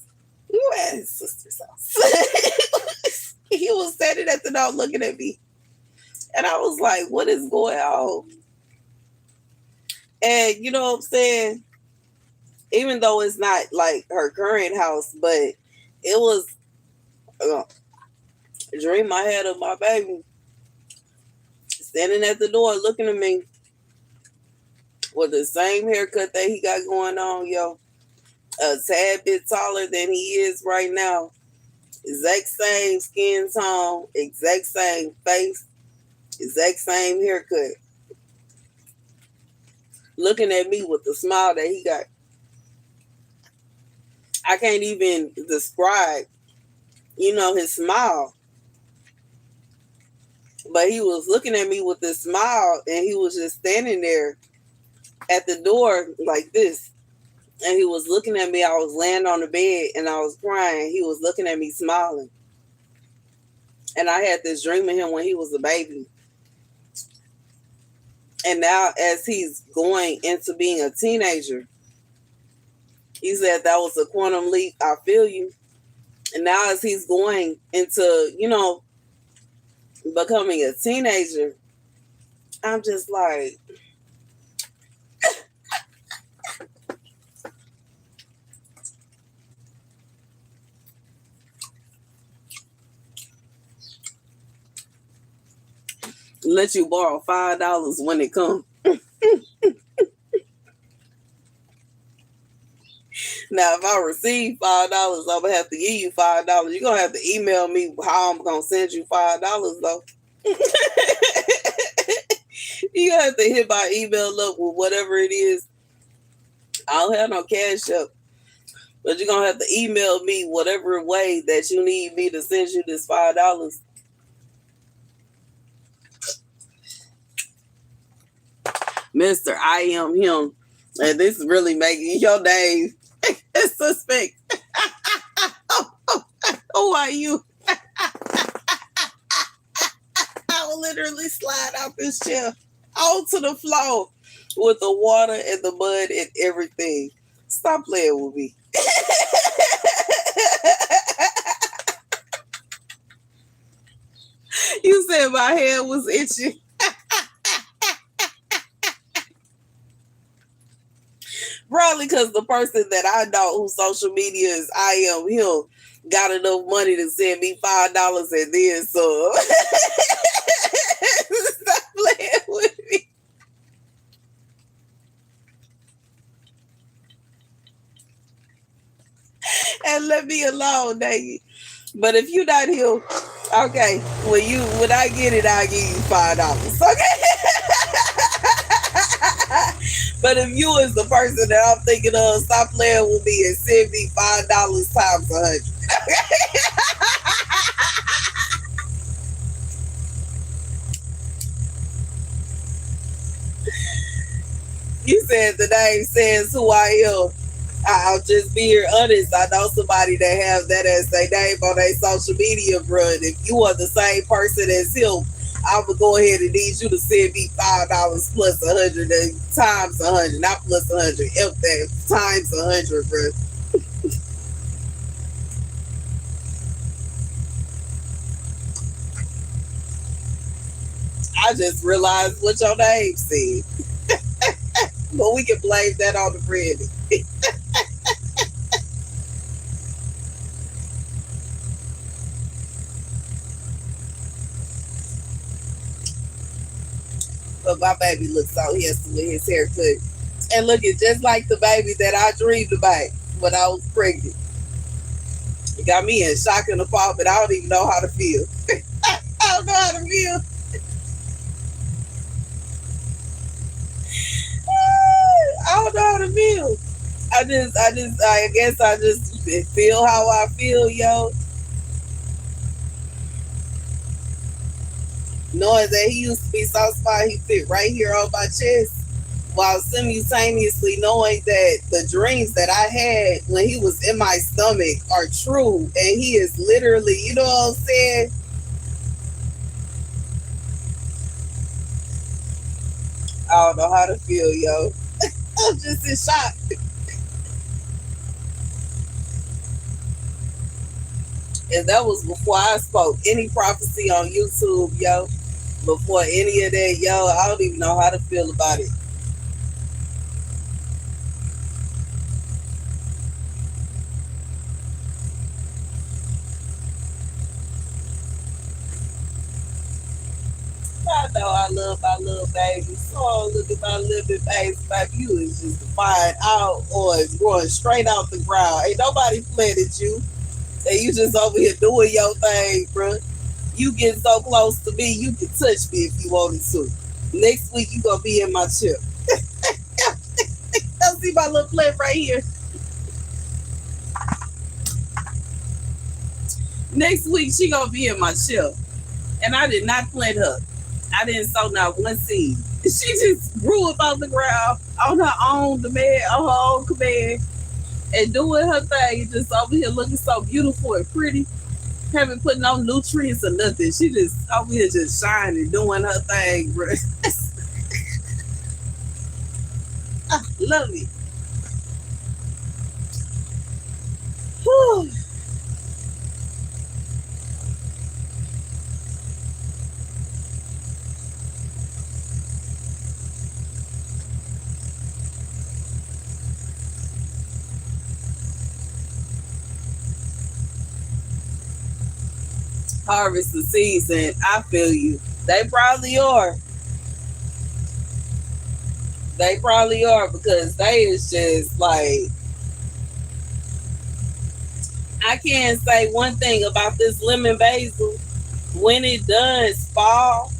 We were at his sister's house. He was standing at the door looking at me. And I was like, what is going on? And you know what I'm saying? Even though it's not like her current house, but it was a dream I had of my baby standing at the door looking at me with the same haircut that he got going on, yo. A tad bit taller than he is right now. Exact same skin tone, exact same face, exact same haircut. Looking at me with the smile that he got. I can't even describe, his smile. But he was looking at me with this smile and he was just standing there at the door like this. And he was looking at me. I was laying on the bed and I was crying. He was looking at me smiling. And I had this dream of him when he was a baby. And now as he's going into being a teenager, he said that was a quantum leap. I feel you. And now as he's going into, becoming a teenager, I'm just like, let you borrow $5 when it comes. Now, if I receive $5, I'm gonna have to give you $5. You're gonna have to email me how I'm gonna send you $5 though. You have to hit my email up with whatever it is. I don't have no cash up, but you're gonna have to email me whatever way that you need me to send you this $5. Mr. I am him. And this is really making your name suspect. Who are you? I will literally slide out this chair onto the floor with the water and the mud and everything. Stop playing with me. You said my head was itching. Probably because the person that I know whose social media is I am him got enough money to send me $5 and then some. Stop playing with me. And let me alone, dang it. But if you not here, okay, when I get it, I'll give you $5. Okay. But if you is the person that I'm thinking of, stop playing with me and send me $5 times 100. You said the name says who I am. I'll just be here honest. I know somebody that have that as their name on their social media, bro. And if you are the same person as him, I would go ahead and need you to send me $5 plus 100 times 100, not plus 100. If that times 100, bro. I just realized what your name said, but we can blame that on the branding. But my baby looks so handsome with his haircut. And looking just like the baby that I dreamed about when I was pregnant. It got me in shock and awe, but I don't even know how to feel. I don't know how to feel. I don't know how to feel. I guess I just feel how I feel, yo. Knowing that he used to be so small, he fit right here on my chest, while simultaneously knowing that the dreams that I had when he was in my stomach are true, and he is literally, you know what I'm saying? I don't know how to feel, yo. I'm just in shock. And that was before I spoke any prophecy on YouTube, yo. Before any of that, yo, I don't even know how to feel about it. I know I love my little baby. So look at my little baby. Baby, you is just flying out or it's growing straight out the ground. Ain't nobody planted you. And you just over here doing your thing, bro. You get so close to me, you can touch me if you wanted to. Next week you gonna be in my chip. I see my little plant right here. Next week she gonna be in my chip. And I did not plant her. I didn't sow not one seed. She just grew up out the ground on her own demand, on her own command, and doing her thing, just over here looking so beautiful and pretty. Haven't put no nutrients or nothing. She just over here just shining, doing her thing, bro. I love it. Whew. Harvest the season. I feel you. They probably are. They probably are because they is just like I can't say one thing about this lemon basil. When it does fall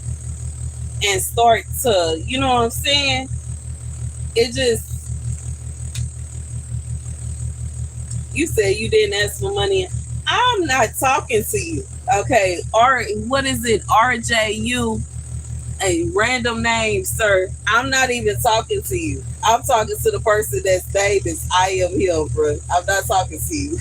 and start to, you know what I'm saying? It just you said you didn't ask for money. I'm not talking to you. Okay. Or what is it? RJU, a random name, sir. I'm not even talking to you. I'm talking to the person that's named as I am him, bro. I'm not talking to you.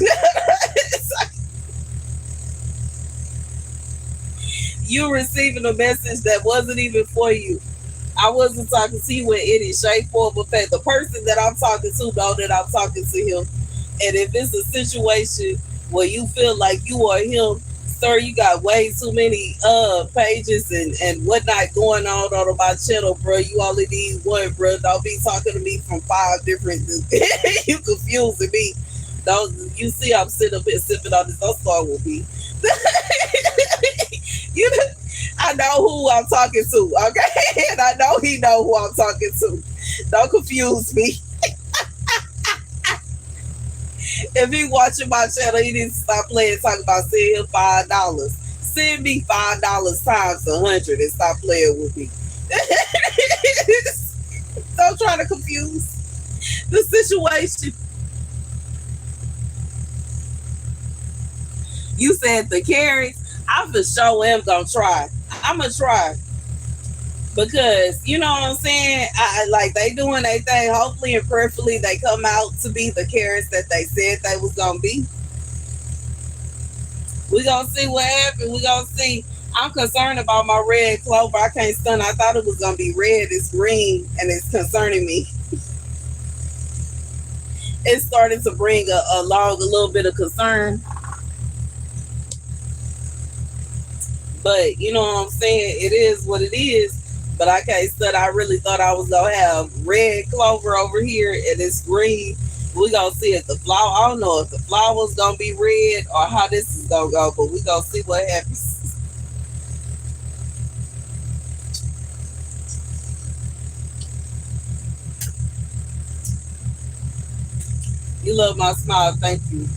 You receiving a message that wasn't even for you. I wasn't talking to you in any shape, form, or fact. The person that I'm talking to know that I'm talking to him. And if it's a situation where you feel like you are him, sir, you got way too many pages and whatnot going on my channel, bro. You only need one, bro. Don't be talking to me from five different. You confusing me. Don't you see? I'm sitting up here sipping on this. Don't start with me. you, know, I know who I'm talking to, okay, and I know he know who I'm talking to. Don't confuse me. If he watching my channel, he needs to stop playing talking about send him $5. Send me $5 times 100 and stop playing with me. Don't try to confuse the situation. You said the carrots. I for sure am gonna try. I'm gonna try because you know what I'm saying. I like they doing their thing. Hopefully and prayerfully they come out to be the carrots that they said they was gonna be. We gonna see what happens. We gonna see. I'm concerned about my red clover. I can't stand. I thought it was gonna be red. It's green, and it's concerning me. It's starting to bring along a little bit of concern. But you know what I'm saying? It is what it is. But I can't say I really thought I was gonna have red clover over here and it's green. We gonna see if the flower. I don't know if the flower's gonna be red or how this is gonna go, but we gonna see what happens. You love my smile. Thank you.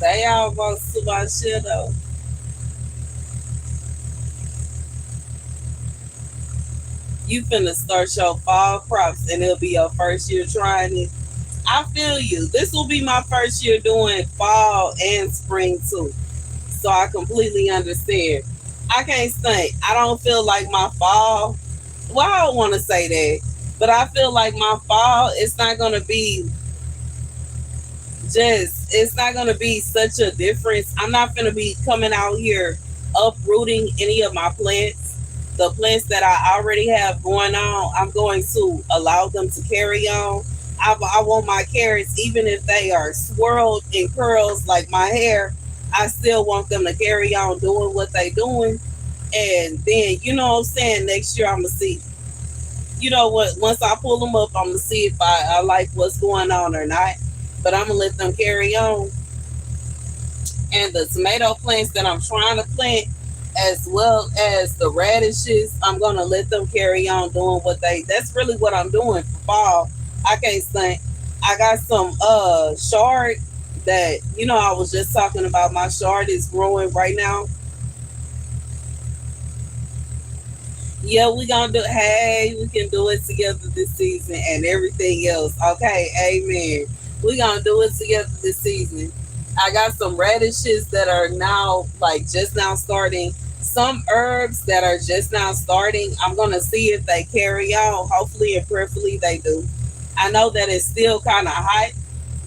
They all want to my shit though. You finna start your fall crops and it'll be your first year trying it. I feel you. This will be my first year doing fall and spring too. So I completely understand. I can't think. I don't feel like my fall. Well, I don't want to say that, but I feel like my fall. It's not gonna be just. It's not gonna be such a difference. I'm not gonna be coming out here uprooting any of my plants. The plants that I already have going on, I'm going to allow them to carry on. I want my carrots, even if they are swirled in curls like my hair, I still want them to carry on doing what they doing. And then, you know what I'm saying, next year I'm going to see, you know what, once I pull them up, I'm going to see if I like what's going on or not. But I'm going to let them carry on. And the tomato plants that I'm trying to plant, as well as the radishes, I'm gonna let them carry on doing what they. That's really what I'm doing for fall. I can't think. I got some chard that I was just talking about. My chard is growing right now. Yeah, we gonna do. Hey, we can do it together this season and everything else. Okay, amen. We gonna do it together this season. I got some radishes that are now like just now starting. Some herbs that are just now starting. I'm gonna see if they carry on. Hopefully and prayerfully they do. I know that it's still kind of hot,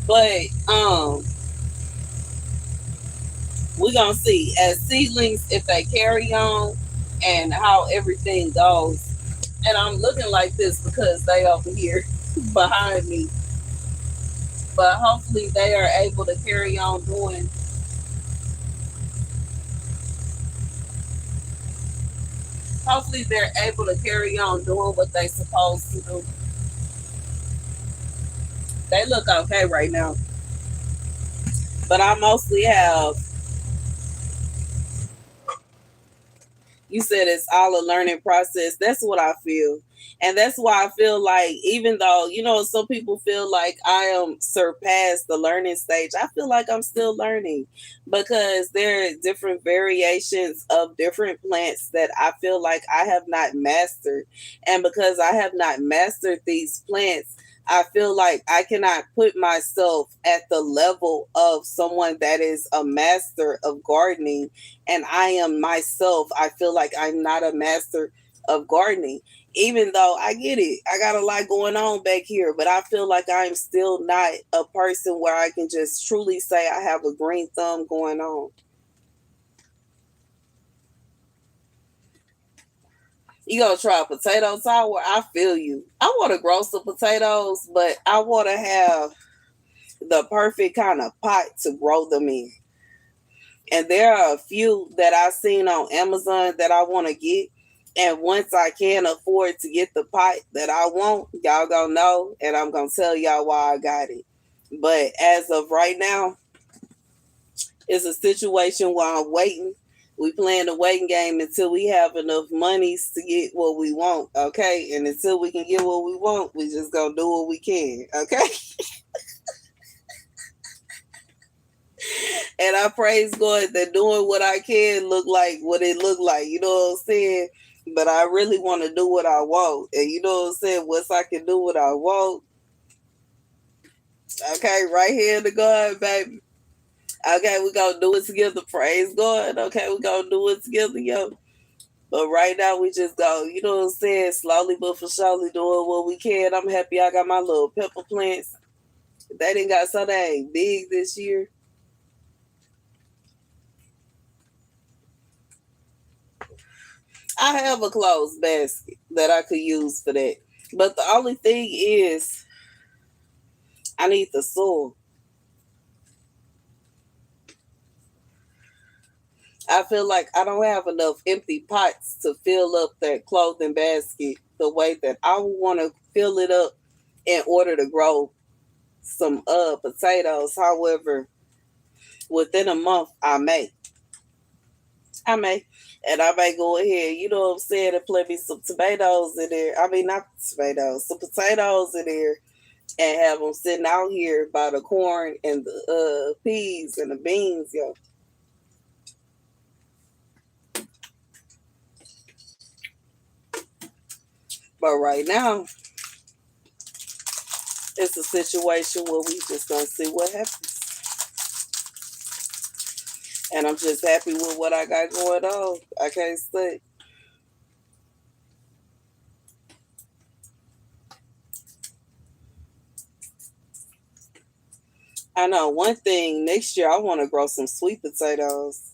but we gonna see as seedlings if they carry on and how everything goes. And I'm looking like this because they over here behind me. But hopefully they are able to carry on doing. Hopefully they're able to carry on doing what they supposed to do. They look okay right now. But I mostly have. You said it's all a learning process. That's what I feel. And that's why I feel like, even though, some people feel like I am surpassed the learning stage, I feel like I'm still learning because there are different variations of different plants that I feel like I have not mastered. And because I have not mastered these plants, I feel like I cannot put myself at the level of someone that is a master of gardening, and I am myself. I feel like I'm not a master of gardening, even though I get it. I got a lot going on back here, but I feel like I'm still not a person where I can just truly say I have a green thumb going on. You gonna try potato sour? I feel you. I want to grow some potatoes, but I want to have the perfect kind of pot to grow them in. And there are a few that I've seen on Amazon that I want to get. And once I can afford to get the pot that I want, y'all gonna know, and I'm gonna tell y'all why I got it. But as of right now, it's a situation where I'm waiting. We playing the waiting game until we have enough monies to get what we want, okay? And until we can get what we want, we just gonna do what we can, okay? And I praise God that doing what I can look like what it look like. You know what I'm saying? But I really want to do what I want. And you know what I'm saying? Once I can do what I want, okay, right here to God, baby. Okay, we gonna do it together. Praise God. Okay, we gonna do it together, yo. But right now we just go, you know what I'm saying? Slowly but for surely doing what we can. I'm happy I got my little pepper plants. They didn't got so dang big this year. I have a clothes basket that I could use for that. But the only thing is, I need the soil. I feel like I don't have enough empty pots to fill up that clothing basket the way that I would want to fill it up in order to grow some potatoes. However, within a month, I may, and I may go ahead, you know what I'm saying, and plant me some tomatoes in there. I mean, not tomatoes, some potatoes in there, and have them sitting out here by the corn and the peas and the beans, yo. But right now, it's a situation where we just gonna see what happens. And I'm just happy with what I got going on. I can't say. I know one thing, next year I want to grow some sweet potatoes.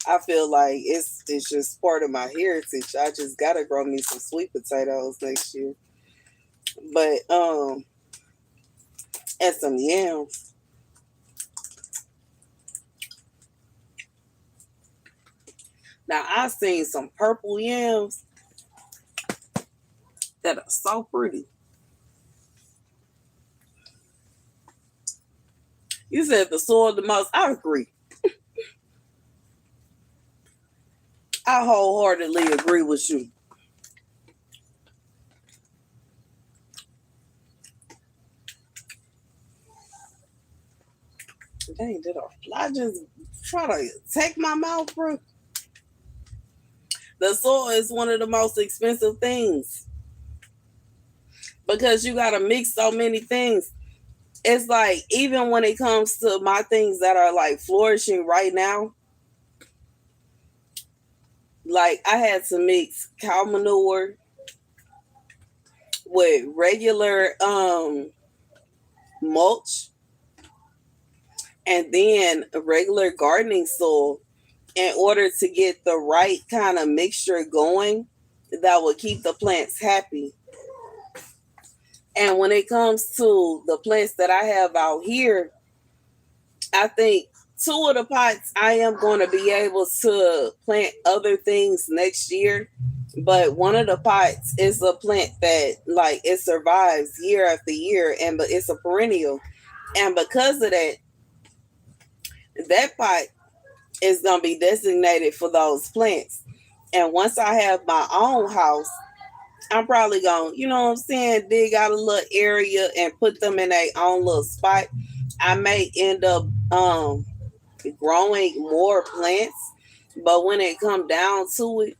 I feel like it's just part of my heritage. I just gotta grow me some sweet potatoes next year. But and some yams. Now I seen some purple yams that are so pretty. You said the soil the most. I agree. I wholeheartedly agree with you. Dang, did a fly just try to take my mouth, bro? The soil is one of the most expensive things because you gotta mix so many things. It's like even when it comes to my things that are like flourishing right now, like I had to mix cow manure with regular mulch and then regular gardening soil in order to get the right kind of mixture going that will keep the plants happy. And when it comes to the plants that I have out here, I think two of the pots I am going to be able to plant other things next year. But one of the pots is a plant that like it survives year after year and but it's a perennial. And because of that, that pot is going to be designated for those plants. And once I have my own house, I'm probably going to, you know what I'm saying, dig out a little area and put them in their own little spot. I may end up growing more plants, but when it come down to it,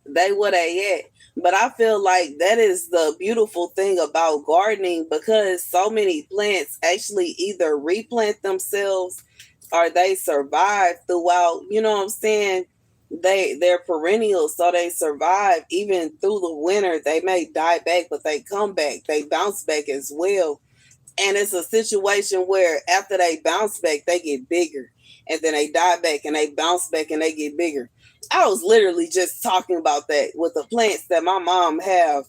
they where they at. But I feel like that is the beautiful thing about gardening because so many plants actually either replant themselves or they survive throughout, you know what I'm saying? They're perennials, so they survive even through the winter. They may die back, but they come back. They bounce back as well. And it's a situation where after they bounce back, they get bigger. And then they die back and they bounce back and they get bigger. I was literally just talking about that with the plants that my mom have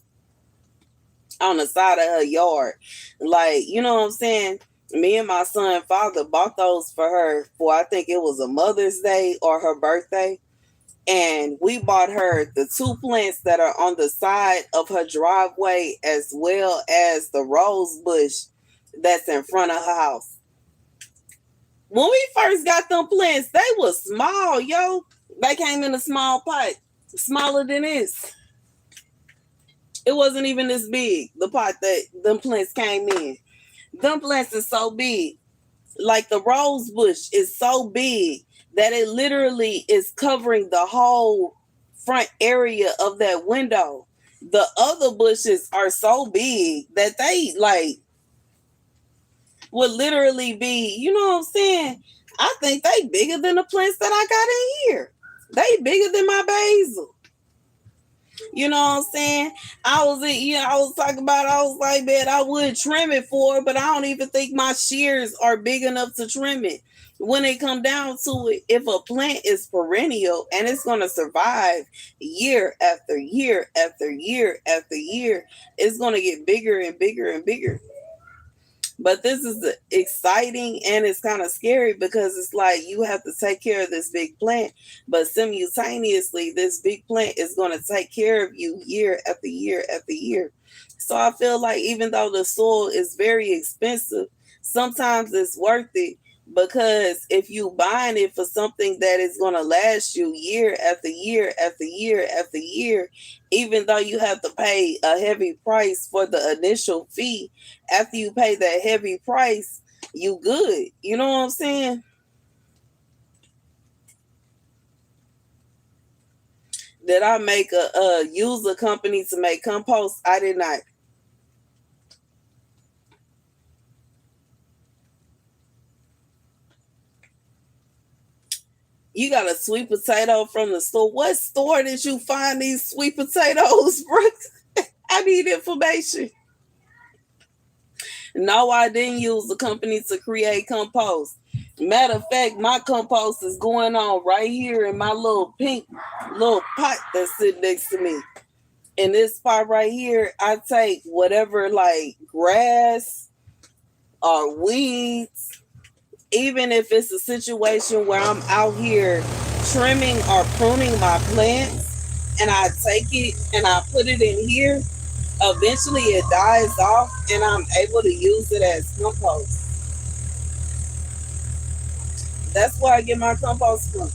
on the side of her yard. Like, you know what I'm saying? Me and my son father bought those for her for I think it was a Mother's Day or her birthday. And we bought her the two plants that are on the side of her driveway as well as the rose bush that's in front of her house. When we first got them plants, they was small, yo. They came in a small pot, smaller than this. It wasn't even this big, the pot that them plants came in. Them plants is so big. Like the rose bush is so big that it literally is covering the whole front area of that window. The other bushes are so big that they like would literally be, you know what I'm saying? I think they bigger than the plants that I got in here. They bigger than my basil. You know what I'm saying? I was talking about, I was like, man, I would trim it for it, but I don't even think my shears are big enough to trim it. When it come down to it, if a plant is perennial and it's going to survive year after year after year after year, it's going to get bigger and bigger and bigger. But this is exciting and it's kind of scary because it's like you have to take care of this big plant, but simultaneously, this big plant is going to take care of you year after year after year. So I feel like even though the soil is very expensive, sometimes it's worth it because if you buying it for something that is going to last you year after year after year after year, even though you have to pay a heavy price for the initial fee, after you pay that heavy price, you good. You know what I'm saying? Did I make a use a company to make compost? I did not. You got a sweet potato from the store. What store did you find these sweet potatoes, bro? I need information. No, I didn't use the company to create compost. Matter of fact, my compost is going on right here in my little pink little pot that's sitting next to me. In this part right here, I take whatever like grass or weeds, even if it's a situation where I'm out here trimming or pruning my plants, and I take it and I put it in here. Eventually, it dies off, and I'm able to use it as compost. That's where I get my compost from.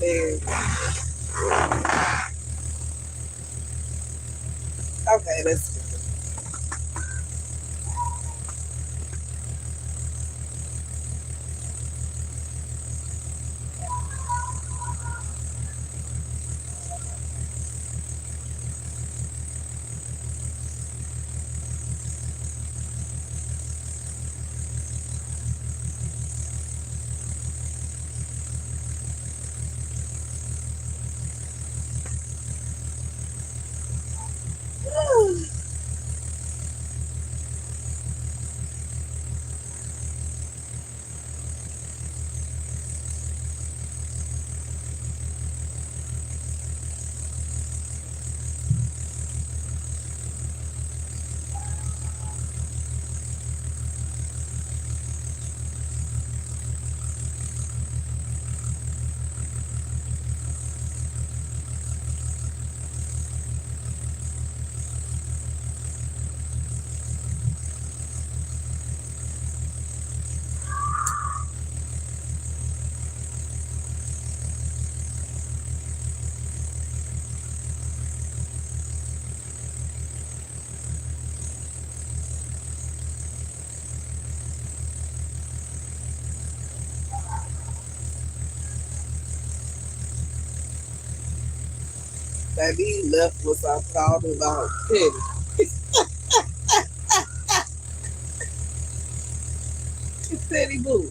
There. Okay, let's. Baby, he left what I thought about petty. Petty boo.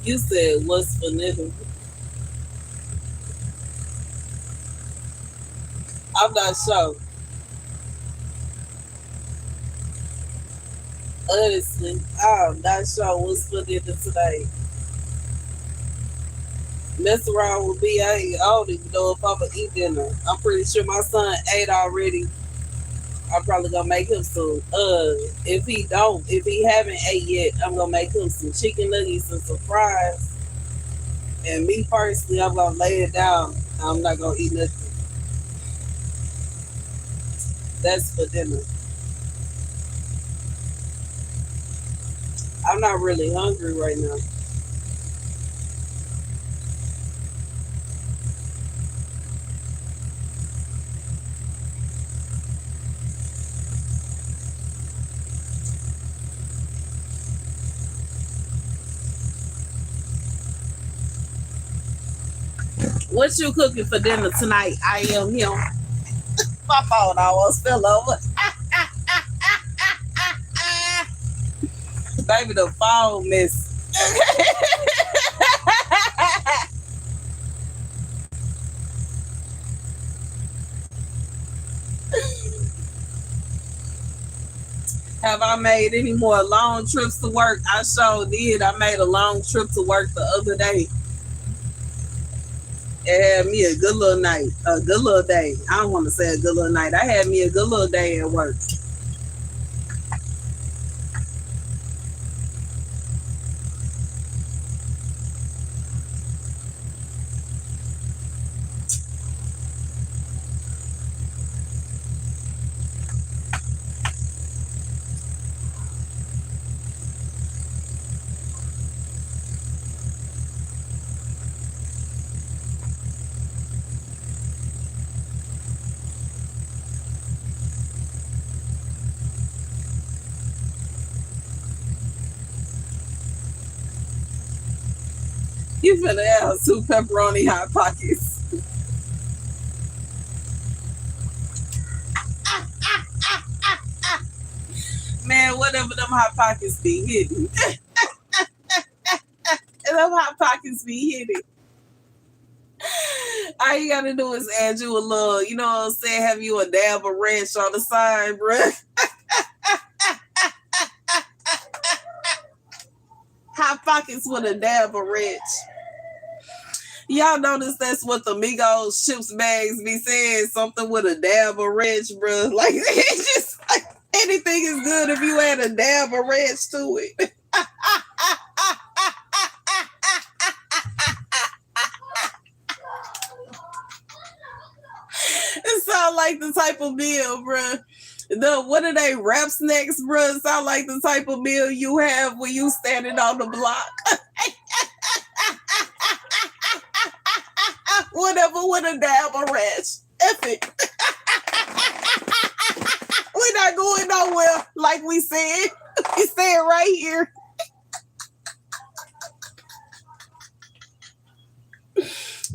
You said what's for dinner? I'm not sure. Honestly, I'm not sure what's for dinner today. Mess around with me. I don't even know if I'm gonna eat dinner. I'm pretty sure my son ate already. I'm probably gonna make him some. If he haven't ate yet, I'm gonna make him some chicken nuggets and some fries. And me personally, I'm gonna lay it down. I'm not gonna eat nothing. That's for dinner. I'm not really hungry right now. What you cooking for dinner tonight? I am him. My phone almost fell over. Baby, the phone miss. Have I made any more long trips to work? I sure did. I made a long trip to work the other day. It had me a good little night, a good little day. I don't want to say a good little night. I had me a good little day at work. You finna have two pepperoni hot pockets. Man, whatever them hot pockets be hitting. And them hot pockets be hitting. All you gotta do is add you a little, you know what I'm saying? Have you a dab of ranch on the side, bruh. Hot pockets with a dab of ranch. Y'all notice that's what the Migos chips bags be saying, something with a dab of ranch, bruh. Like, it's just like anything is good if you add a dab of ranch to it. It sound like the type of meal, bruh. What are they, rap snacks, bruh? Sound like the type of meal you have when you standing on the block. Whatever with a dab of ranch. Epic. We're not going nowhere, like we said. We staying right here.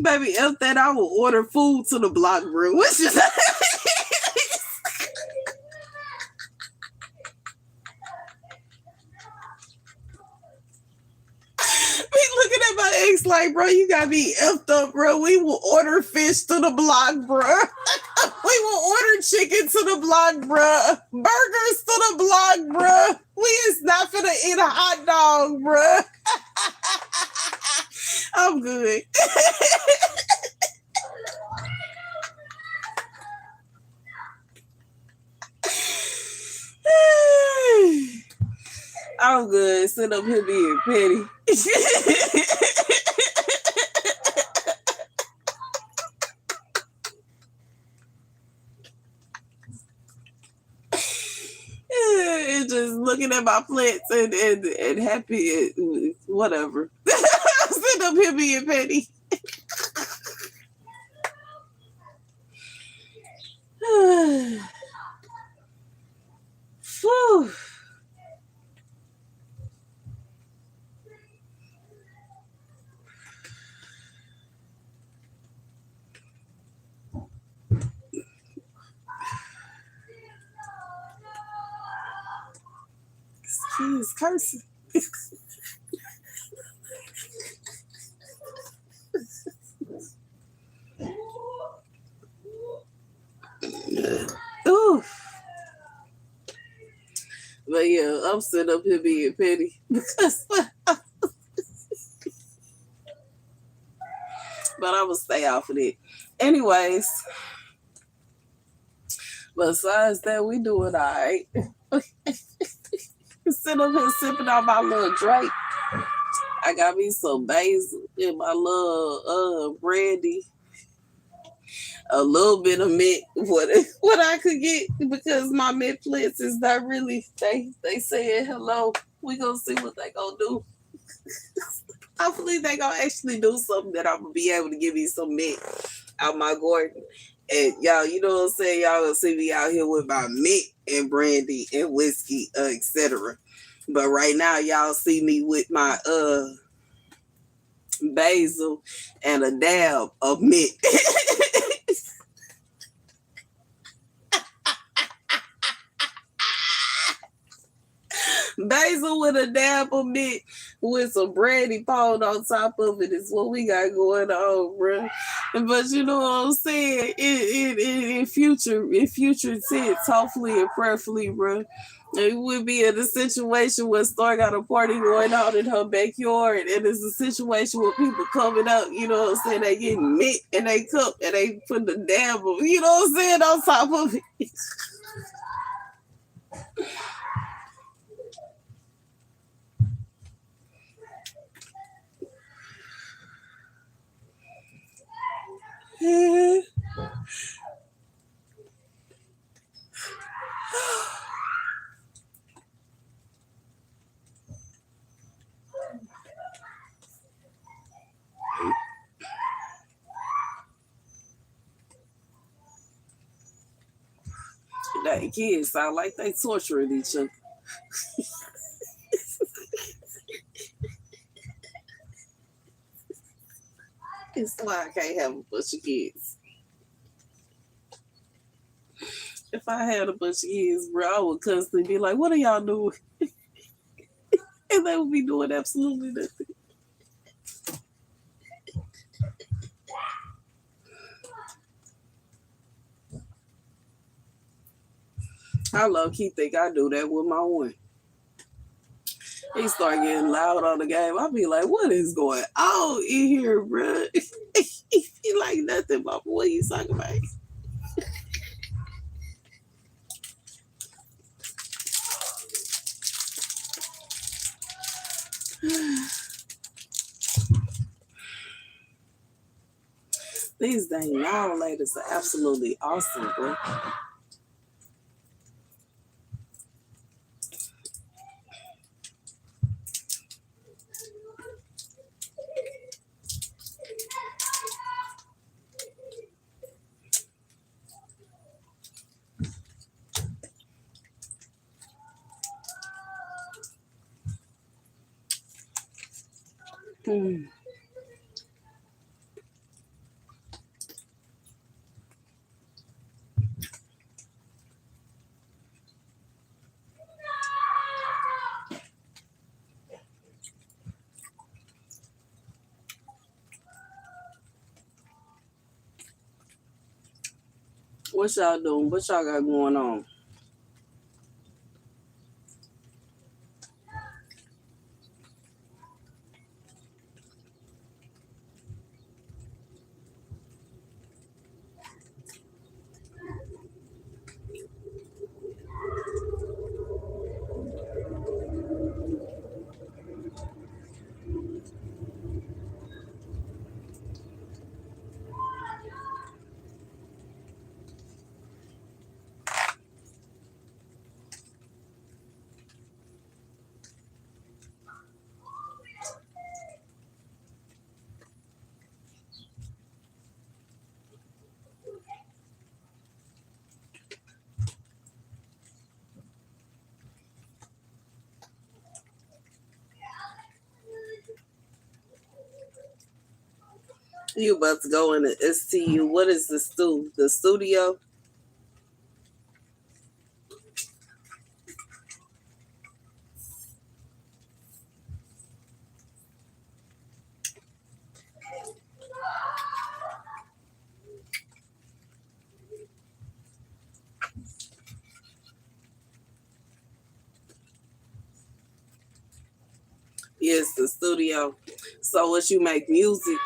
Baby, if that, I will order food to the block, bro. What's just be looking at my ex like, bro, you got me effed up, bro. We will order fish to the block, bro. We will order chicken to the block, bro. Burgers to the block, bro. We is not finna eat a hot dog, bro. I'm good. I'm good. Sit up here being petty. And just looking at my plants and happy, whatever. Sit up here being petty. Whew. Excuse cursing. But yeah, I'm sitting up here being petty because, but I will stay off of it. Anyways, besides that, we doing all right. Sitting up here sipping on my little drink. I got me some basil in my little brandy, a little bit of mint, what I could get because my mint plants is not really they saying hello. We gonna see what they gonna do. Hopefully they gonna actually do something that I'm gonna be able to give me some mint out my garden. And y'all, you know what I'm saying? Y'all gonna see me out here with my mint and brandy and whiskey, etc. But right now, y'all see me with my basil and a dab of mint. Basil with a dab of mint with some brandy poured on top of it is what we got going on, bro. But you know what I'm saying? In future tense, hopefully and prayerfully, bro. We would be in a situation where StaR got a party going on in her backyard, and it's a situation where people coming up, you know what I'm saying? They getting mint in they cup and they put the dab of, you know what I'm saying, on top of it. That kids sound like they torturing each other. It's why I can't have a bunch of kids. If I had a bunch of kids, bro, I would constantly be like, what are y'all doing? And they would be doing absolutely nothing. I low-key think I do that with my one. He start getting loud on the game. I be like, what is going on in here, bro? He like nothing, but what you talking about? These dang navigators are absolutely awesome, bro. Hmm. What y'all doing? What y'all got going on? You about to go in the STU. What is the the studio? Studio. So what you make music?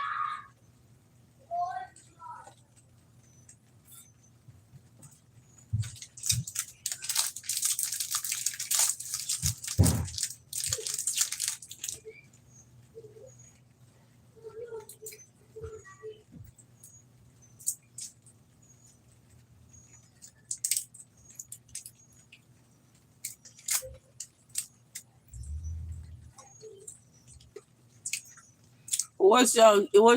What's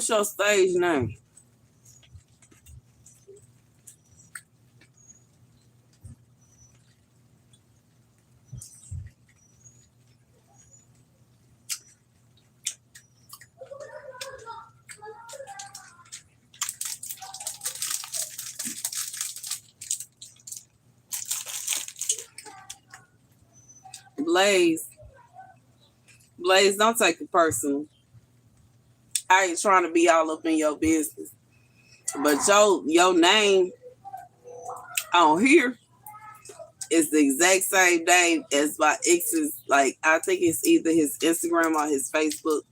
your stage name? Blaze. Blaze, don't take it personal. I ain't trying to be all up in your business. But your name on here is the exact same name as my ex's. Like, I think it's either his Instagram or his Facebook.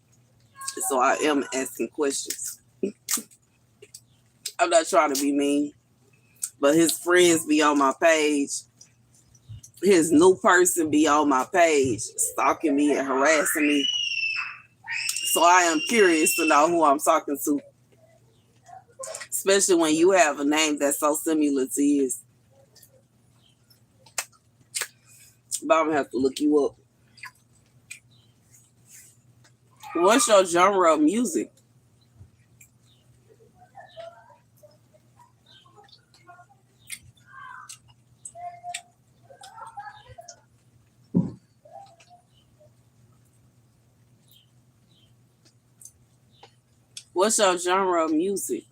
So I am asking questions. I'm not trying to be mean, but his friends be on my page. His new person be on my page, stalking me and harassing me. So I am curious to know who I'm talking to, especially when you have a name that's so similar to his. But I'm gonna have to look you up. What's your genre of music? What's your genre of music?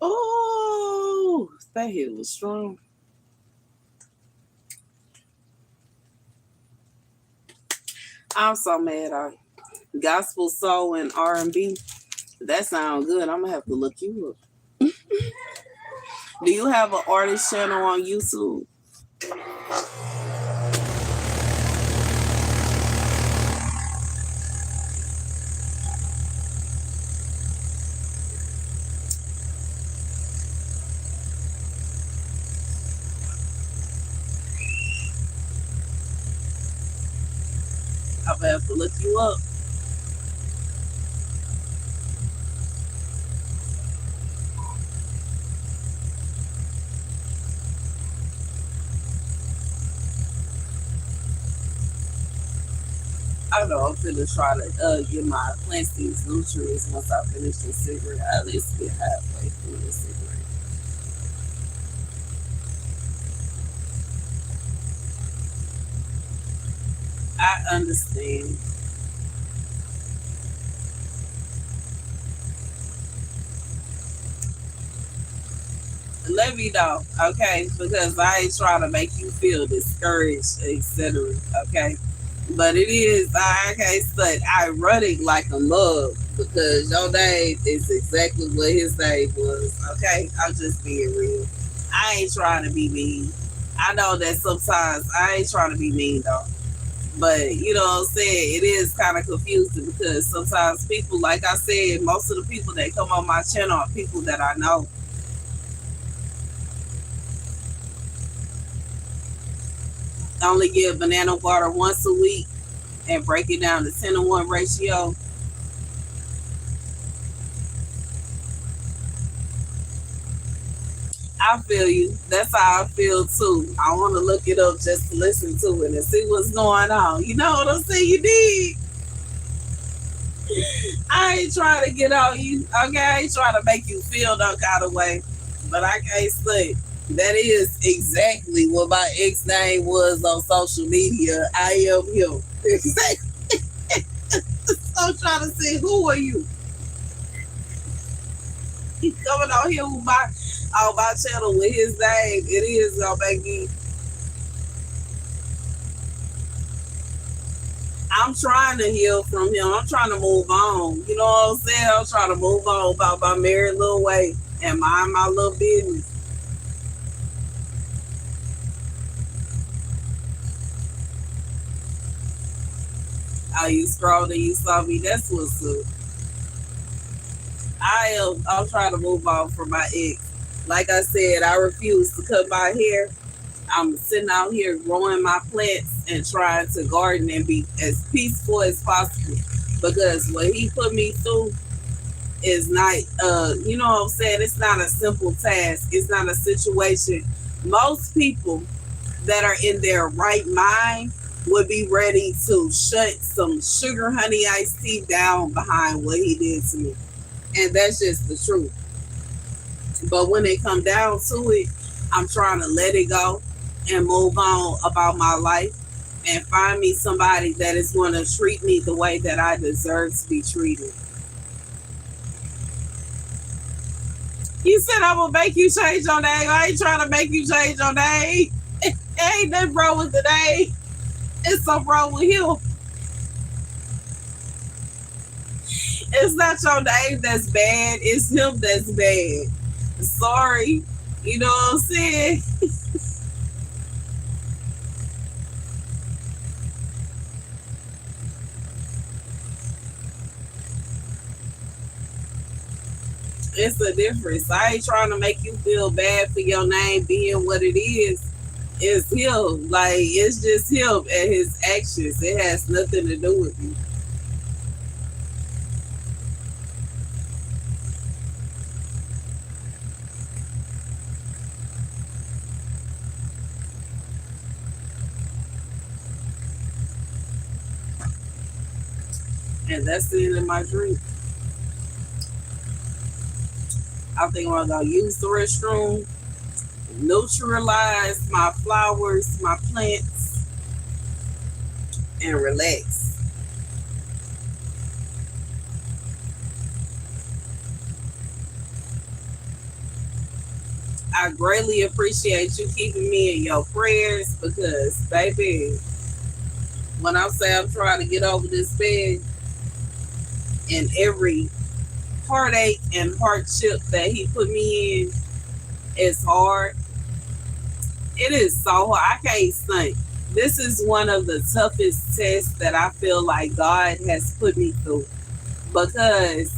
Oh, that hit was strong. I'm so mad. Gospel, soul, and R&B. That sounds good. I'm gonna have to look you up. Do you have an artist channel on YouTube? I'm gonna have to look you up. I know I'm finna try to get my plants these nutrients once I finish this cigarette. At least get halfway through this cigarette. I understand. Let me know, okay? Because I ain't trying to make you feel discouraged, etc. Okay, but it is I can't say ironic like a mug because your name is exactly what his name was. Okay, I'm just being real. I ain't trying to be mean. I know that sometimes I ain't trying to be mean though. But you know what I'm saying? It is kind of confusing because sometimes people, like I said, most of the people that come on my channel are people that I know. I only give banana water once a week and break it down to 10-to-1 ratio. I feel you. That's how I feel too. I want to look it up just to listen to it and see what's going on. You know what I'm saying? You did. I ain't trying to get on you. Okay, I ain't trying to make you feel no kind of way. But I can't say that is exactly what my ex name was on social media. I am him. Exactly. So I'm trying to see who are you? He's coming on here with my channel with his name. It is gonna make me. I'm trying to heal from him. I'm trying to move on. You know what I'm saying? I'm trying to move on about my married little way. and mind my little business. Oh, you scrolled and you saw me. That's what's up. I'm trying to move on from my ex. Like I said, I refuse to cut my hair. I'm sitting out here growing my plants and trying to garden and be as peaceful as possible. Because what he put me through is not, you know what I'm saying? It's not a simple task. It's not a situation. Most people that are in their right mind would be ready to shut some sugar honey iced tea down behind what he did to me. And that's just the truth. But when it come down to it, I'm trying to let it go and move on about my life and find me somebody that is going to treat me the way that I deserve to be treated. You said I'm gonna make you change your name. I ain't trying to make you change your name. Ain't nothing wrong with the name. It's something wrong with him. It's not your name that's bad. It's him that's bad. Sorry. You know what I'm saying? It's a difference. I ain't trying to make you feel bad for your name being what it is. It's him. Like, it's just him and his actions. It has nothing to do with you. And that's the end of my drink. I think I'm gonna use the restroom, neutralize my flowers, my plants, and relax. I greatly appreciate you keeping me in your prayers because, baby, when I say I'm trying to get over this bed and every heartache and hardship that he put me in is hard. It is so hard. I can't think. This is one of the toughest tests that I feel like God has put me through because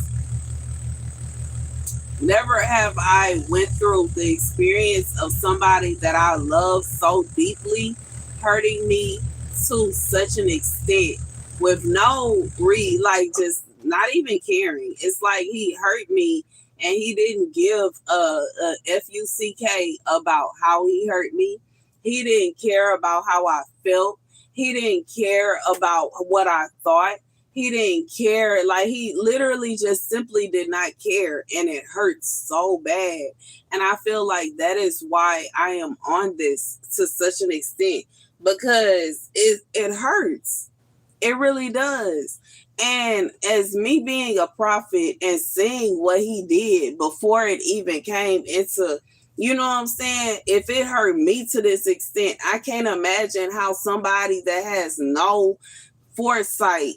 never have I went through the experience of somebody that I love so deeply hurting me to such an extent with no like just not even caring. It's like he hurt me and he didn't give a fuck about how he hurt me. He didn't care about how I felt. He didn't care about what I thought. He didn't care. Like, he literally just simply did not care. And it hurts so bad. And I feel like that is why I am on this to such an extent because it hurts. It really does. And as me being a prophet and seeing what he did before it even came into, you know what I'm saying? If it hurt me to this extent, I can't imagine how somebody that has no foresight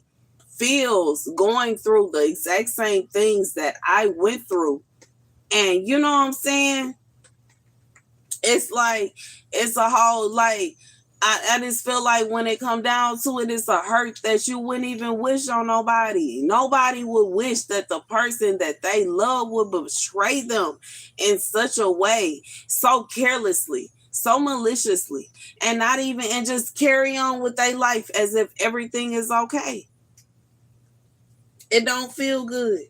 feels going through the exact same things that I went through. And you know what I'm saying? It's like, it's a whole, like, I just feel like when it come down to it, it's a hurt that you wouldn't even wish on nobody. Nobody would wish that the person that they love would betray them in such a way, so carelessly, so maliciously, and not even, and just carry on with their life as if everything is okay. It don't feel good.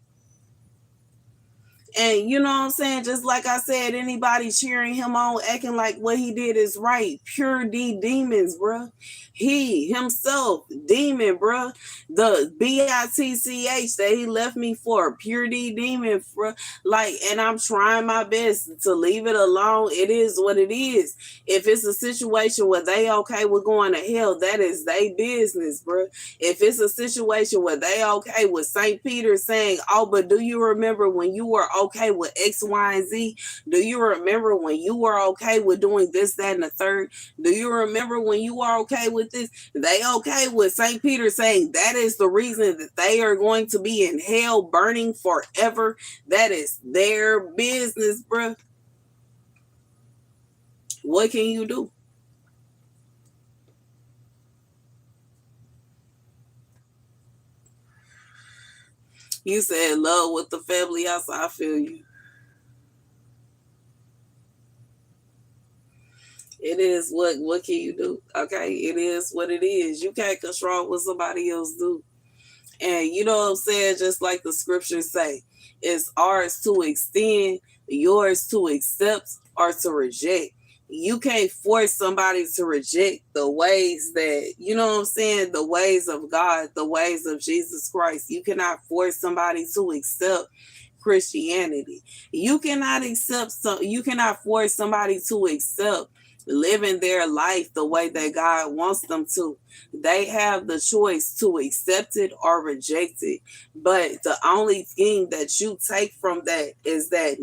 And you know what I'm saying? Just like I said, anybody cheering him on, acting like what he did is right. Pure D demons, bruh. He himself, demon, bruh. The bitch that he left me for, pure D demon, bruh. Like, and I'm trying my best to leave it alone. It is what it is. If it's a situation where they okay with going to hell, that is their business, bruh. If it's a situation where they okay with St. Peter saying, oh, but do you remember when you were okay with X, Y, and Z? Do you remember when you were okay with doing this, that, and the third? Do you remember when you are okay with this? They okay with St. Peter saying that is the reason that they are going to be in hell burning forever. That is their business, bruh. What can you do? You said love with the family outside. I feel you. It is what can you do? Okay, it is what it is. You can't control what somebody else do. And you know what I'm saying? Just like the scriptures say, it's ours to extend, yours to accept or to reject. You can't force somebody to reject the ways that, you know what I'm saying, the ways of God, the ways of Jesus Christ. You cannot force somebody to accept Christianity. You cannot force somebody to accept living their life the way that God wants them to. They have the choice to accept it or reject it. But the only thing that you take from that is that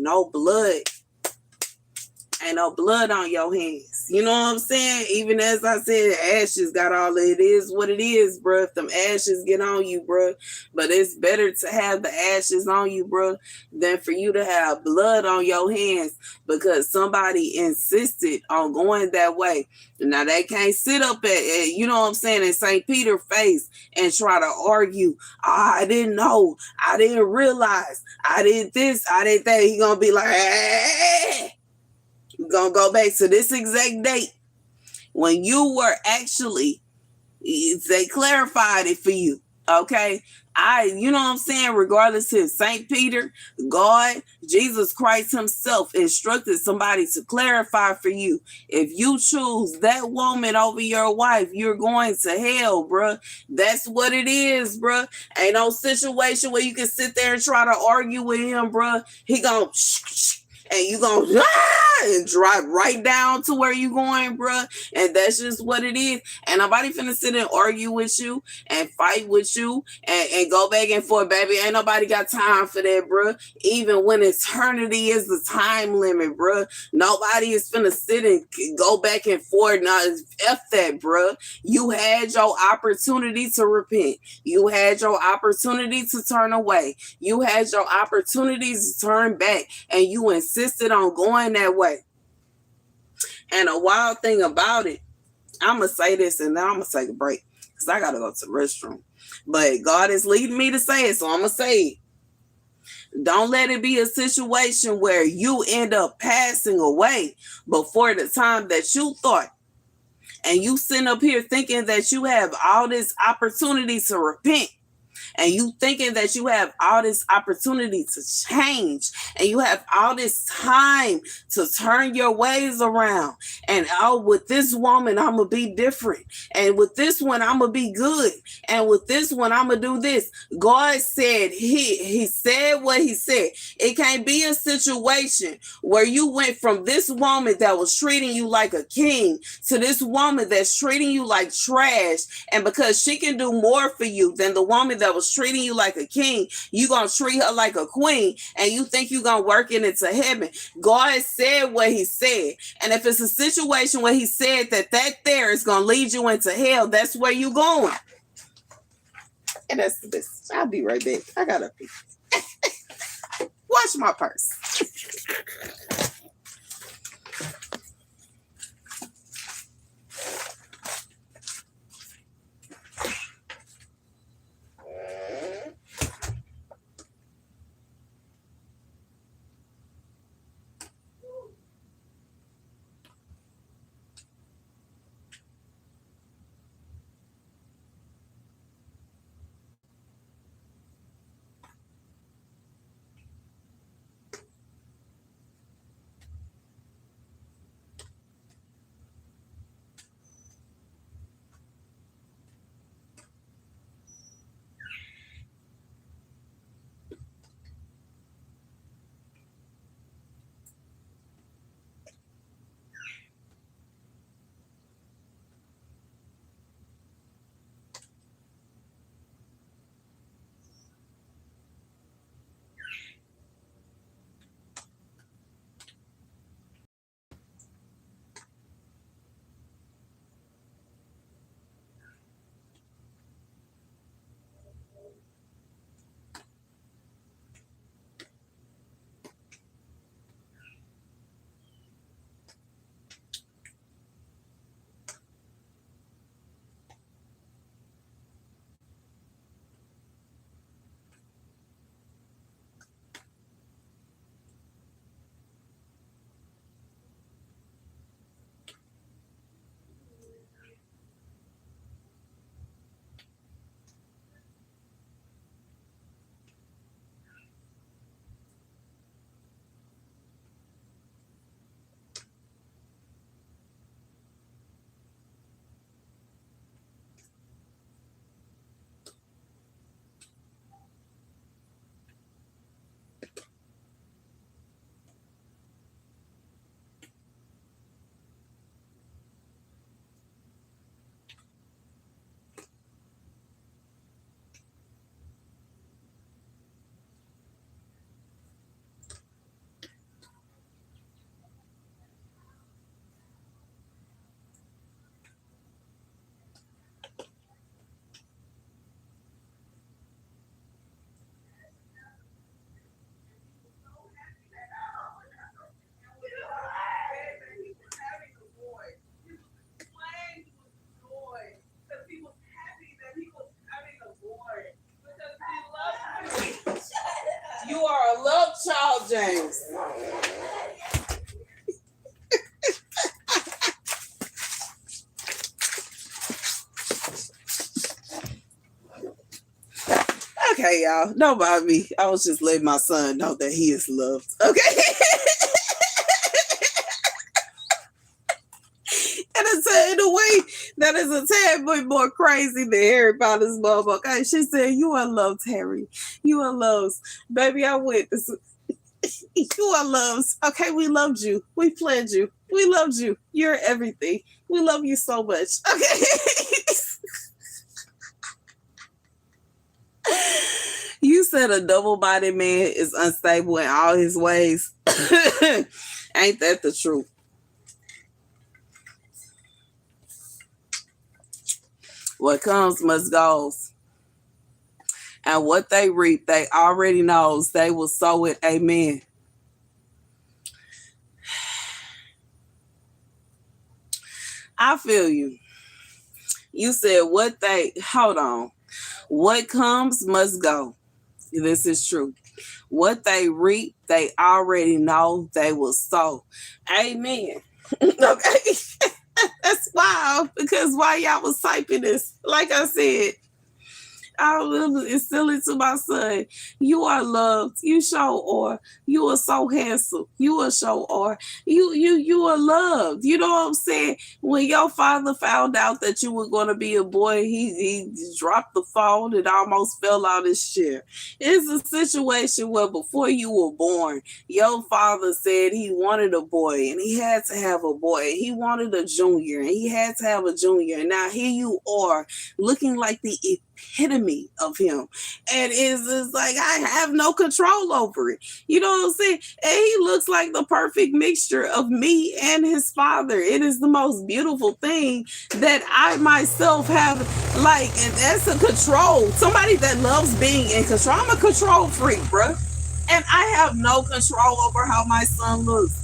ain't no blood on your hands. You know what I'm saying? Even as I said, ashes got all it is what it is, bro. If them ashes get on you, bro. But it's better to have the ashes on you, bro, than for you to have blood on your hands because somebody insisted on going that way. Now they can't sit up at you know what I'm saying, in St. Peter's face and try to argue. Oh, I didn't know. I didn't realize. I did this. I did that. He gonna be like, hey. We're gonna go back to this exact date when you were actually, they clarified it for you. Okay. You know what I'm saying? Regardless of St. Peter, God, Jesus Christ himself instructed somebody to clarify for you. If you choose that woman over your wife, you're going to hell, bruh. That's what it is, bruh. Ain't no situation where you can sit there and try to argue with him, bruh. He gonna and you gonna and drive right down to where you going, bruh. And that's just what it is. And nobody finna sit and argue with you and fight with you and go back and forth, baby. Ain't nobody got time for that, bruh. Even when eternity is the time limit, bruh. Nobody is finna sit and go back and forth. Nah, F that, bruh. You had your opportunity to repent. You had your opportunity to turn away. You had your opportunities to turn back, and you insisted on going that way. And a wild thing about it, I'm going to say this and then I'm going to take a break because I got to go to the restroom. But God is leading me to say it, so I'm going to say it. Don't let it be a situation where you end up passing away before the time that you thought. And you sitting up here thinking that you have all this opportunity to repent. And you thinking that you have all this opportunity to change and you have all this time to turn your ways around. And with this woman, I'm going to be different. And with this one, I'm going to be good. And with this one, I'm going to do this. God said, he said what he said. It can't be a situation where you went from this woman that was treating you like a king to this woman that's treating you like trash. And because she can do more for you than the woman that was treating you like a king, you gonna treat her like a queen, and you think you gonna work it into heaven. God said what he said, and if it's a situation where he said that there is gonna lead you into hell, that's where you going. And that's this. I'll be right back. I gotta watch my purse. Okay, y'all. Don't mind me. I was just letting my son know that he is loved. Okay. And it's in a way that is a tad bit more crazy than Harry Potter's mom. Okay. She said, "You are loved, Harry. You are loved." Baby, I went. You are loved. Okay, we loved you. We planned you. We loved you. You're everything. We love you so much. Okay. You said a double-minded man is unstable in all his ways. Ain't that the truth? What comes must go. And what they reap, they already knows they will sow it. Amen. I feel you. You said hold on. What comes must go. This is true. What they reap, they already know they will sow. Amen. Okay. That's wild because while y'all was typing this, like I said, I will instill it to my son. You are loved. You show or you are so handsome. You are show or you are loved. You know what I'm saying? When your father found out that you were gonna be a boy, he dropped the phone and almost fell out his chair. It's a situation where before you were born, your father said he wanted a boy and he had to have a boy. He wanted a junior and he had to have a junior. And now here you are looking like the epitome of him, and it's just like I have no control over it. You know what I'm saying? And he looks like the perfect mixture of me and his father. It is the most beautiful thing that I myself have, like, and that's a control. Somebody that loves being in control. I'm a control freak, bruh. And I have no control over how my son looks.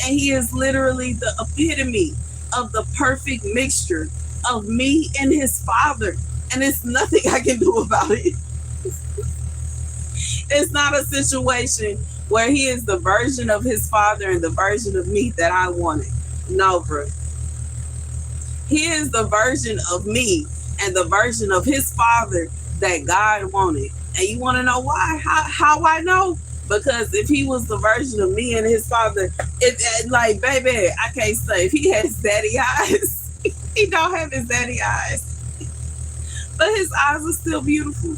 And he is literally the epitome of the perfect mixture of me and his father. And it's nothing I can do about it. It's not a situation where he is the version of his father and the version of me that I wanted. No, bro. He is the version of me and the version of his father that God wanted. And you want to know why? How I know? Because if he was the version of me and his father, like, baby, I can't say. If he has daddy eyes, he don't have his daddy eyes. But his eyes are still beautiful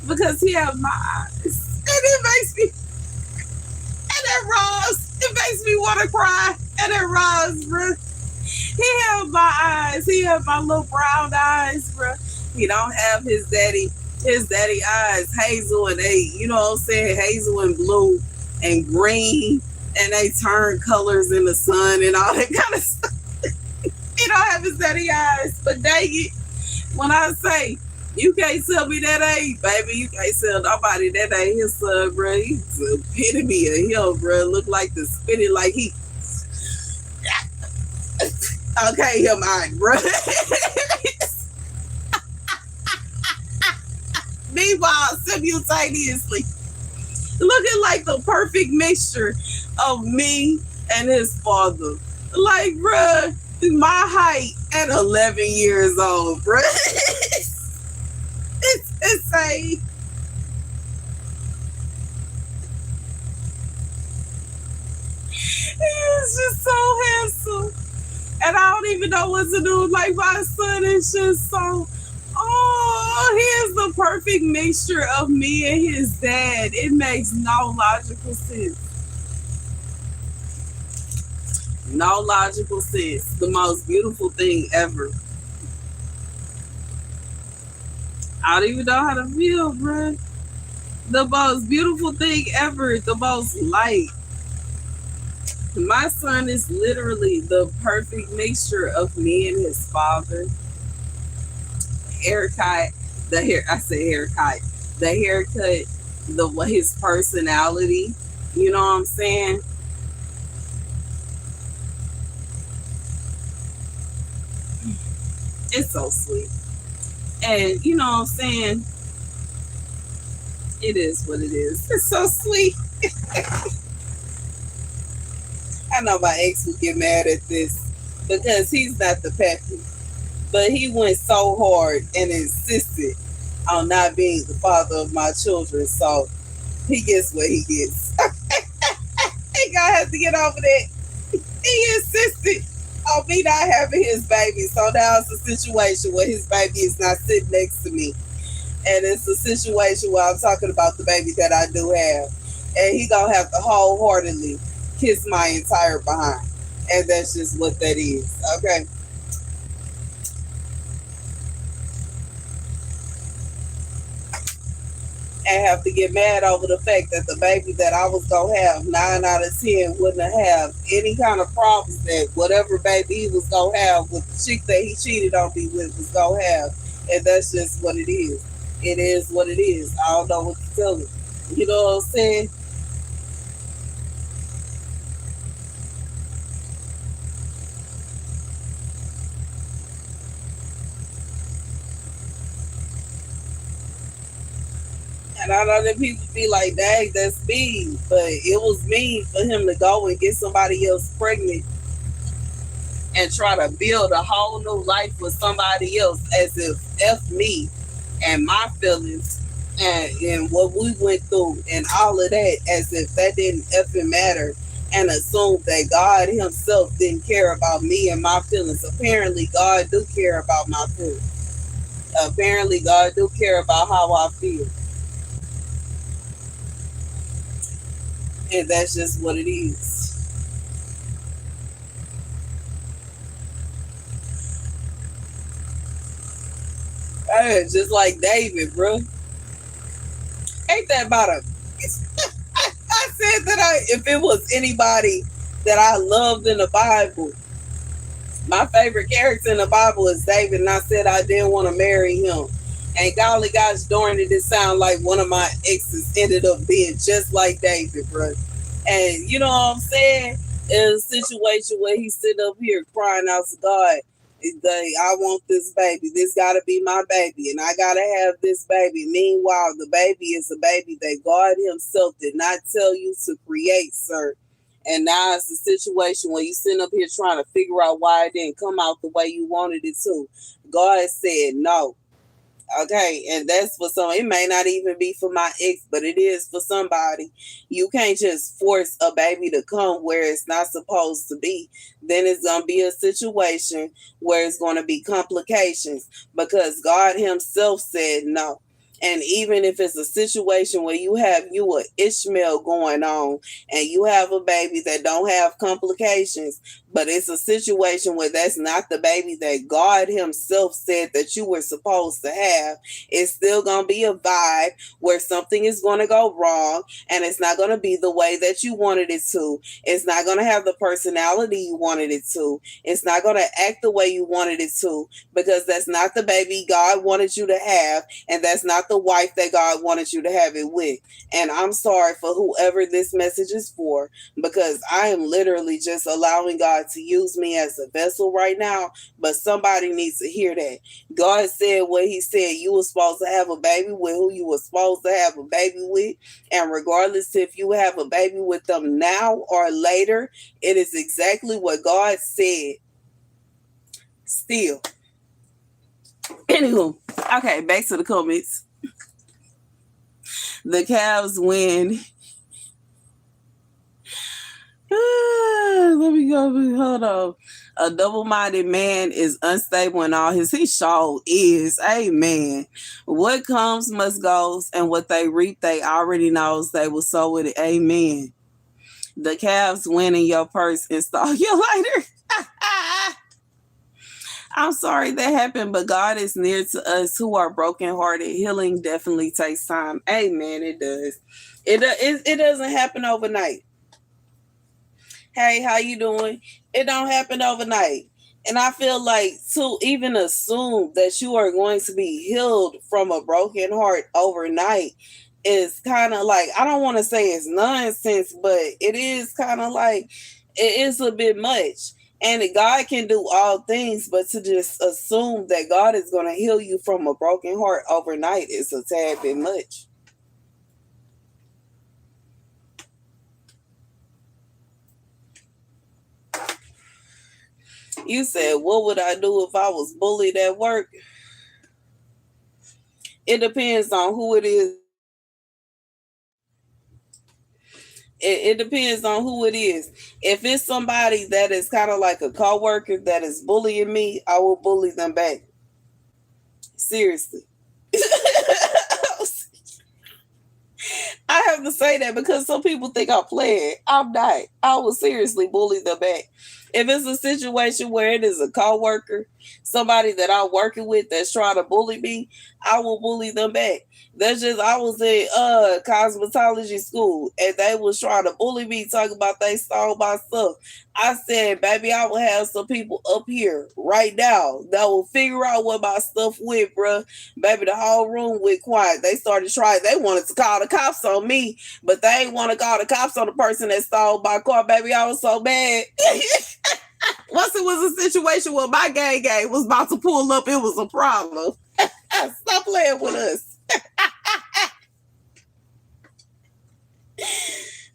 because he has my eyes. And it makes me, and it Ross, it makes me want to cry. And it Ross, bro. He has my eyes. He has my little brown eyes, bro. He don't have his daddy eyes, hazel, and they, you know what I'm saying, hazel and blue and green, and they turn colors in the sun and all that kind of stuff. He don't have his daddy eyes, but dang it, when I say, you can't tell me that ain't, baby. You can't tell nobody that ain't his son, bro. He's the epitome of him, bro. Look like the spinning, like he. Okay, him mine, bro. Meanwhile, simultaneously, looking like the perfect mixture of me and his father. Like, bro, my height at 11 years old, bro. It's insane. He is just so handsome. And I don't even know what to do. Like, my son is just so, he is the perfect mixture of me and his dad. It makes no logical sense. No logical sense. The most beautiful thing ever. I don't even know how to feel, bro. The most beautiful thing ever. The most light. My son is literally the perfect mixture of me and his father. Haircut, I say haircut. The haircut, his personality. You know what I'm saying? It's so sweet. And you know what I'm saying? It is what it is. It's so sweet. I know my ex would get mad at this because he's not the peppy. But he went so hard and insisted on not being the father of my children. So he gets what he gets. He gonna have to get over that. He insisted on me not having his baby. So now it's a situation where his baby is not sitting next to me. And it's a situation where I'm talking about the baby that I do have. And he gonna have to wholeheartedly kiss my entire behind. And that's just what that is. Okay. And have to get mad over the fact that the baby that I was gonna have, 9 out of 10 wouldn't have any kind of problems that whatever baby he was gonna have with the chick that he cheated on me with was gonna have. And that's just what it is. It is what it is. I don't know what to tell you. You know what I'm saying? And I know that people be like, dang, that's mean. But it was mean for him to go and get somebody else pregnant and try to build a whole new life with somebody else as if F me and my feelings and what we went through and all of that as if that didn't effing matter and assume that God himself didn't care about me and my feelings. Apparently God do care about my feelings. Apparently God do care about how I feel. And that's just what it is. Just like David, bro. Ain't that about a I said that if it was anybody that I loved in the Bible, my favorite character in the Bible is David, and I said I didn't want to marry him. And golly gosh darn it, it sounded like one of my exes ended up being just like David, bro. And you know what I'm saying? In a situation where he's sitting up here crying out to God, I want this baby. This gotta be my baby, and I gotta have this baby. Meanwhile, the baby is a baby that God Himself did not tell you to create, sir. And now it's a situation where you sitting up here trying to figure out why it didn't come out the way you wanted it to. God said no. Okay, and that's for some. It may not even be for my ex, but it is for somebody. You can't just force a baby to come where it's not supposed to be. Then it's gonna be a situation where it's gonna be complications because God Himself said no. And even if it's a situation where you a Ishmael going on and you have a baby that don't have complications, but it's a situation where that's not the baby that God Himself said that you were supposed to have. It's still going to be a vibe where something is going to go wrong and it's not going to be the way that you wanted it to. It's not going to have the personality you wanted it to. It's not going to act the way you wanted it to because that's not the baby God wanted you to have and that's not the wife that God wanted you to have it with. And I'm sorry for whoever this message is for because I am literally just allowing God to use me as a vessel right now, but somebody needs to hear that. God said what He said. You were supposed to have a baby with who you were supposed to have a baby with, and regardless if you have a baby with them now or later, it is exactly what God said. Still. Anywho, okay, back to the comments. The Cavs win. Let me go. Hold on. A double-minded man is unstable in all his. He sure is. Amen. What comes must goes, and what they reap, they already knows they will sow with it. Amen. The Cavs win in your purse. Install your lighter. I'm sorry that happened, but God is near to us who are brokenhearted. Healing definitely takes time. Amen. It does. It doesn't happen overnight. Hey, how you doing? It don't happen overnight. And I feel like to even assume that you are going to be healed from a broken heart overnight is kind of like, I don't want to say it's nonsense, but it is kind of like, it is a bit much. And God can do all things, but to just assume that God is going to heal you from a broken heart overnight is a tad bit much. You said, what would I do if I was bullied at work? It depends on who it is. It depends on who it is. If it's somebody that is kind of like a coworker that is bullying me, I will bully them back. Seriously. I have to say that because some people think I'm playing. I'm not. I will seriously bully them back. If it's a situation where it is a coworker, somebody that I'm working with that's trying to bully me, I will bully them back. That's just I was in cosmetology school and they was trying to bully me, talking about they stole my stuff. I said, baby, I will have some people up here right now that will figure out what my stuff went, bruh. Baby, the whole room went quiet. They started trying, they wanted to call the cops on me, but they ain't want to call the cops on the person that stole my car, baby. I was so mad. Once it was a situation where my gang was about to pull up, it was a problem. Stop playing with us.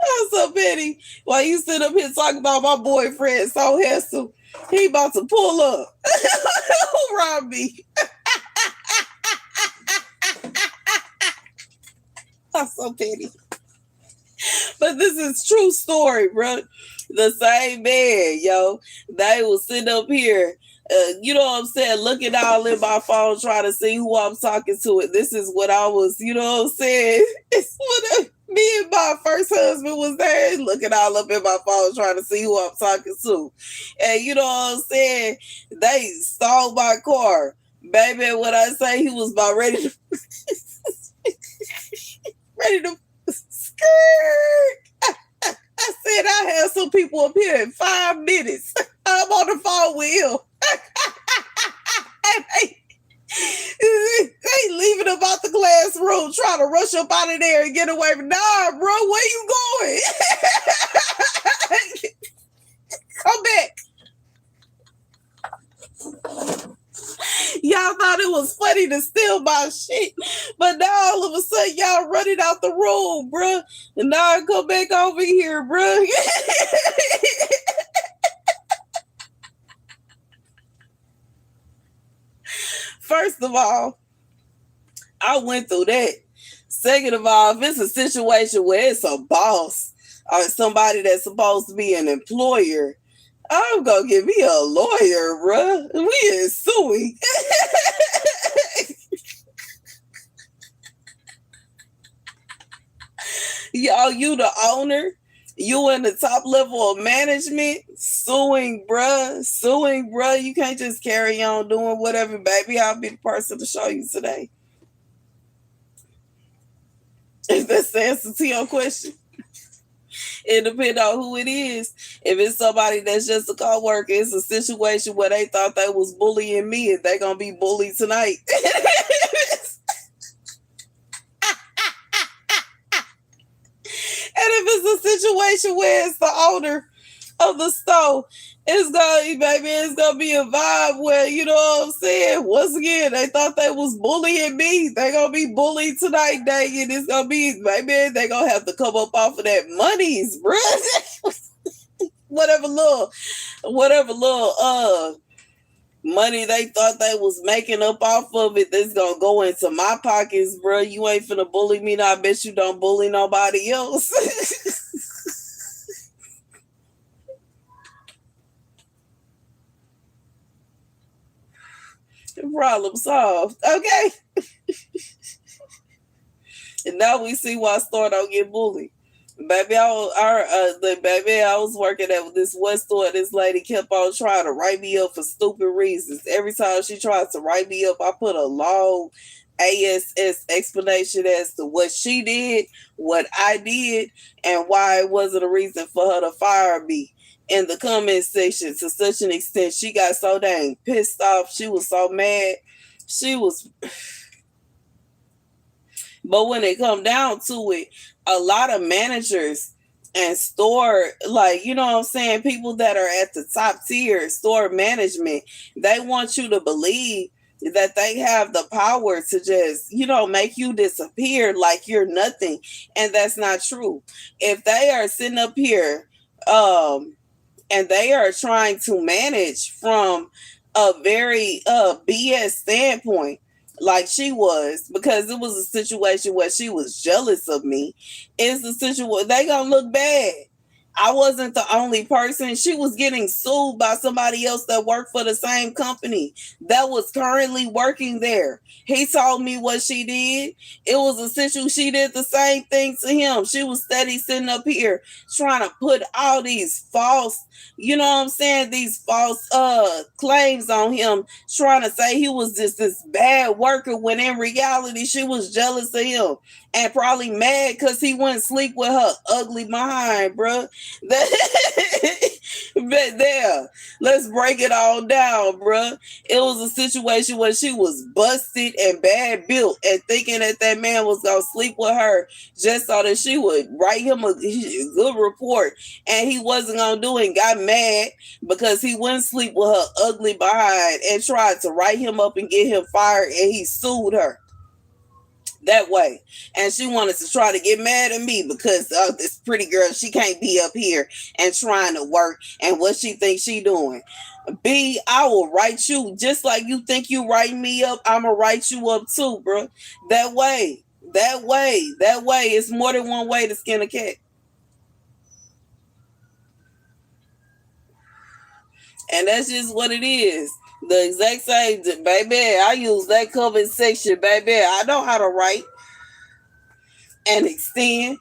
I'm so petty. While you sit up here talking about my boyfriend so handsome, he about to pull up. Who robbed me? I'm so petty. But this is true story, bro. The same man, yo. They was sitting up here, you know what I'm saying, looking all in my phone trying to see who I'm talking to. And this is what I was, you know what I'm saying? It's what me and my first husband was there, looking all up in my phone trying to see who I'm talking to. And you know what I'm saying? They stole my car. Baby, when I say he was about ready to ready to skirt. I said I had some people up here in 5 minutes. I'm on the phone with him. And they leaving him out the classroom trying to rush up out of there and get away from. Nah, bro, where you going? Come back. Y'all thought it was funny to steal my shit, but now all of a sudden y'all running out the room, bruh. And now I come back over here, bruh. First of all, I went through that. Second of all, if it's a situation where it's a boss or somebody that's supposed to be an employer, I'm gonna get me a lawyer, bruh. We is suing. Yo, you the owner, you in the top level of management, suing, bruh. Suing, bruh. You can't just carry on doing whatever, baby. I'll be the person to show you today. Is that the answer to your question? It depends on who it is. If it's somebody that's just a coworker, it's a situation where they thought they was bullying me and they gonna be bullied tonight. And if it's a situation where it's the owner of the store, it's gonna be, baby, it's gonna be a vibe where, you know what I'm saying? Once again, they thought they was bullying me. They gonna be bullied tonight, dang it. It's gonna be, baby, they gonna have to come up off of that monies, bro. whatever little money they thought they was making up off of it, that's gonna go into my pockets, bro. You ain't finna bully me, now I bet you don't bully nobody else. Problem solved. Okay. And now we see why Star don't get bullied. Baby, I was working at this one store. This lady kept on trying to write me up for stupid reasons. Every time she tries to write me up, I put a long ASS explanation as to what she did, what I did, and why it wasn't a reason for her to fire me in the comment section. To such an extent, she got so dang pissed off. She was so mad. She was... But when it come down to it, a lot of managers and store, like, you know what I'm saying, people that are at the top tier, store management, they want you to believe that they have the power to just, you know, make you disappear like you're nothing. And that's not true. If they are sitting up here and they are trying to manage from a very BS standpoint, like she was, because it was a situation where she was jealous of me. It's a situation they gonna look bad. I wasn't the only person. She was getting sued by somebody else that worked for the same company that was currently working there. He told me what she did. It was a situation. She did the same thing to him. She was steady sitting up here trying to put all these false, you know what I'm saying, these false claims on him, trying to say he was just this bad worker, when in reality she was jealous of him and probably mad because he wouldn't sleep with her ugly behind, bruh. But there, let's break it all down, bruh. It was a situation where she was busted and bad built and thinking that that man was going to sleep with her just so that she would write him a good report, and he wasn't going to do it, and got mad because he wouldn't sleep with her ugly behind and tried to write him up and get him fired, and he sued her that way. And she wanted to try to get mad at me because this pretty girl, she can't be up here and trying to work, and what she thinks she doing. B, I will write you just like you think you write me up. I'm gonna write you up too, bro. That way. It's more than one way to skin a cat. And that's just what it is. The exact same, baby. I use that comment section, baby. I know how to write and extend.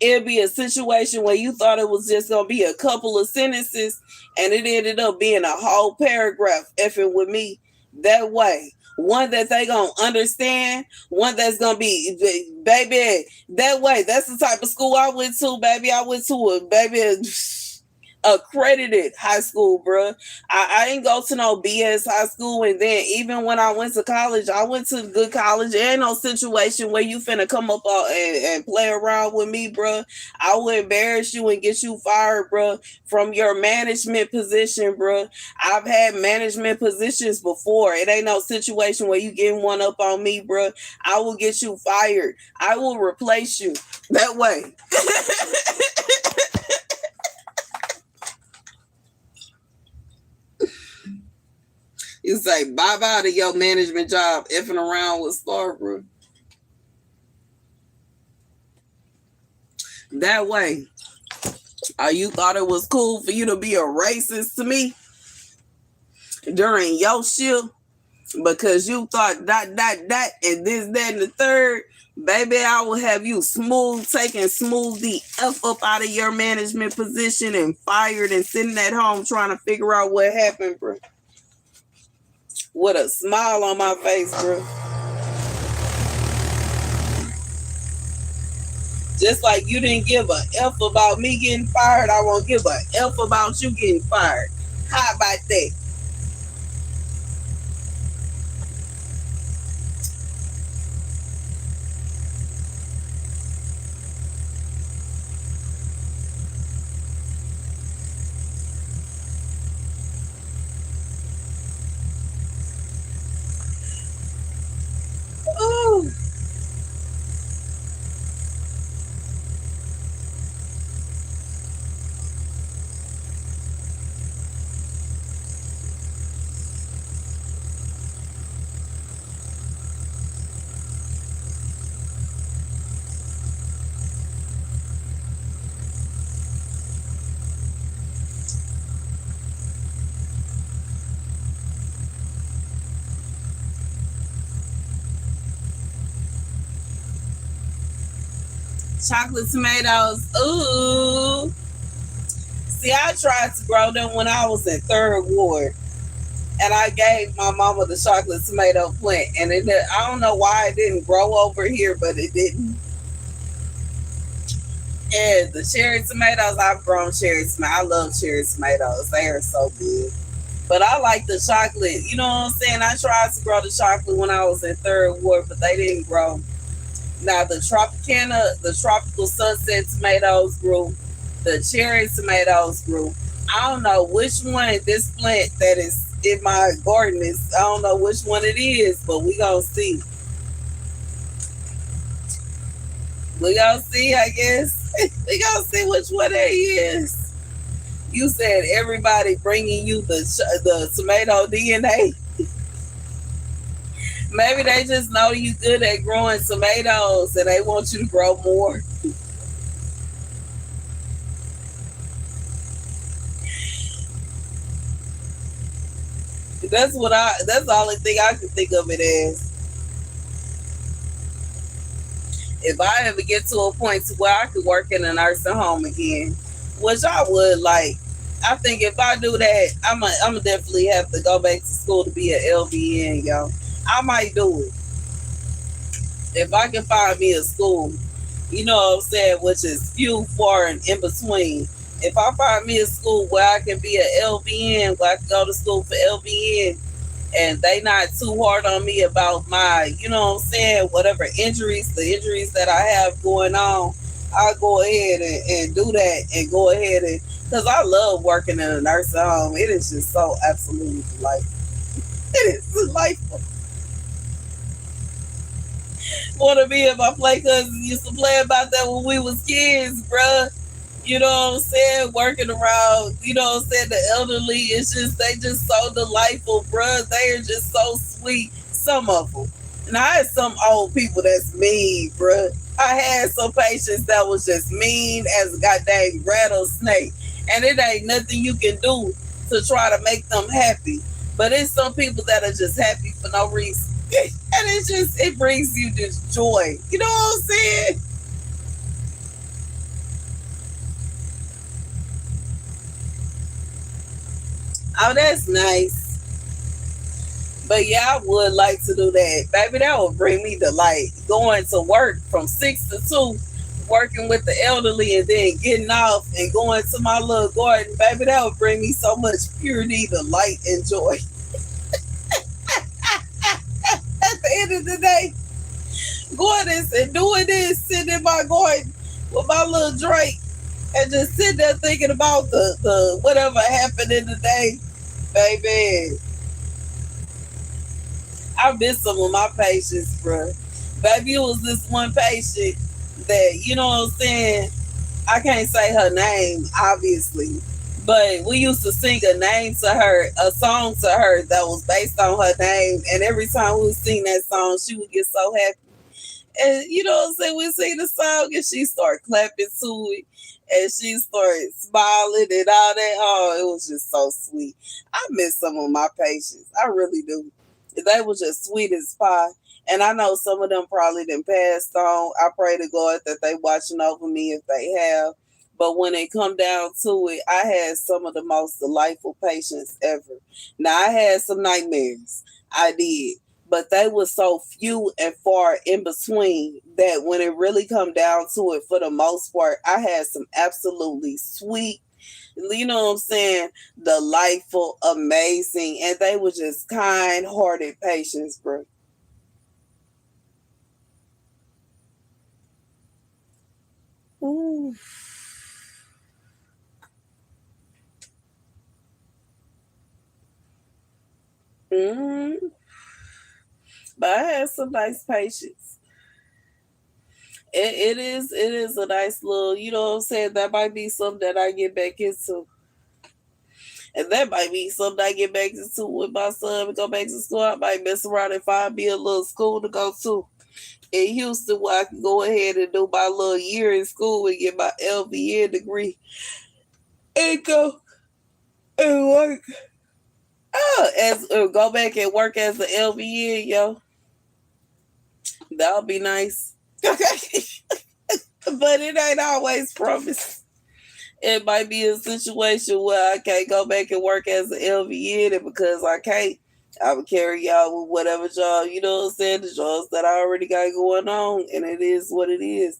It'll be a situation where you thought it was just gonna be a couple of sentences, and it ended up being a whole paragraph effing with me that way. One that they gonna understand, one that's gonna be, baby, that way. That's the type of school I went to, baby. I went to a, baby, accredited high school, bro. I didn't go to no BS high school, and then even when I went to college, I went to good college. There ain't no situation where you finna come up and play around with me, bro. I will embarrass you and get you fired, bro, from your management position, bro. I've had management positions before. It ain't no situation where you getting one up on me, bro. I will get you fired. I will replace you that way. You say bye-bye to your management job effing around with StaR's, bro. That way. You thought it was cool for you to be a racist to me during your shift because you thought dot, and this, that, and the third. Baby, I will have you taking smooth the F up out of your management position and fired and sitting at home trying to figure out what happened, bro. With a smile on my face, bro. Just like you didn't give a F about me getting fired, I won't give a F about you getting fired. How about that? Ooh. Chocolate tomatoes. Ooh. See, I tried to grow them when I was in third ward. And I gave my mama the chocolate tomato plant. And I don't know why it didn't grow over here, but it didn't. And the cherry tomatoes, I've grown cherry tomatoes. I love cherry tomatoes. They are so good. But I like the chocolate. You know what I'm saying? I tried to grow the chocolate when I was in third ward, but they didn't grow. Now the Tropicana, the tropical sunset tomatoes grew. The cherry tomatoes grew. I don't know which one this plant that is in my garden is. I don't know which one it is, but we gonna see. We gonna see, I guess. We gonna see which one it is. You said everybody bringing you the tomato DNA. Maybe they just know you good at growing tomatoes and they want you to grow more. That's the only thing I can think of it as. If I ever get to a point to where I could work in a nursing home again, which I would like, I think if I do that, I'm definitely have to go back to school to be an LVN, yo. I might do it if I can find me a school. You know what I'm saying, which is few, far, and in between. If I find me a school where I can be an LVN, where I can go to school for LVN, and they not too hard on me about my, you know what I'm saying, whatever injuries, the injuries that I have going on, I'll go ahead and do that and go ahead and, because I love working in a nursing home. It is just so absolutely delightful. It is delightful. Want to be in my play cousins used to play about that when we was kids, bruh. You know what I'm saying? Working around, you know what I'm saying? The elderly, it's just, they just so delightful, bruh. They are just so sweet. Some of them. And I had some old people that's mean, bruh. I had some patients that was just mean as a goddamn rattlesnake. And it ain't nothing you can do to try to make them happy. But it's some people that are just happy for no reason. And it just, it brings you this joy. You know what I'm saying? Oh, that's nice. But yeah, I would like to do that. Baby, that would bring me to like going to work from 6 to 2, working with the elderly and then getting off and going to my little garden. Baby, that would bring me so much purity, delight, and joy. At the end of the day, going this and doing this, sitting in my garden with my little drink and just sitting there thinking about the whatever happened in the day. Baby, I miss some of my patients, bro. Baby, it was this one patient that, you know what I'm saying? I can't say her name, obviously, but we used to sing a name to her, a song to her that was based on her name. And every time we would sing that song, she would get so happy. And you know what I'm saying? We sing the song and she start clapping to it and she started smiling and all that. Oh, it was just so sweet. I miss some of my patients. I really do. They were just sweet as pie. And I know some of them probably done passed on. I pray to God that they watching over me if they have. But when it come down to it, I had some of the most delightful patients ever. Now I had some nightmares. I did, but they were so few and far in between that when it really come down to it, for the most part, I had some absolutely sweet, you know what I'm saying, delightful, amazing, and they were just kind-hearted patients, bro. Ooh. Mm. But I had some nice patients. It is a nice little, you know what I'm saying. That might be something that I get back into. And that might be something I get back into with my son and go back to school. I might mess around and find me a little school to go to in Houston where I can go ahead and do my little year in school and get my LVN degree and go and work. As go back and work as an LVN, yo. That'll be nice. But it ain't always promised. It might be a situation where I can't go back and work as an LVN, and because I can't, I would carry y'all with whatever job, you know what I'm saying, the jobs that I already got going on, and it is what it is.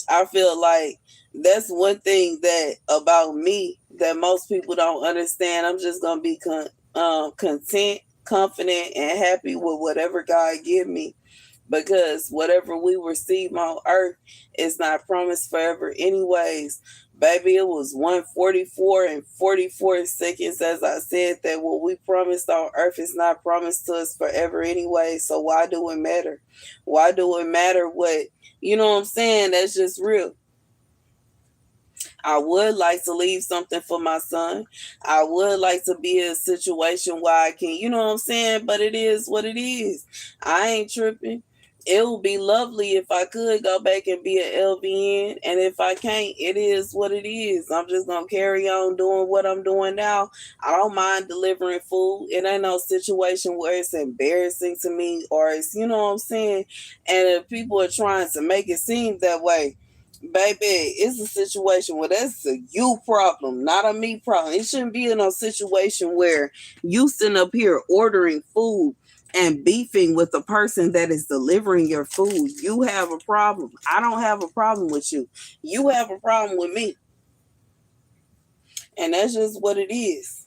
I feel like that's one thing that about me that most people don't understand. I'm just gonna be content, confident, and happy with whatever God give me, because whatever we receive on earth is not promised forever anyways. Baby, it was 144 and 44 seconds as I said that what we promised on earth is not promised to us forever anyway. So why do it matter? Why do it matter what, you know what I'm saying? That's just real. I would like to leave something for my son. I would like to be in a situation where I can, you know what I'm saying? But it is what it is. I ain't tripping. It would be lovely if I could go back and be an LVN. And if I can't, it is what it is. I'm just going to carry on doing what I'm doing now. I don't mind delivering food. It ain't no situation where it's embarrassing to me or it's, you know what I'm saying? And if people are trying to make it seem that way, baby, it's a situation where that's a you problem, not a me problem. It shouldn't be in a situation where you sitting up here ordering food and beefing with the person that is delivering your food. You have a problem. I don't have a problem with you. You have a problem with me. And that's just what it is.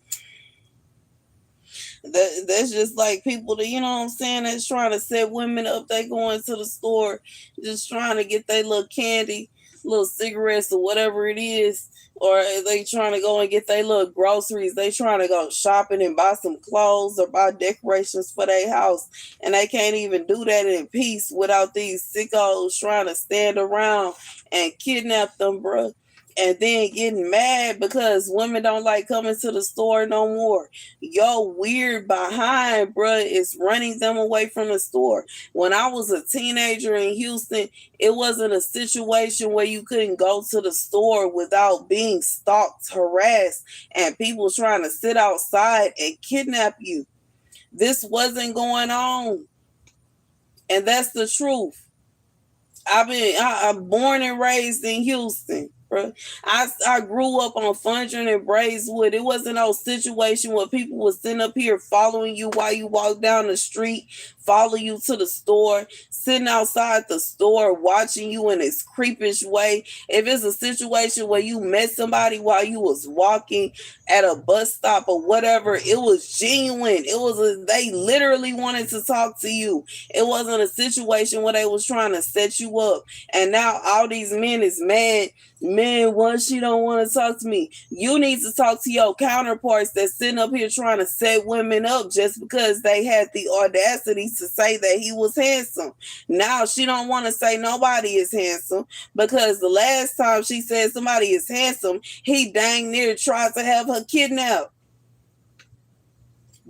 That's just like people that, you know what I'm saying, that's trying to set women up. They going to the store just trying to get their little candy, little cigarettes or whatever it is, or they trying to go and get their little groceries. They trying to go shopping and buy some clothes or buy decorations for their house, and they can't even do that in peace without these sickos trying to stand around and kidnap them, bruh. And then getting mad because women don't like coming to the store no more. Yo, weird behind, bruh, is running them away from the store. When I was a teenager in Houston, it wasn't a situation where you couldn't go to the store without being stalked, harassed, and people trying to sit outside and kidnap you. This wasn't going on. And that's the truth. I'm born and raised in Houston, bro. I grew up on Fondren and Braeswood. It wasn't no situation where people was sitting up here following you while you walk down the street, follow you to the store, sitting outside the store, watching you in this creepish way. If it's a situation where you met somebody while you was walking at a bus stop or whatever, it was genuine. They literally wanted to talk to you. It wasn't a situation where they was trying to set you up. And now all these men is mad. Man, once she don't want to talk to me. You need to talk to your counterparts that's sitting up here trying to set women up just because they had the audacity to say that he was handsome. Now she don't want to say nobody is handsome because the last time she said somebody is handsome, he dang near tried to have her kidnapped.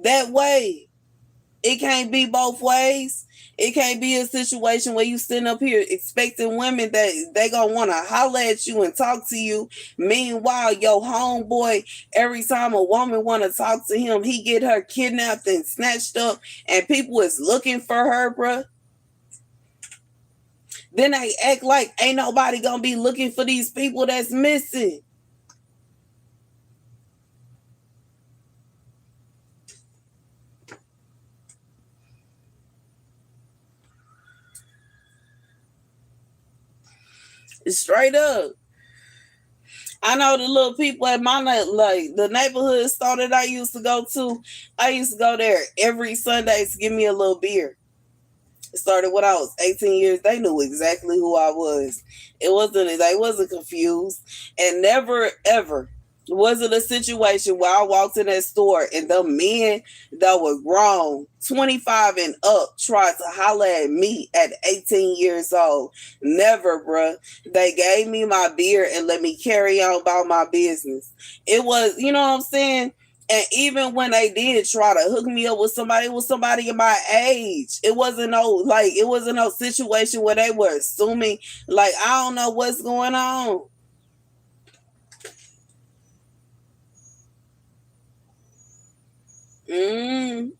That way. It can't be both ways. It can't be a situation where you sitting up here expecting women that they gonna want to holler at you and talk to you. Meanwhile, your homeboy, every time a woman want to talk to him, he get her kidnapped and snatched up, and people is looking for her, bruh. Then they act like ain't nobody gonna be looking for these people that's missing. Straight up. I know the little people at my like the neighborhood store that I used to go to. I used to go there every Sunday to give me a little beer. It started when I was 18 years. They knew exactly who I was. They wasn't confused. And never ever was it a situation where I walked in that store and the men that were grown, 25 and up, tried to holler at me at 18 years old. Never, bruh. They gave me my beer and let me carry on about my business. It was, you know what I'm saying? And even when they did try to hook me up with somebody, it was somebody in my age. It wasn't no situation where they were assuming, like, I don't know what's going on. Mm.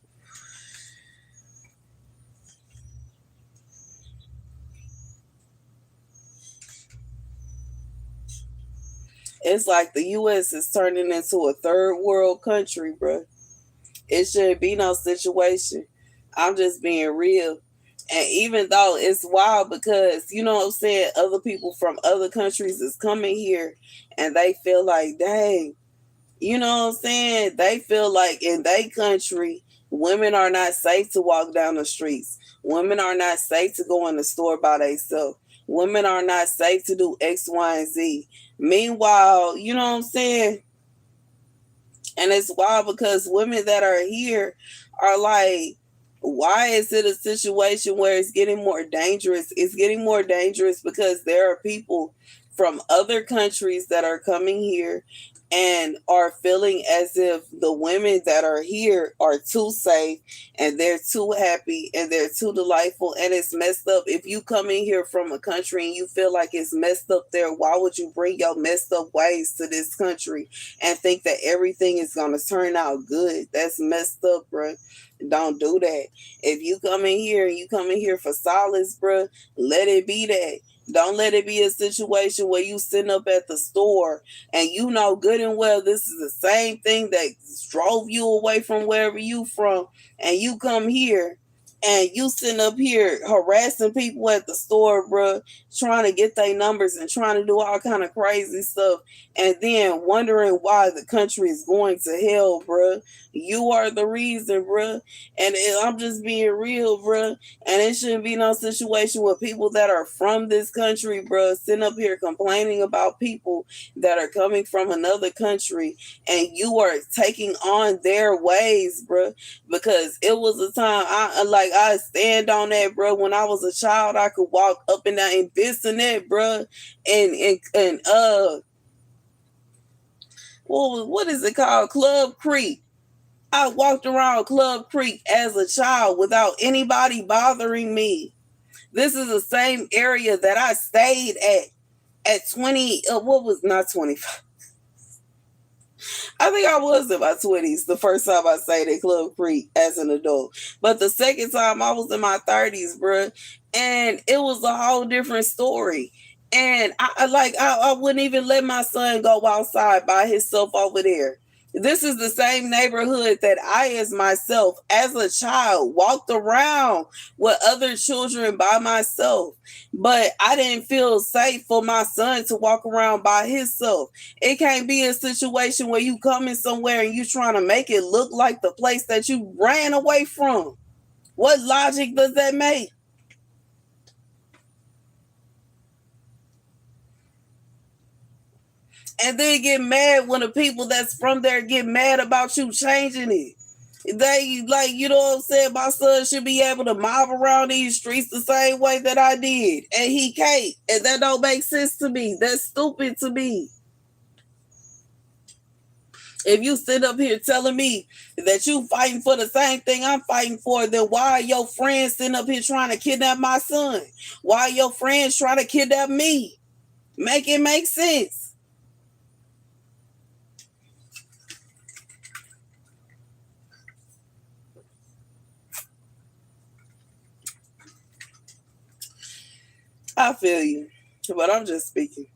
It's like the U.S. is turning into a third world country, bro. It shouldn't be no situation. I'm just being real. And even though it's wild because, you know what I'm saying, other people from other countries is coming here and they feel like, dang, you know what I'm saying? They feel like in their country, women are not safe to walk down the streets. Women are not safe to go in the store by themselves. Women are not safe to do X, Y, and Z. Meanwhile, you know what I'm saying? And it's wild because women that are here are like, why is it a situation where it's getting more dangerous? It's getting more dangerous because there are people from other countries that are coming here and are feeling as if the women that are here are too safe and they're too happy and they're too delightful, and it's messed up. If you come in here from a country and you feel like it's messed up there, why would you bring your messed up ways to this country and think that everything is going to turn out good? That's messed up, bro. Don't do that. If you come in here and you come in here for solace, bro, let it be that. Don't let it be a situation where you sitting up at the store and you know good and well this is the same thing that drove you away from wherever you from, and you come here and you sitting up here harassing people at the store, bruh, trying to get their numbers and trying to do all kind of crazy stuff, and then wondering why the country is going to hell, bruh. You are the reason, bruh. I'm just being real, bruh. And it shouldn't be no situation where people that are from this country, bruh, sitting up here complaining about people that are coming from another country, and you are taking on their ways, bruh. Because it was a time I stand on that, bro. When I was a child, I could walk up and down and this and that, bro. And what is it called? Club Creek. I walked around Club Creek as a child without anybody bothering me. This is the same area that I stayed at 20. What was not 25? I think I was in my 20s the first time I stayed at Club Creek as an adult. But the second time I was in my 30s, bruh. And it was a whole different story. And I wouldn't even let my son go outside by himself over there. This is the same neighborhood that I, as myself, as a child, walked around with other children by myself. But I didn't feel safe for my son to walk around by himself. It can't be a situation where you come in somewhere and you trying to make it look like the place that you ran away from. What logic does that make? And then get mad when the people that's from there get mad about you changing it. They like, you know what I'm saying? My son should be able to mob around these streets the same way that I did. And he can't. And that don't make sense to me. That's stupid to me. If you sit up here telling me that you fighting for the same thing I'm fighting for, then why are your friends sitting up here trying to kidnap my son? Why are your friends trying to kidnap me? Make it make sense. I feel you, but I'm just speaking.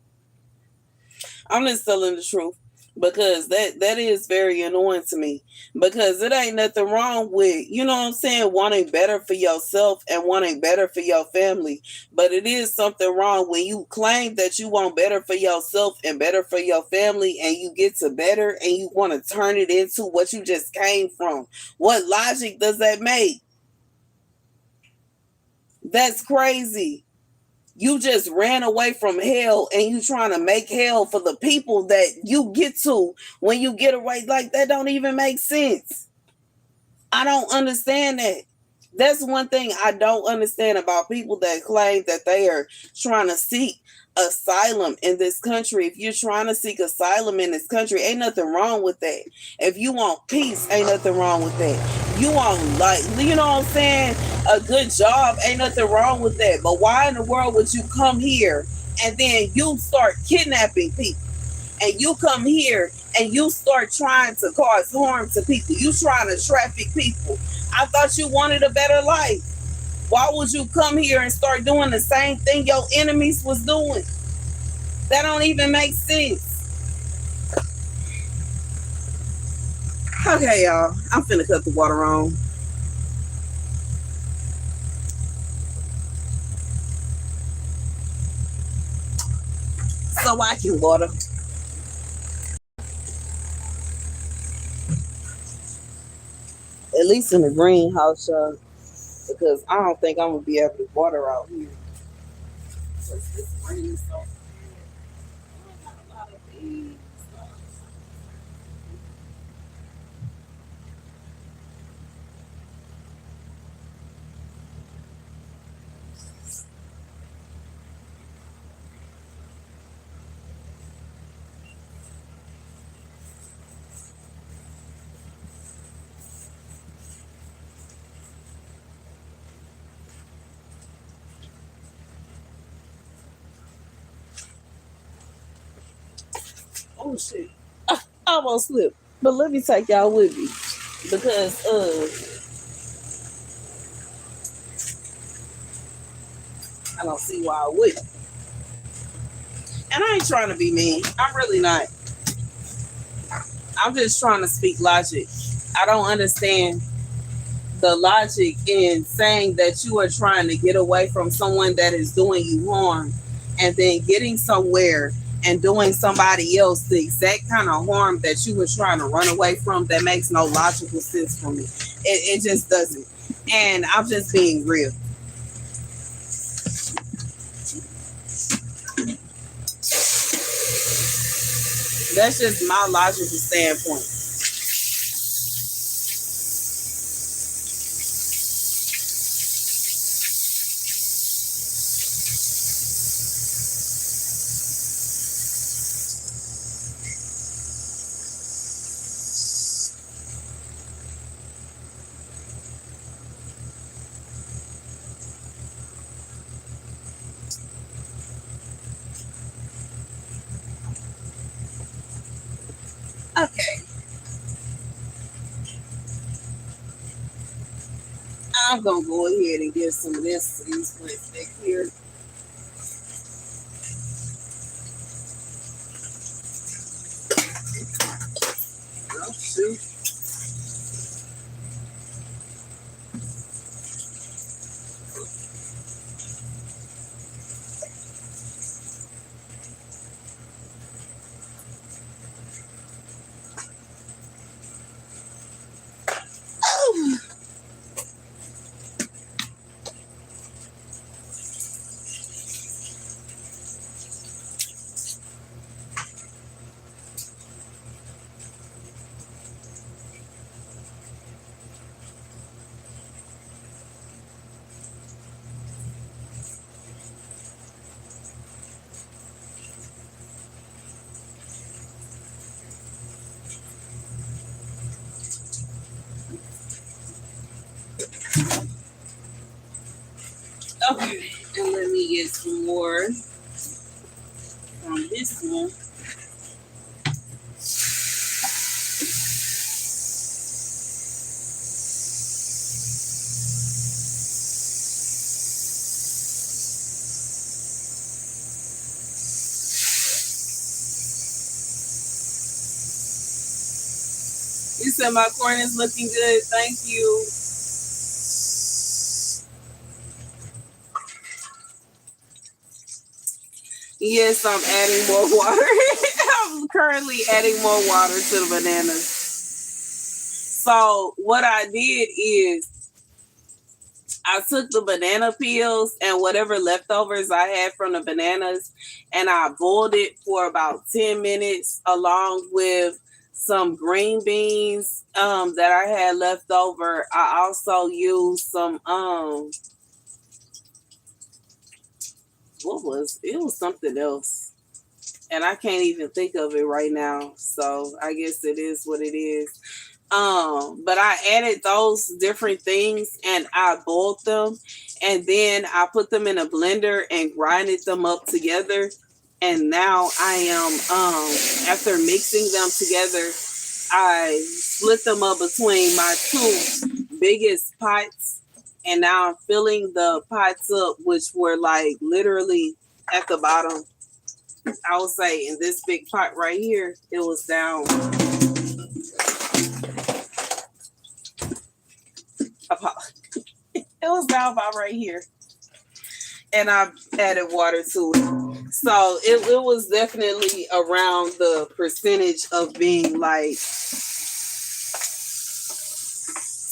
I'm just telling the truth because that is very annoying to me, because it ain't nothing wrong with, you know what I'm saying, wanting better for yourself and wanting better for your family, but it is something wrong when you claim that you want better for yourself and better for your family, and you get to better and you want to turn it into what you just came from. What logic does that make? That's crazy. You just ran away from hell and you trying to make hell for the people that you get to when you get away. Like, that don't even make sense. I don't understand that. That's one thing I don't understand about people that claim that they are trying to seek asylum in this country. If you're trying to seek asylum in this country, ain't nothing wrong with that. If you want peace, ain't nothing wrong with that. You want, like, you know what I'm saying, a good job, ain't nothing wrong with that. But why in the world would you come here and then you start kidnapping people? And you come here and you start trying to cause harm to people. You trying to traffic people. I thought you wanted a better life. Why would you come here and start doing the same thing your enemies was doing? That don't even make sense. Okay, y'all. I'm finna cut the water on so I can water. At least in the greenhouse, y'all. Because I don't think I'm gonna be able to water out here. It's raining so bad. I got a lot of things. Oh shit. I almost slipped. But let me take y'all with me. Because I don't see why I wouldn't. And I ain't trying to be mean. I'm really not. I'm just trying to speak logic. I don't understand the logic in saying that you are trying to get away from someone that is doing you harm and then getting somewhere and doing somebody else the exact kind of harm that you were trying to run away from. That makes no logical sense for me. It just doesn't. And I'm just being real. That's just my logical standpoint. Okay, I'm gonna go ahead and give some of this to these plants back here. Oh shoot. Okay, and let me get some more from this one. You said my corn is looking good. Thank you. Yes, I'm adding more water. I'm currently adding more water to the bananas. So what I did is I took the banana peels and whatever leftovers I had from the bananas and I boiled it for about 10 minutes along with some green beans that I had left over. I also used some what was it was something else. And I can't even think of it right now. So I guess it is what it is. But I added those different things and I boiled them and then I put them in a blender and grinded them up together. And now I am after mixing them together, I split them up between my two biggest pots. And now I'm filling the pots up, which were like literally at the bottom. I would say in this big pot right here, it was down about it was down about right here. And I added water to it. So it was definitely around the percentage of being like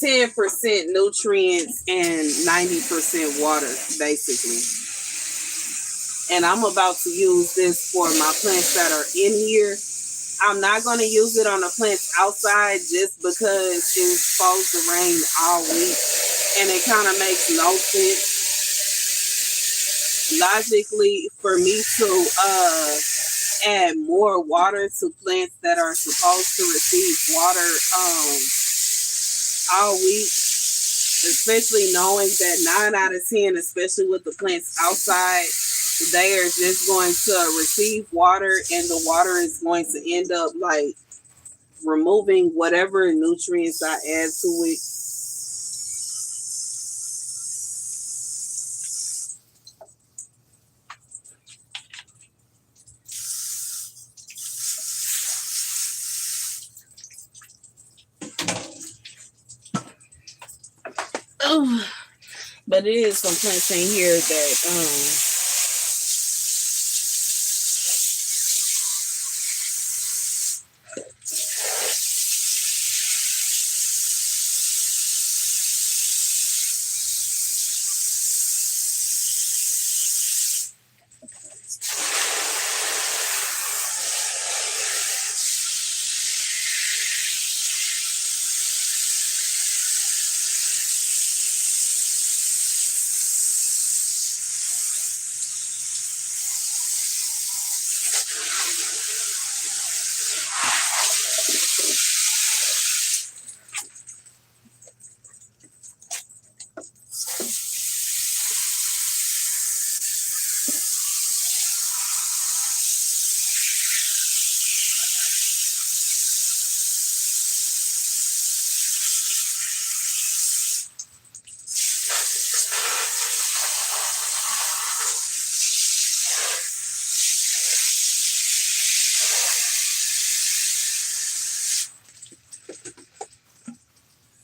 10% nutrients and 90% water, basically. And I'm about to use this for my plants that are in here. I'm not going to use it on the plants outside just because it's supposed to rain all week. And it kind of makes no sense logically for me to add more water to plants that are supposed to receive water all week, especially knowing that 9 out of 10, especially with the plants outside, they are just going to receive water, and the water is going to end up like removing whatever nutrients I add to it. Oh, but it is some plants in here that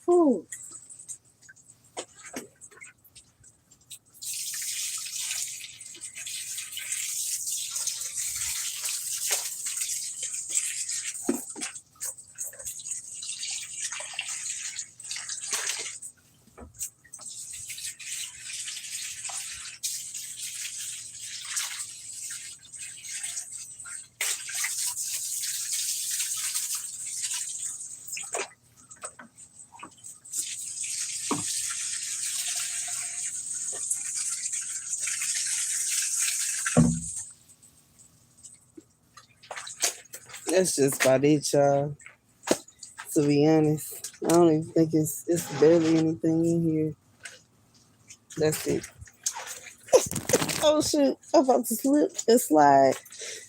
whew, that's just about it, y'all. To be honest, I don't even think it's barely anything in here. That's it. Oh shoot, I'm about to slip and slide.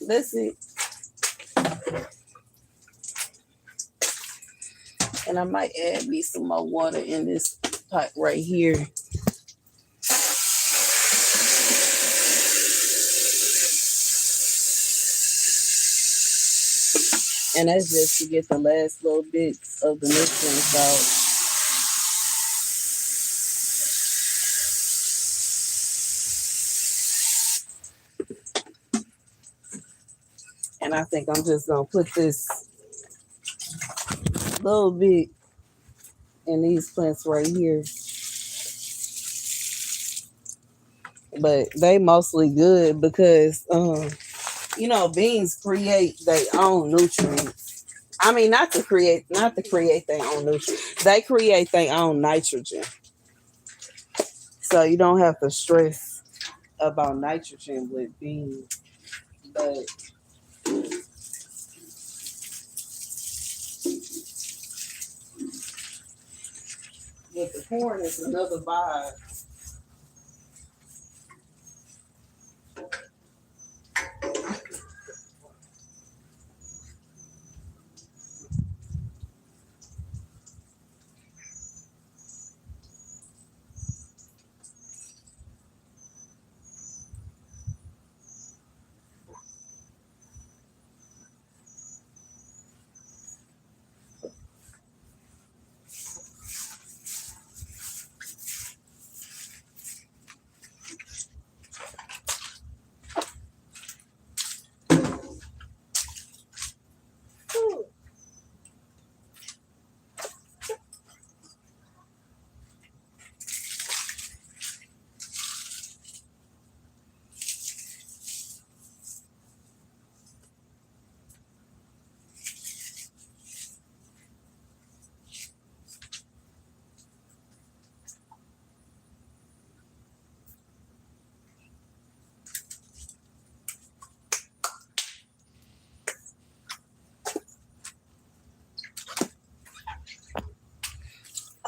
That's it. And I might add me some more water in this pot right here. And that's just to get the last little bits of the nutrients out. And I think I'm just gonna put this little bit in these plants right here. But they mostly good because beans create their own nutrients. I mean, not to create their own nutrients. They create their own nitrogen. So you don't have to stress about nitrogen with beans. But with the corn, it's another vibe.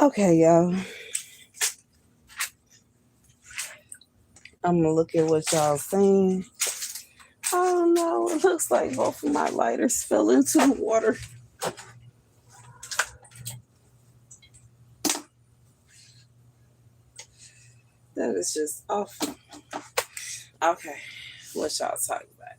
Okay, y'all. I'm gonna look at what y'all saying. I don't know. It looks like both of my lighters fell into the water. That is just awful. Okay, what y'all talking about?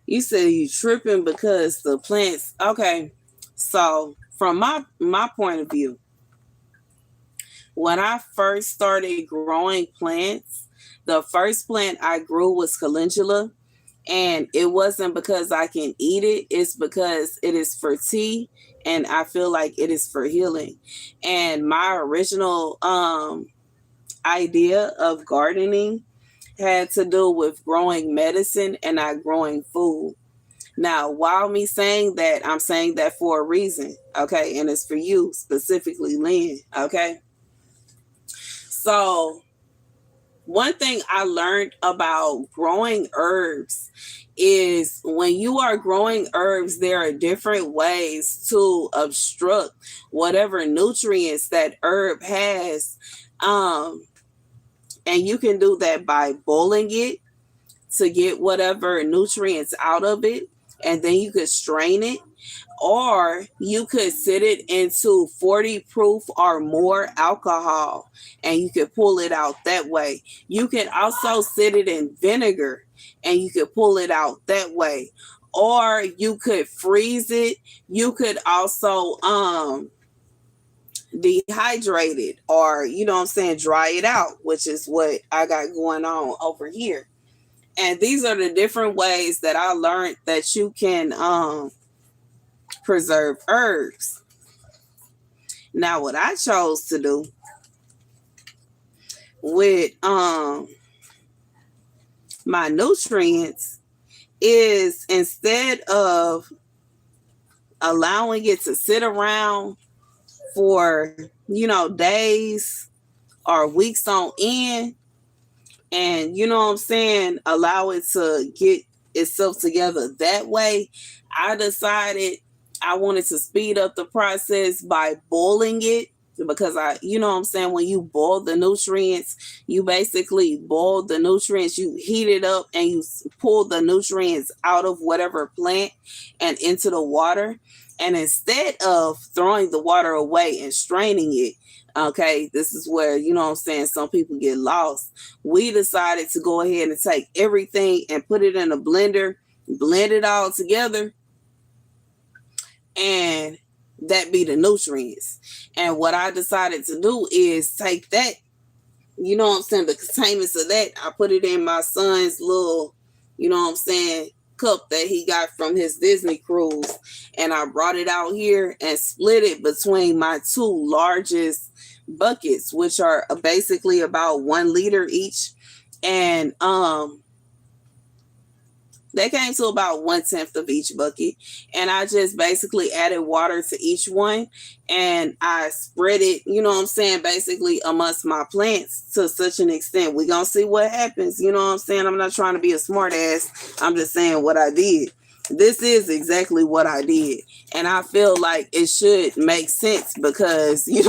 You said you tripping because the plants. Okay, so from my point of view, when I first started growing plants, the first plant I grew was calendula, and it wasn't because I can eat it. It's because it is for tea, and I feel like it is for healing. And my original idea of gardening had to do with growing medicine and not growing food. Now, while me saying that, I'm saying that for a reason, okay? And it's for you, specifically, Lynn, okay? So, one thing I learned about growing herbs is when you are growing herbs, there are different ways to obstruct whatever nutrients that herb has. And you can do that by boiling it to get whatever nutrients out of it, and then you could strain it, or you could sit it into 40 proof or more alcohol and you could pull it out that way. You can also sit it in vinegar and you could pull it out that way, or you could freeze it. You could also dehydrate it, or dry it out, which is what I got going on over here. And these are the different ways that I learned that you can preserve herbs. Now, what I chose to do with my nutrients is, instead of allowing it to sit around for days or weeks on end, and allow it to get itself together that way, I decided I wanted to speed up the process by boiling it, because when you boil the nutrients, you basically boil the nutrients, you heat it up and you pull the nutrients out of whatever plant and into the water. And instead of throwing the water away and straining it, okay, this is where, some people get lost. We decided to go ahead and take everything and put it in a blender, blend it all together, and that be the nutrients. And what I decided to do is take that, the containers of that, I put it in my son's little, cup that he got from his Disney cruise. And I brought it out here and split it between my two largest buckets, which are basically about 1 liter each. And they came to about 1/10 of each bucket. And I just basically added water to each one. And I spread it, basically amongst my plants to such an extent. We're going to see what happens. I'm not trying to be a smart ass. I'm just saying what I did. This is exactly what I did. And I feel like it should make sense because, when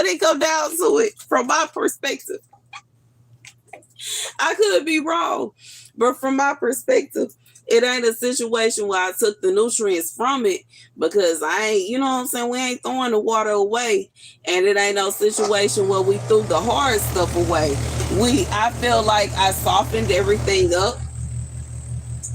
it comes down to it, from my perspective, I could be wrong. But from my perspective, it ain't a situation where I took the nutrients from it, because I ain't, we ain't throwing the water away. And it ain't no situation where we threw the hard stuff away. I feel like I softened everything up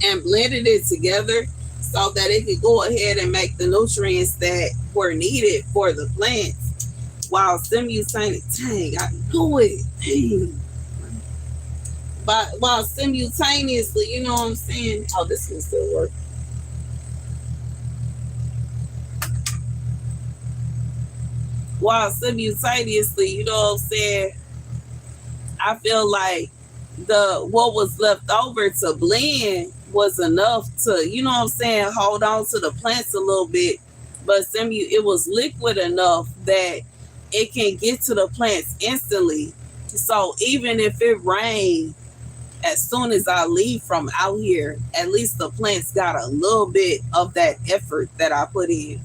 and blended it together so that it could go ahead and make the nutrients that were needed for the plants. While simultaneously, dang, I knew it. Dang. while simultaneously, you know what I'm saying? Oh, this can still work. While simultaneously, you know what I'm saying? I feel like the what was left over to blend was enough to, you know what I'm saying, hold on to the plants a little bit. But it was liquid enough that it can get to the plants instantly. So even if it rained, as soon as I leave from out here, at least the plants got a little bit of that effort that I put in.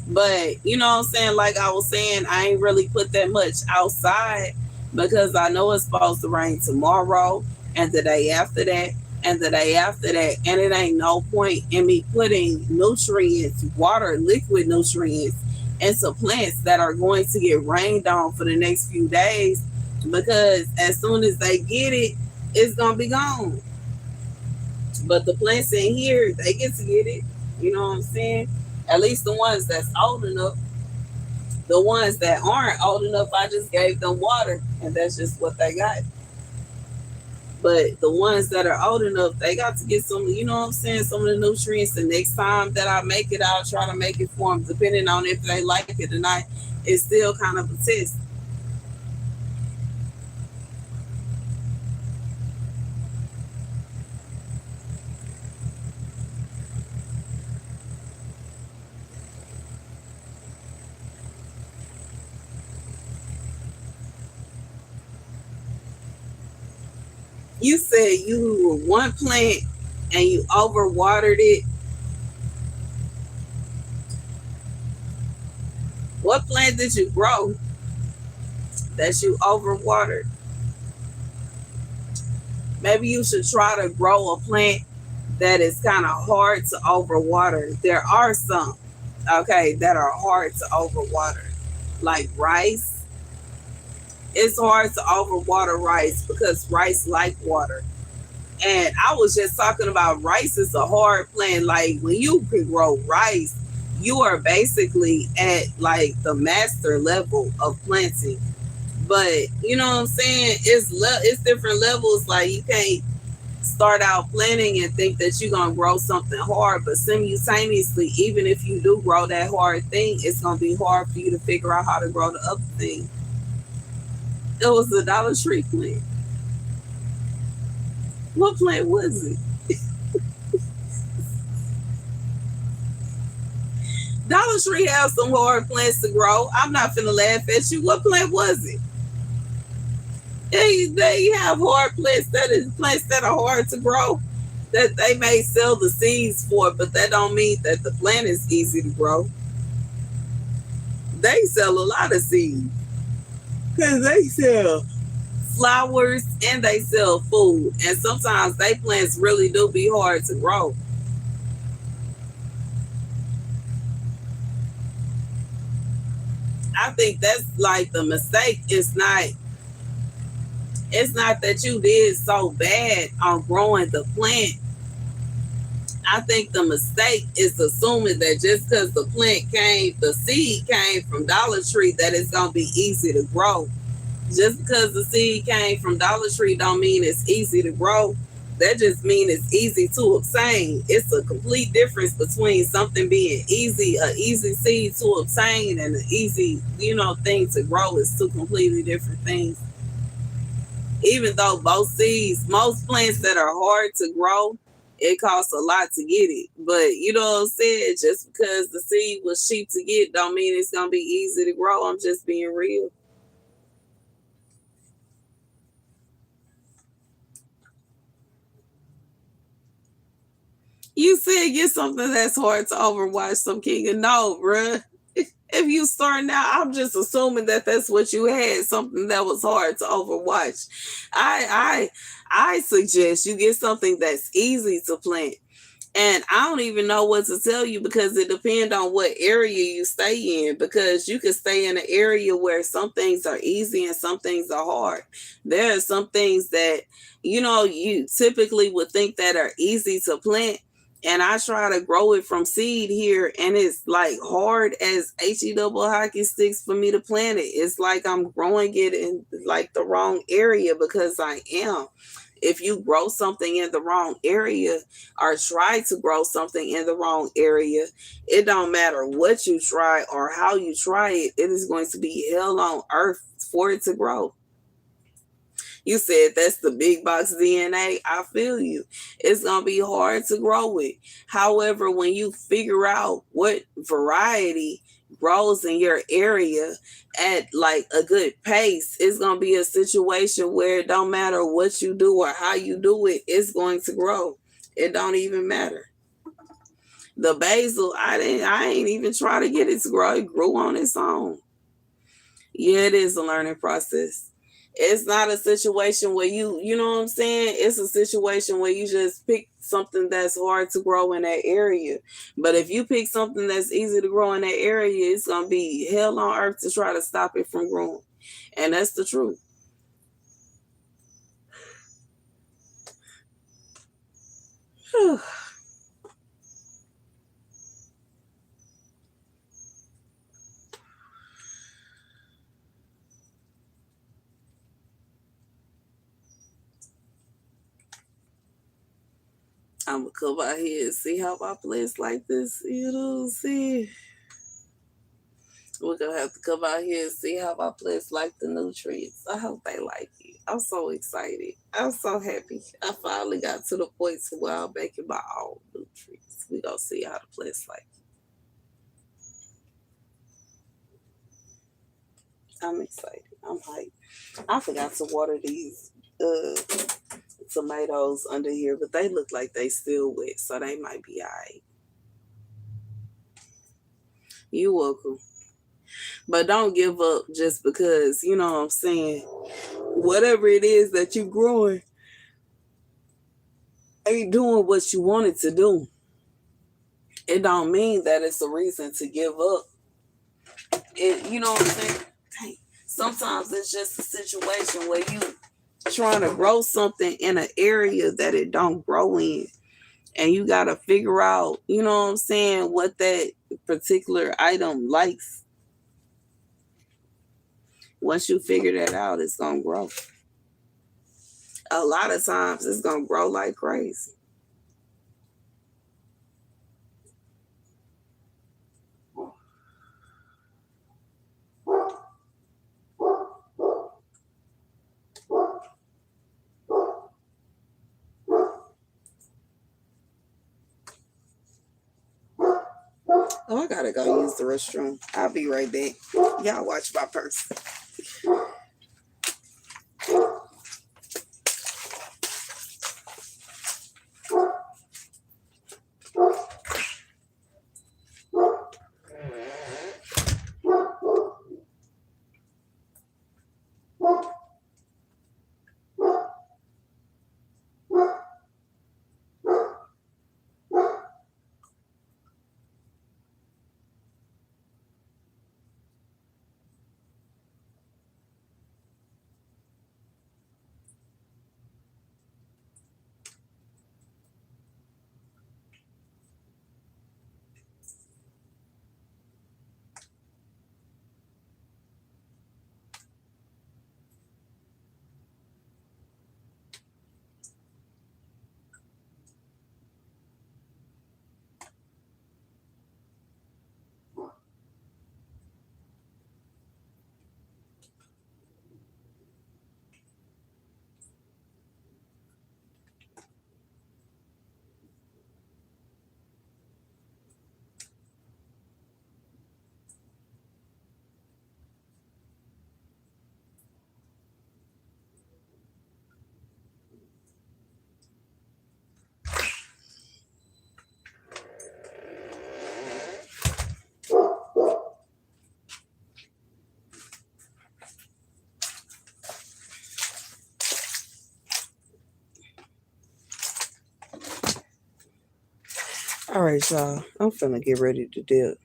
But you know what I'm saying? Like I was saying, I ain't really put that much outside because I know it's supposed to rain tomorrow and the day after that and the day after that. And it ain't no point in me putting nutrients, water, liquid nutrients into plants that are going to get rained on for the next few days because as soon as they get it, it's going to be gone. But the plants in here, they get to get it. You know what I'm saying? At least the ones that's old enough. The ones that aren't old enough, I just gave them water, and that's just what they got. But the ones that are old enough, they got to get some, you know what I'm saying, some of the nutrients. The next time that I make it, I'll try to make it for them, depending on if they like it or not. It's still kind of a test. You said you were one plant and you overwatered it. What plant did you grow that you overwatered? Maybe you should try to grow a plant that is kind of hard to overwater. There are some, okay, that are hard to overwater, like rice. It's hard to overwater rice because rice like water. And I was just talking about rice is a hard plant. Like when you can grow rice, you are basically at like the master level of planting. But you know what I'm saying? It's different levels. Like you can't start out planting and think that you're gonna grow something hard, but simultaneously, even if you do grow that hard thing, it's gonna be hard for you to figure out how to grow the other thing. It was the Dollar Tree plant. What plant was it? Dollar Tree has some hard plants to grow. I'm not finna laugh at you. What plant was it? They have hard plants that is plants that are hard to grow that they may sell the seeds for, but that don't mean that the plant is easy to grow. They sell a lot of seeds because they sell flowers and they sell food, and sometimes they plants really do be hard to grow. I think that's like the mistake. It's not that you did so bad on growing the plant. I think the mistake is assuming that just because the seed came from Dollar Tree, that it's gonna be easy to grow. Just because the seed came from Dollar Tree don't mean it's easy to grow. That just means it's easy to obtain. It's a complete difference between something being easy, an easy seed to obtain, and an easy, thing to grow. Is two completely different things. Even though most plants that are hard to grow, it costs a lot to get it. But you know what I'm saying? Just because the seed was cheap to get, don't mean it's gonna be easy to grow. I'm just being real. You said get something that's hard to overwatch some king and no, bruh. If you starting out, I'm just assuming that that's what you had, something that was hard to overwatch. I suggest you get something that's easy to plant. And I don't even know what to tell you because it depends on what area you stay in. Because you can stay in an area where some things are easy and some things are hard. There are some things that, you typically would think that are easy to plant. And I try to grow it from seed here, and it's like hard as he double hockey sticks for me to plant it. It's like I'm growing it in like the wrong area because I am. If you grow something in the wrong area or try to grow something in the wrong area, it don't matter what you try or how you try it, it is going to be hell on earth for it to grow. You said that's the big box DNA. I feel you. It's going to be hard to grow it. However, when you figure out what variety grows in your area at like a good pace, it's going to be a situation where it don't matter what you do or how you do it, it's going to grow. It don't even matter. The basil, I ain't even try to get it to grow. It grew on its own. Yeah, it is a learning process. It's not a situation where you know what I'm saying? It's a situation where you just pick something that's hard to grow in that area. But if you pick something that's easy to grow in that area, it's going to be hell on earth to try to stop it from growing. And that's the truth. I'm going to come out here and see how my place like this, you know, see. We're going to have to come out here and see how my place like the nutrients. I hope they like it. I'm so excited. I'm so happy. I finally got to the point to where I'm making my own nutrients. We're going to see how the place like it. I'm excited. I'm hyped. I forgot to water these tomatoes under here, but they look like they still wet, so they might be all right. You're welcome. But don't give up just because, you know what I'm saying, whatever it is that you're growing ain't doing what you want it to do. It don't mean that it's a reason to give up. You know what I'm saying? Dang. Sometimes it's just a situation where you trying to grow something in an area that it don't grow in. And you got to figure out, you know what I'm saying, what that particular item likes. Once you figure that out, it's going to grow. A lot of times it's going to grow like crazy. Oh, I gotta go use the restroom. I'll be right back. Y'all watch my purse. All right, y'all. I'm finna get ready to dip.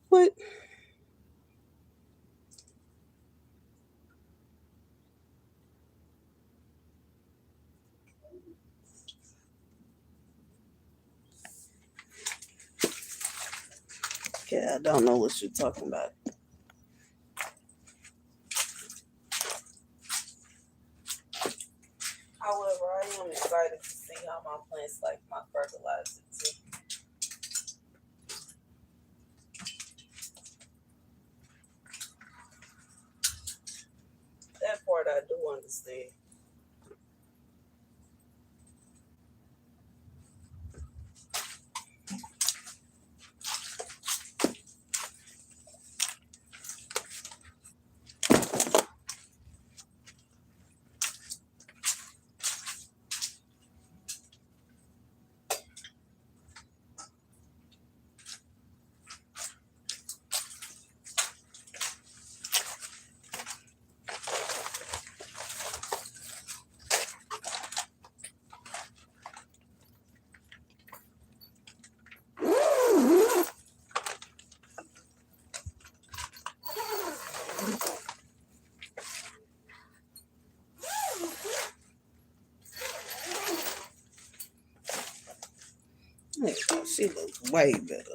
What? Okay, I don't know what you're talking about. excited to see how my plants like my fertilizer too. That part I do understand. She looks way better.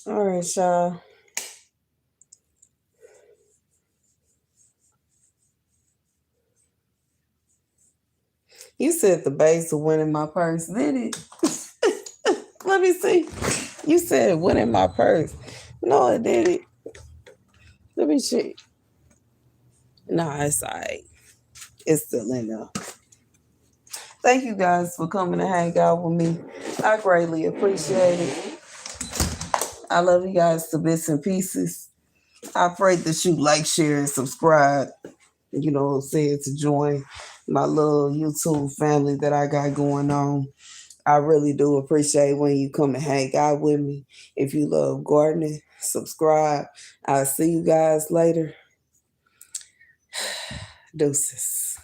All right, y'all. You said the basil went in my purse, did it? Let me see. You said it went in my purse. No, it didn't. Let me check. Nah, it's all right. It's still in there. Thank you guys for coming to hang out with me. I greatly appreciate it. I love you guys to bits and pieces. I pray that you like, share, and subscribe. You know what I'm saying? To join my little YouTube family that I got going on. I really do appreciate when you come and hang out with me. If you love gardening, subscribe. I'll see you guys later. Deuces.